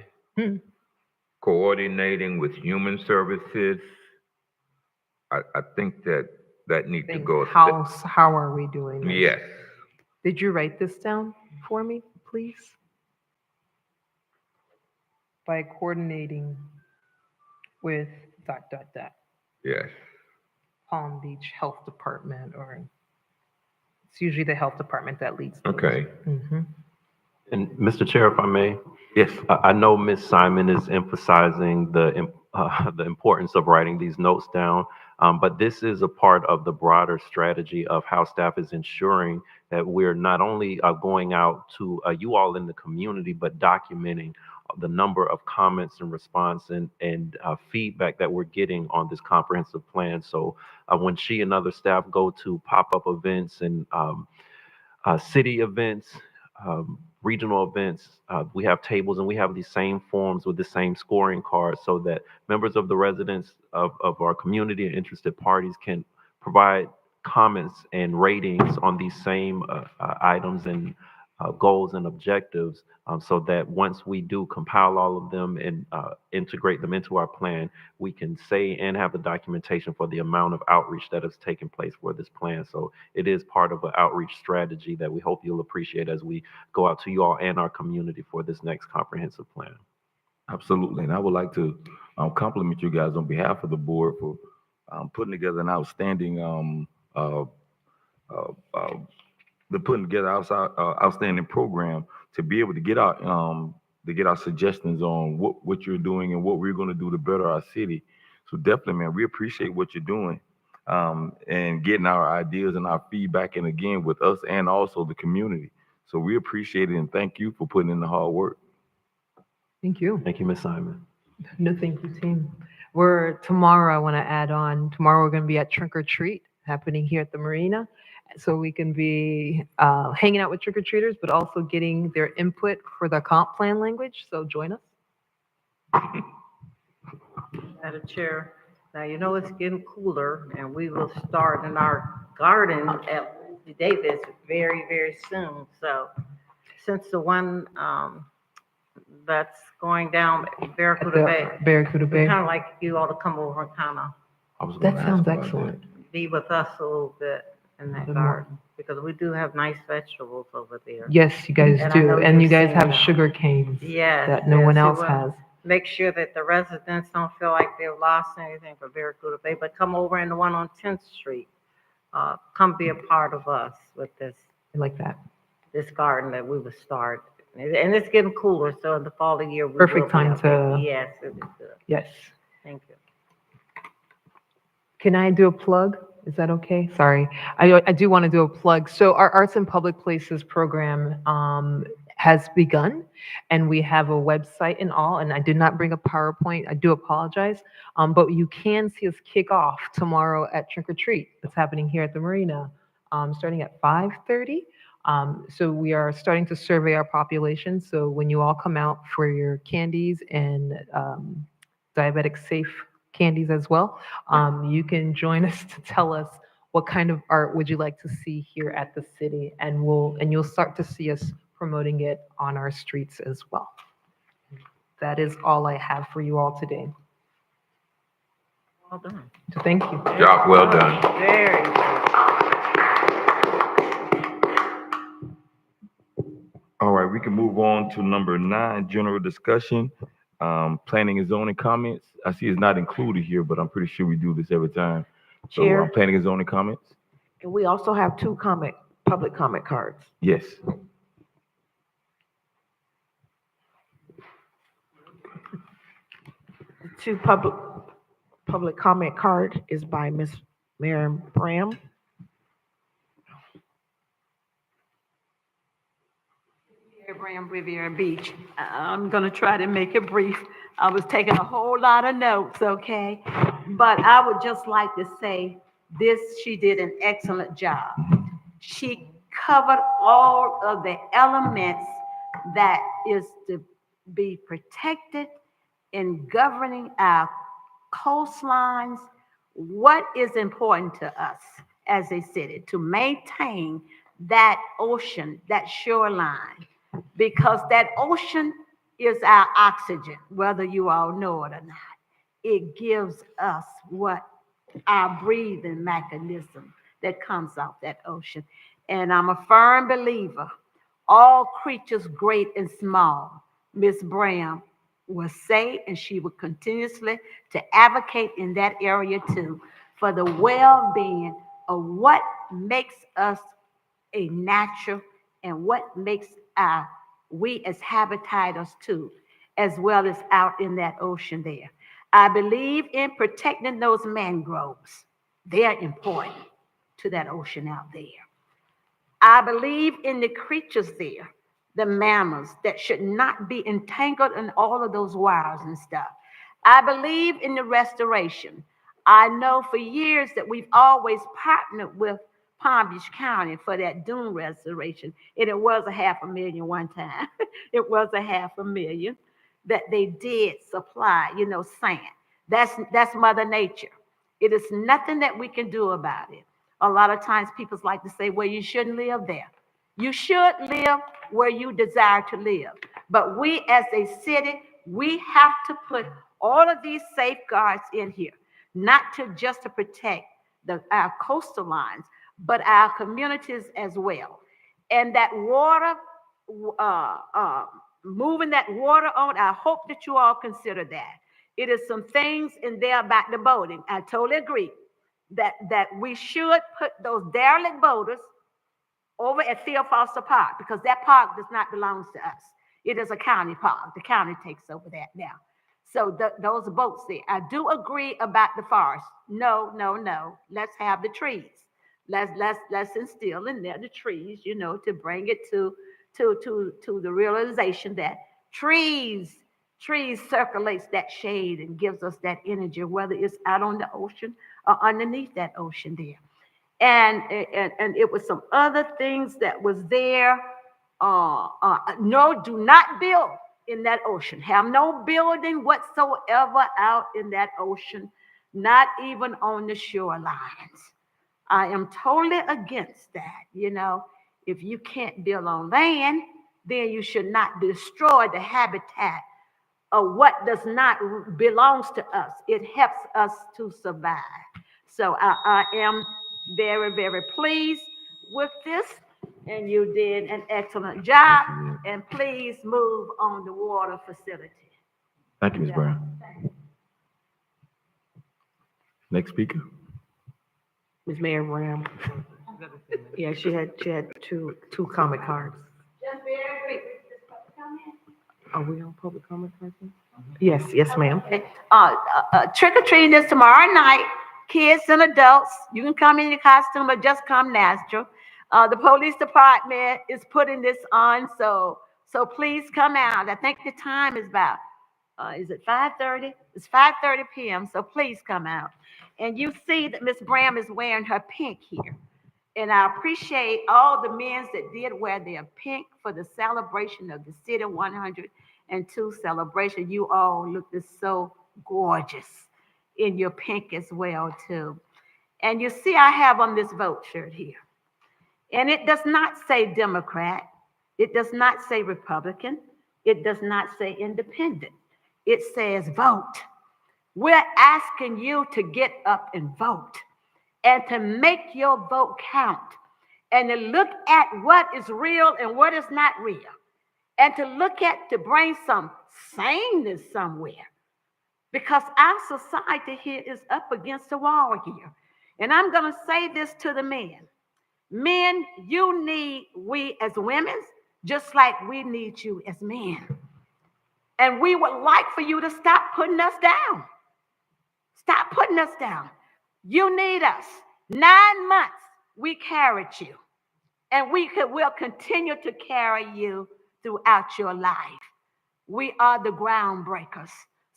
coordinating with human services. I think that needs to go. How are we doing this? Yes. Did you write this down for me, please? By coordinating with ... Yes. Palm Beach Health Department, or it's usually the health department that leads those. Okay. Mhm. And Mr. Chair, if I may? Yes. I know Ms. Simon is emphasizing the importance of writing these notes down, but this is a part of the broader strategy of how staff is ensuring that we're not only going out to you all in the community, but documenting the number of comments and response and feedback that we're getting on this comprehensive plan. So when she and other staff go to pop-up events and city events, regional events, we have tables and we have these same forms with the same scoring cards so that members of the residents of our community and interested parties can provide comments and ratings on these same items and goals and objectives, so that once we do compile all of them and integrate them into our plan, we can say and have the documentation for the amount of outreach that has taken place for this plan. So it is part of an outreach strategy that we hope you'll appreciate as we go out to you all and our community for this next comprehensive plan. Absolutely. And I would like to compliment you guys on behalf of the board for putting together an outstanding outstanding program to be able to get our suggestions on what you're doing and what we're going to do to better our city. So definitely, man, we appreciate what you're doing and getting our ideas and our feedback, and again with us and also the community. So we appreciate it and thank you for putting in the hard work. Thank you. Thank you, Ms. Simon. No, thank you, team. Tomorrow, I want to add on, tomorrow we're going to be at Trick or Treat happening here at the Marina. So we can be hanging out with trick-or-treaters, but also getting their input for the comp plan language. So join us. Madam Chair, now you know it's getting cooler and we will start in our garden at Davis very, very soon. So since the one that's going down Barracuda Bay, Barracuda Bay. kind of like you all to come over and kind of That sounds excellent. be with us a little bit in that garden, because we do have nice vegetables over there. Yes, you guys And I do. know And you you've guys seen have them. sugar canes Yes. that no yes, one you else will. has. Make sure that the residents don't feel like they've lost anything for Barracuda Bay, but come over in the one on 10th Street. Come be a part of us with I like that. this garden that we will start. And it's getting cooler, so in the fall of the year. we Perfect will be time up there. to- Yes, it is good. Yes. Thank you. Can I do a plug? Is that okay? Sorry. I do want to do a plug. So our Arts in Public Places program has begun, and we have a website and all, and I did not bring a PowerPoint. I do apologize. But you can see us kick off tomorrow at Trick or Treat. It's happening here at the Marina, starting at 5:30. So we are starting to survey our population. So when you all come out for your candies and diabetic safe candies as well, you can join us to tell us what kind of art would you like to see here at the city, and you'll start to see us promoting it on our streets as well. That is all I have for you all today. Well done. So thank you. Job well done. Very good. All right, we can move on to number 9, general discussion. Planning and zoning comments. I see it's not included here, but I'm pretty sure we do this every time. So Chair. planning and zoning comments? And we also have 2 public comment cards. Yes. The 2 public comment card is by Ms. Miriam Bram. Graham, Riviera Beach. I'm gonna try to make it brief. I was taking a whole lot of notes, okay? But I would just like to say this, she did an excellent job. She covered all of the elements that is to be protected in governing our coastlines. What is important to us as a city to maintain that ocean, that shoreline, because that ocean is our oxygen, whether you all know it or not. It gives us what our breathing mechanism that comes out that ocean. And I'm a firm believer, all creatures great and small, Miss Bram will say, and she will continuously to advocate in that area too, for the well-being of what makes us a natural and what makes we as habitators too, as well as out in that ocean there. I believe in protecting those mangroves. They're important to that ocean out there. I believe in the creatures there, the mammals that should not be entangled in all of those wires and stuff. I believe in the restoration. I know for years that we've always partnered with Palm Beach County for that dune restoration. And it was $500,000 one time. It was $500,000 that they did supply, sand. That's Mother Nature. It is nothing that we can do about it. A lot of times people like to say, well, you shouldn't live there. You should live where you desire to live. But we as a city, we have to put all of these safeguards in here, not just to protect our coastal lines, but our communities as well. And that water, moving that water on, I hope that you all consider that. It is some things in there about the boating. I totally agree that we should put those derelict boaters over at Theo Foster Park, because that park does not belong to us. It is a county park. The county takes over that now. So those boats there. I do agree about the forest. No. Let's have the trees. Let's instill in there the trees, to bring it to the realization that trees circulates that shade and gives us that energy, whether it's out on the ocean or underneath that ocean there. And it was some other things that was there. No, do not build in that ocean. Have no building whatsoever out in that ocean, not even on the shorelines. I am totally against that. If you can't build on land, then you should not destroy the habitat of what does not belongs to us. It helps us to survive. So I am very, very pleased with this, and you did an excellent job. And please move on the water facility. Thank you, Ms. Brown. Next speaker. Ms. Mary Brown. Yeah, she had two comment cards. Just very quick. Are we on public comment cards? Yes, ma'am. Okay. Trick-or-treating is tomorrow night. Kids and adults, you can come in your costume or just come natural. The police department is putting this on, so please come out. I think the time is about, is it 5:30? It's 5:30 p.m., so please come out. And you see that Miss Bram is wearing her pink here. And I appreciate all the men that did wear their pink for the celebration of the City 102 celebration. You all looked so gorgeous in your pink as well, too. And you see I have on this vote shirt here. And it does not say Democrat. It does not say Republican. It does not say independent. It says vote. We're asking you to get up and vote and to make your vote count and to look at what is real and what is not real and to bring some sameness somewhere, because our society here is up against the wall here. And I'm going to say this to the men. Men, you need we as women just like we need you as men. And we would like for you to stop putting us down. Stop putting us down. You need us. 9 months we carried you. And we'll continue to carry you throughout your life. We are the groundbreakers.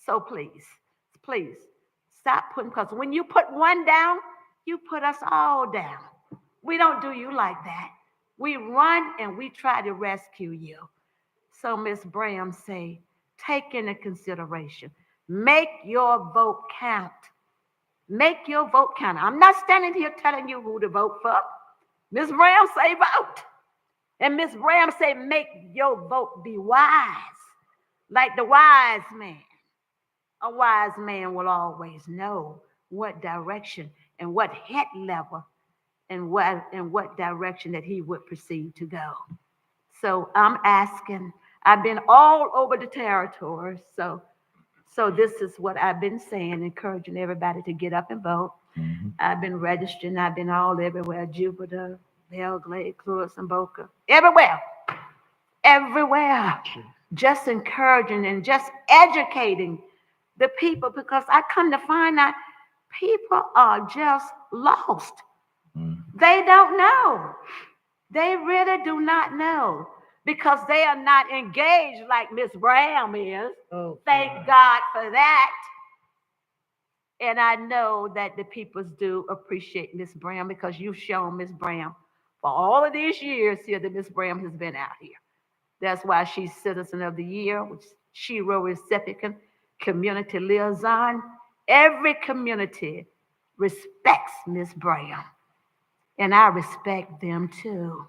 So please stop putting, because when you put one down, you put us all down. We don't do you like that. We run and we try to rescue you. So Ms. Bram say, take into consideration, make your vote count. Make your vote count. I'm not standing here telling you who to vote for. Ms. Bram say vote. And Ms. Bram say make your vote be wise, like the wise man. A wise man will always know what direction and what head level and what direction that he would proceed to go. So I'm asking, I've been all over the territory, so this is what I've been saying, encouraging everybody to get up and vote. Mm-hmm. I've been registering, I've been all everywhere, Jupiter, Belgrade, Cloris, and Boca, everywhere, just encouraging and just educating the people, because I come to find out people are just lost. Mm-hmm. They don't know. They really do not know, because they are not engaged like Miss Brown is. Oh, thank God for that. And I know that the people do appreciate Miss Brown, because you've shown Miss Brown for all of these years here that Miss Brown has been out here. That's why she's Citizen of the Year, which she wrote recipient, community liaison. Every community respects Miss Brown. And I respect them too,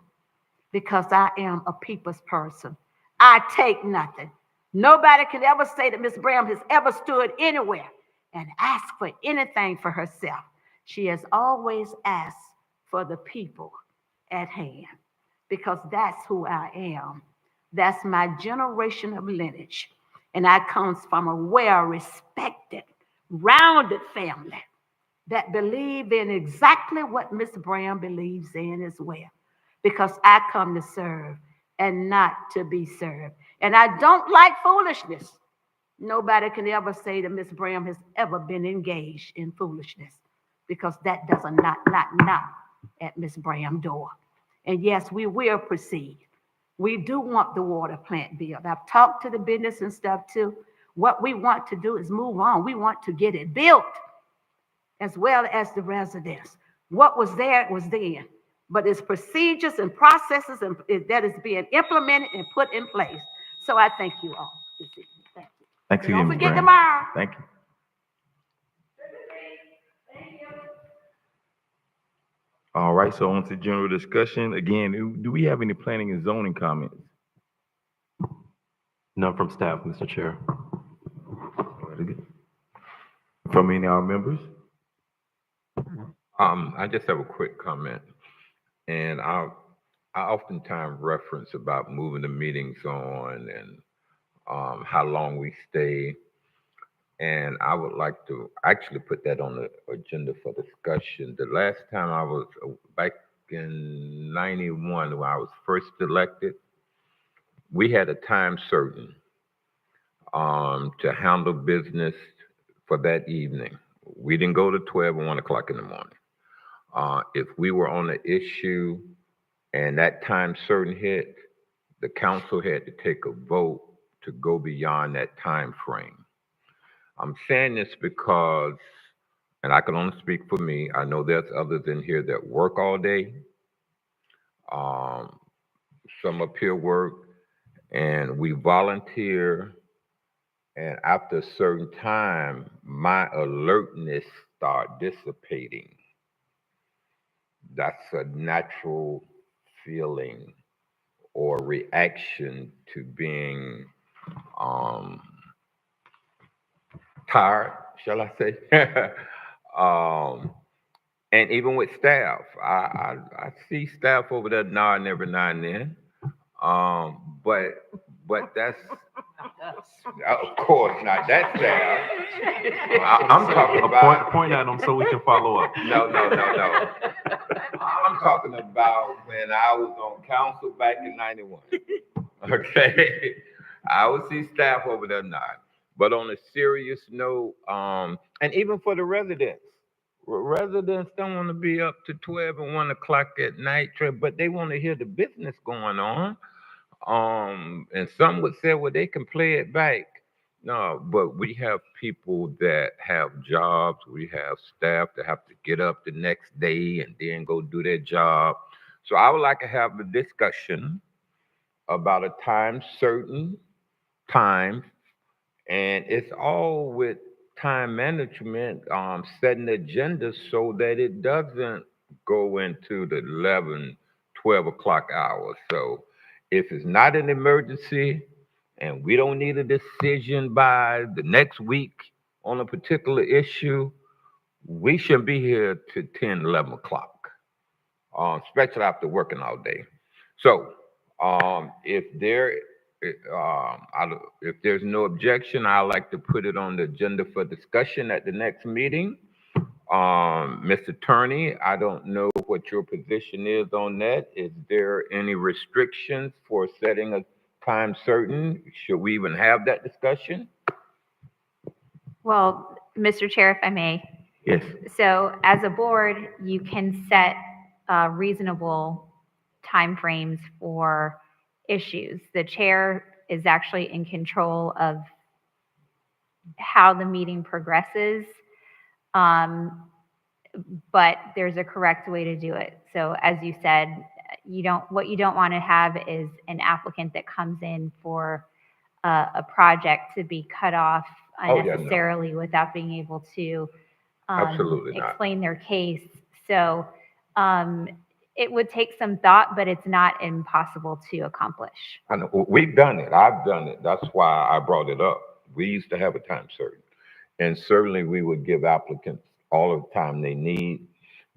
because I am a people's person. I take nothing. Nobody can ever say that Miss Bram has ever stood anywhere and asked for anything for herself. She has always asked for the people at hand, because that's who I am. That's my generation of lineage. And I comes from a well-respected, rounded family that believe in exactly what Miss Brown believes in as well. Because I come to serve and not to be served. And I don't like foolishness. Nobody can ever say that Miss Brown has ever been engaged in foolishness, because that does not knock at Miss Brown's door. And yes, we will proceed. We do want the water plant built. I've talked to the business and stuff too. What we want to do is move on. We want to get it built, as well as the residents. What was there was then, but it's procedures and processes and that is being implemented and put in place. So I thank you all this evening. Thank you. Thanks again, Don't Ms. forget Brown. tomorrow. Thank you. All right, so on to general discussion. Again, do we have any planning and zoning comments? None from staff, Mr. Chair. From any of our members? I just have a quick comment, and I oftentimes reference about moving the meetings on and how long we stay. And I would like to actually put that on the agenda for discussion. The last time I was back in 91, when I was first elected, we had a time certain to handle business for that evening. We didn't go to 12 or 1 o'clock in the morning. If we were on an issue and that time certain hit, the council had to take a vote to go beyond that time frame. I'm saying this because, and I can only speak for me, I know there's others in here that work all day. Some up here work, and we volunteer, and after a certain time, my alertness start dissipating. That's a natural feeling or reaction to being tired, shall I say? And even with staff, I see staff over there nodding every now and then. But that's, of course, not that staff. I'm talking about. Point at them so we can follow up. No. I'm talking about when I was on council back in 91. Okay? I would see staff over there nodding. But on a serious note, and even for the residents don't want to be up to 12 and 1 o'clock at night, but they want to hear the business going on. And some would say, well, they can play it back. No, but we have people that have jobs. We have staff that have to get up the next day and then go do their job. So I would like to have a discussion about a time certain time. And it's all with time management, setting agendas so that it doesn't go into the 11, 12 o'clock hour. So if it's not an emergency and we don't need a decision by the next week on a particular issue, we shouldn't be here to 10, 11 o'clock, especially after working all day. So if there's no objection, I'd like to put it on the agenda for discussion at the next meeting. Mr. Attorney, I don't know what your position is on that. Is there any restrictions for setting a time certain? Should we even have that discussion? Well, Mr. Chair, if I may. Yes. So as a board, you can set reasonable timeframes for issues. The chair is actually in control of how the meeting progresses, but there's a correct way to do it. So as you said, what you don't want to have is an applicant that comes in for a project to be cut off unnecessarily without being able to Absolutely not. explain their case. So It would take some thought, but it's not impossible to accomplish. I know, we've done it. I've done it. That's why I brought it up. We used to have a time certain. And certainly we would give applicants all of the time they need,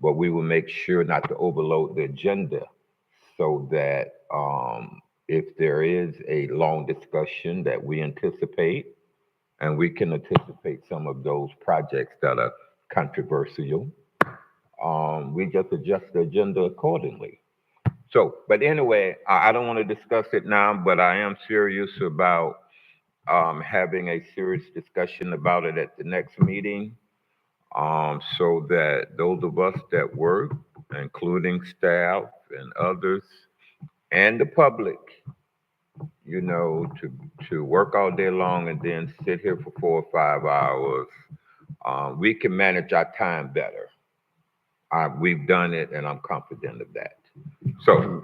but we will make sure not to overload the agenda so that if there is a long discussion that we anticipate, and we can anticipate some of those projects that are controversial, we just adjust the agenda accordingly. So, but anyway, I don't want to discuss it now, but I am serious about having a serious discussion about it at the next meeting, so that those of us that work, including staff and others, and the public, you know, to work all day long and then sit here for 4 or 5 hours, we can manage our time better. We've done it, and I'm confident of that. So,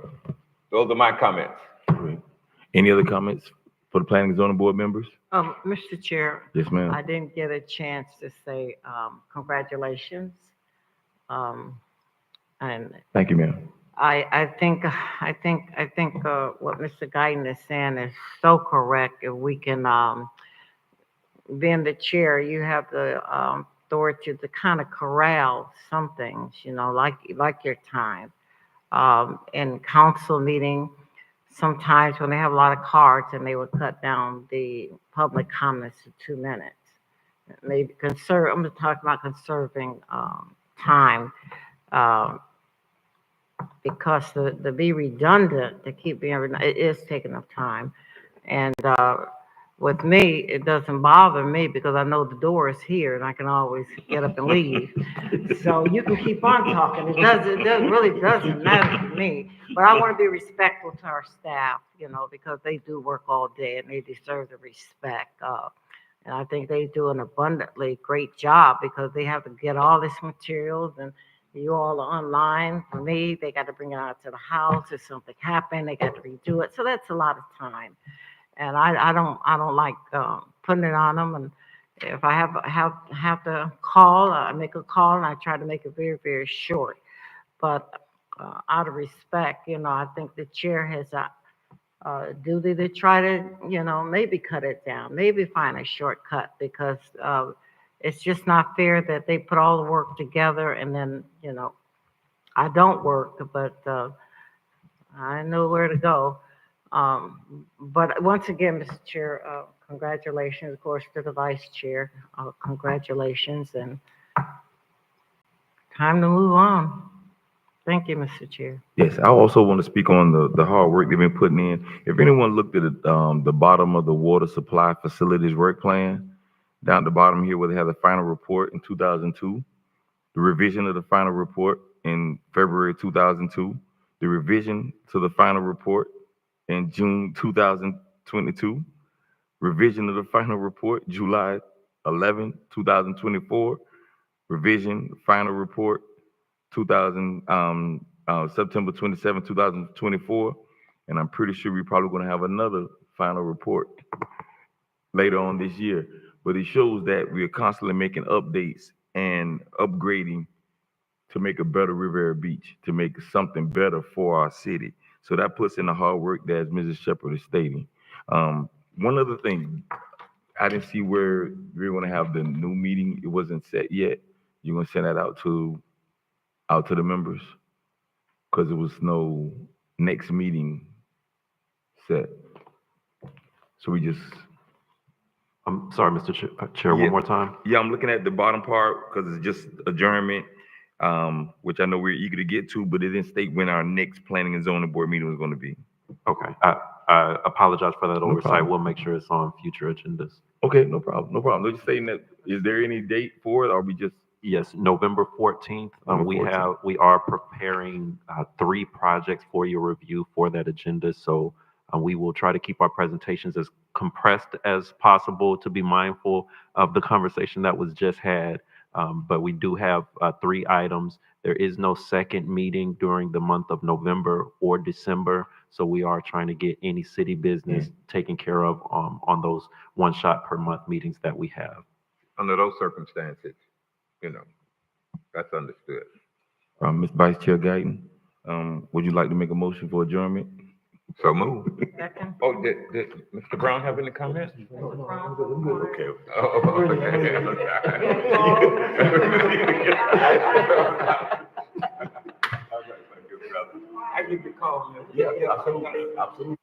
those are my comments. Any other comments for the planning and zoning board members? Mr. Chair. Yes, ma'am. I didn't get a chance to say, congratulations. And Thank you, ma'am. I think what Mr. Guyton is saying is so correct. If we can, being the chair, you have the authority to kind of corral some things, you know, like your time. In council meeting, sometimes when they have a lot of cards, and they would cut down the public comments to 2 minutes. Maybe I'm just talking about conserving time. Because to be redundant, to keep being redundant, it is taking up time. And with me, it doesn't bother me because I know the door is here and I can always get up and leave. So you can keep on talking. It really doesn't matter to me. But I want to be respectful to our staff, you know, because they do work all day and they deserve the respect. And I think they do an abundantly great job because they have to get all this materials, and you all are online. For me, they got to bring it out to the house. If something happened, they got to redo it. So that's a lot of time. And I don't like putting it on them. And if I have to call, I make a call, and I try to make it very, very short. But out of respect, you know, I think the chair has a duty to try to, you know, maybe cut it down, maybe find a shortcut, because it's just not fair that they put all the work together and then, you know, I don't work, but I know where to go. But once again, Mr. Chair, congratulations, of course, to the vice chair. Congratulations, and time to move on. Thank you, Mr. Chair. Yes, I also want to speak on the hard work they've been putting in. If anyone looked at the bottom of the water supply facilities work plan, down at the bottom here where they have the final report in 2002, the revision of the final report in February 2002, the revision to the final report in June 2022, revision of the final report July 11, 2024, revision final report September 27, 2024, and I'm pretty sure we're probably going to have another final report later on this year. But it shows that we are constantly making updates and upgrading to make a better Riviera Beach, to make something better for our city. So that puts in the hard work that, as Mrs. Shepherd is stating. One other thing, I didn't see where we're going to have the new meeting. It wasn't set yet. You're going to send that out to the members, because there was no next meeting set. So we just. I'm sorry, Mr. Chair, Yeah. one more time. Yeah, I'm looking at the bottom part because it's just adjournment, which I know we're eager to get to, but it didn't state when our next planning and zoning board meeting was going to be. Okay, I apologize for that oversight. problem. We'll make sure it's on future agendas. Okay, no problem, no problem. They're just saying that, is there any date for it, or we just? Yes, November 14th. November We are preparing 3 projects for your review for that agenda. So we will try to keep our presentations as compressed as possible to be mindful of the conversation that was just had. But we do have 3 items. There is no second meeting during the month of November or December. So we are trying to get any city business taken care of on those one shot per month meetings that we have. Under those circumstances, you know, that's understood. from Ms. Vice Chair Guyton. Would you like to make a motion for adjournment? So move. Second. Oh, did Mr. Brown have any comments? Okay. Oh, okay. I get the call. Yeah, absolutely.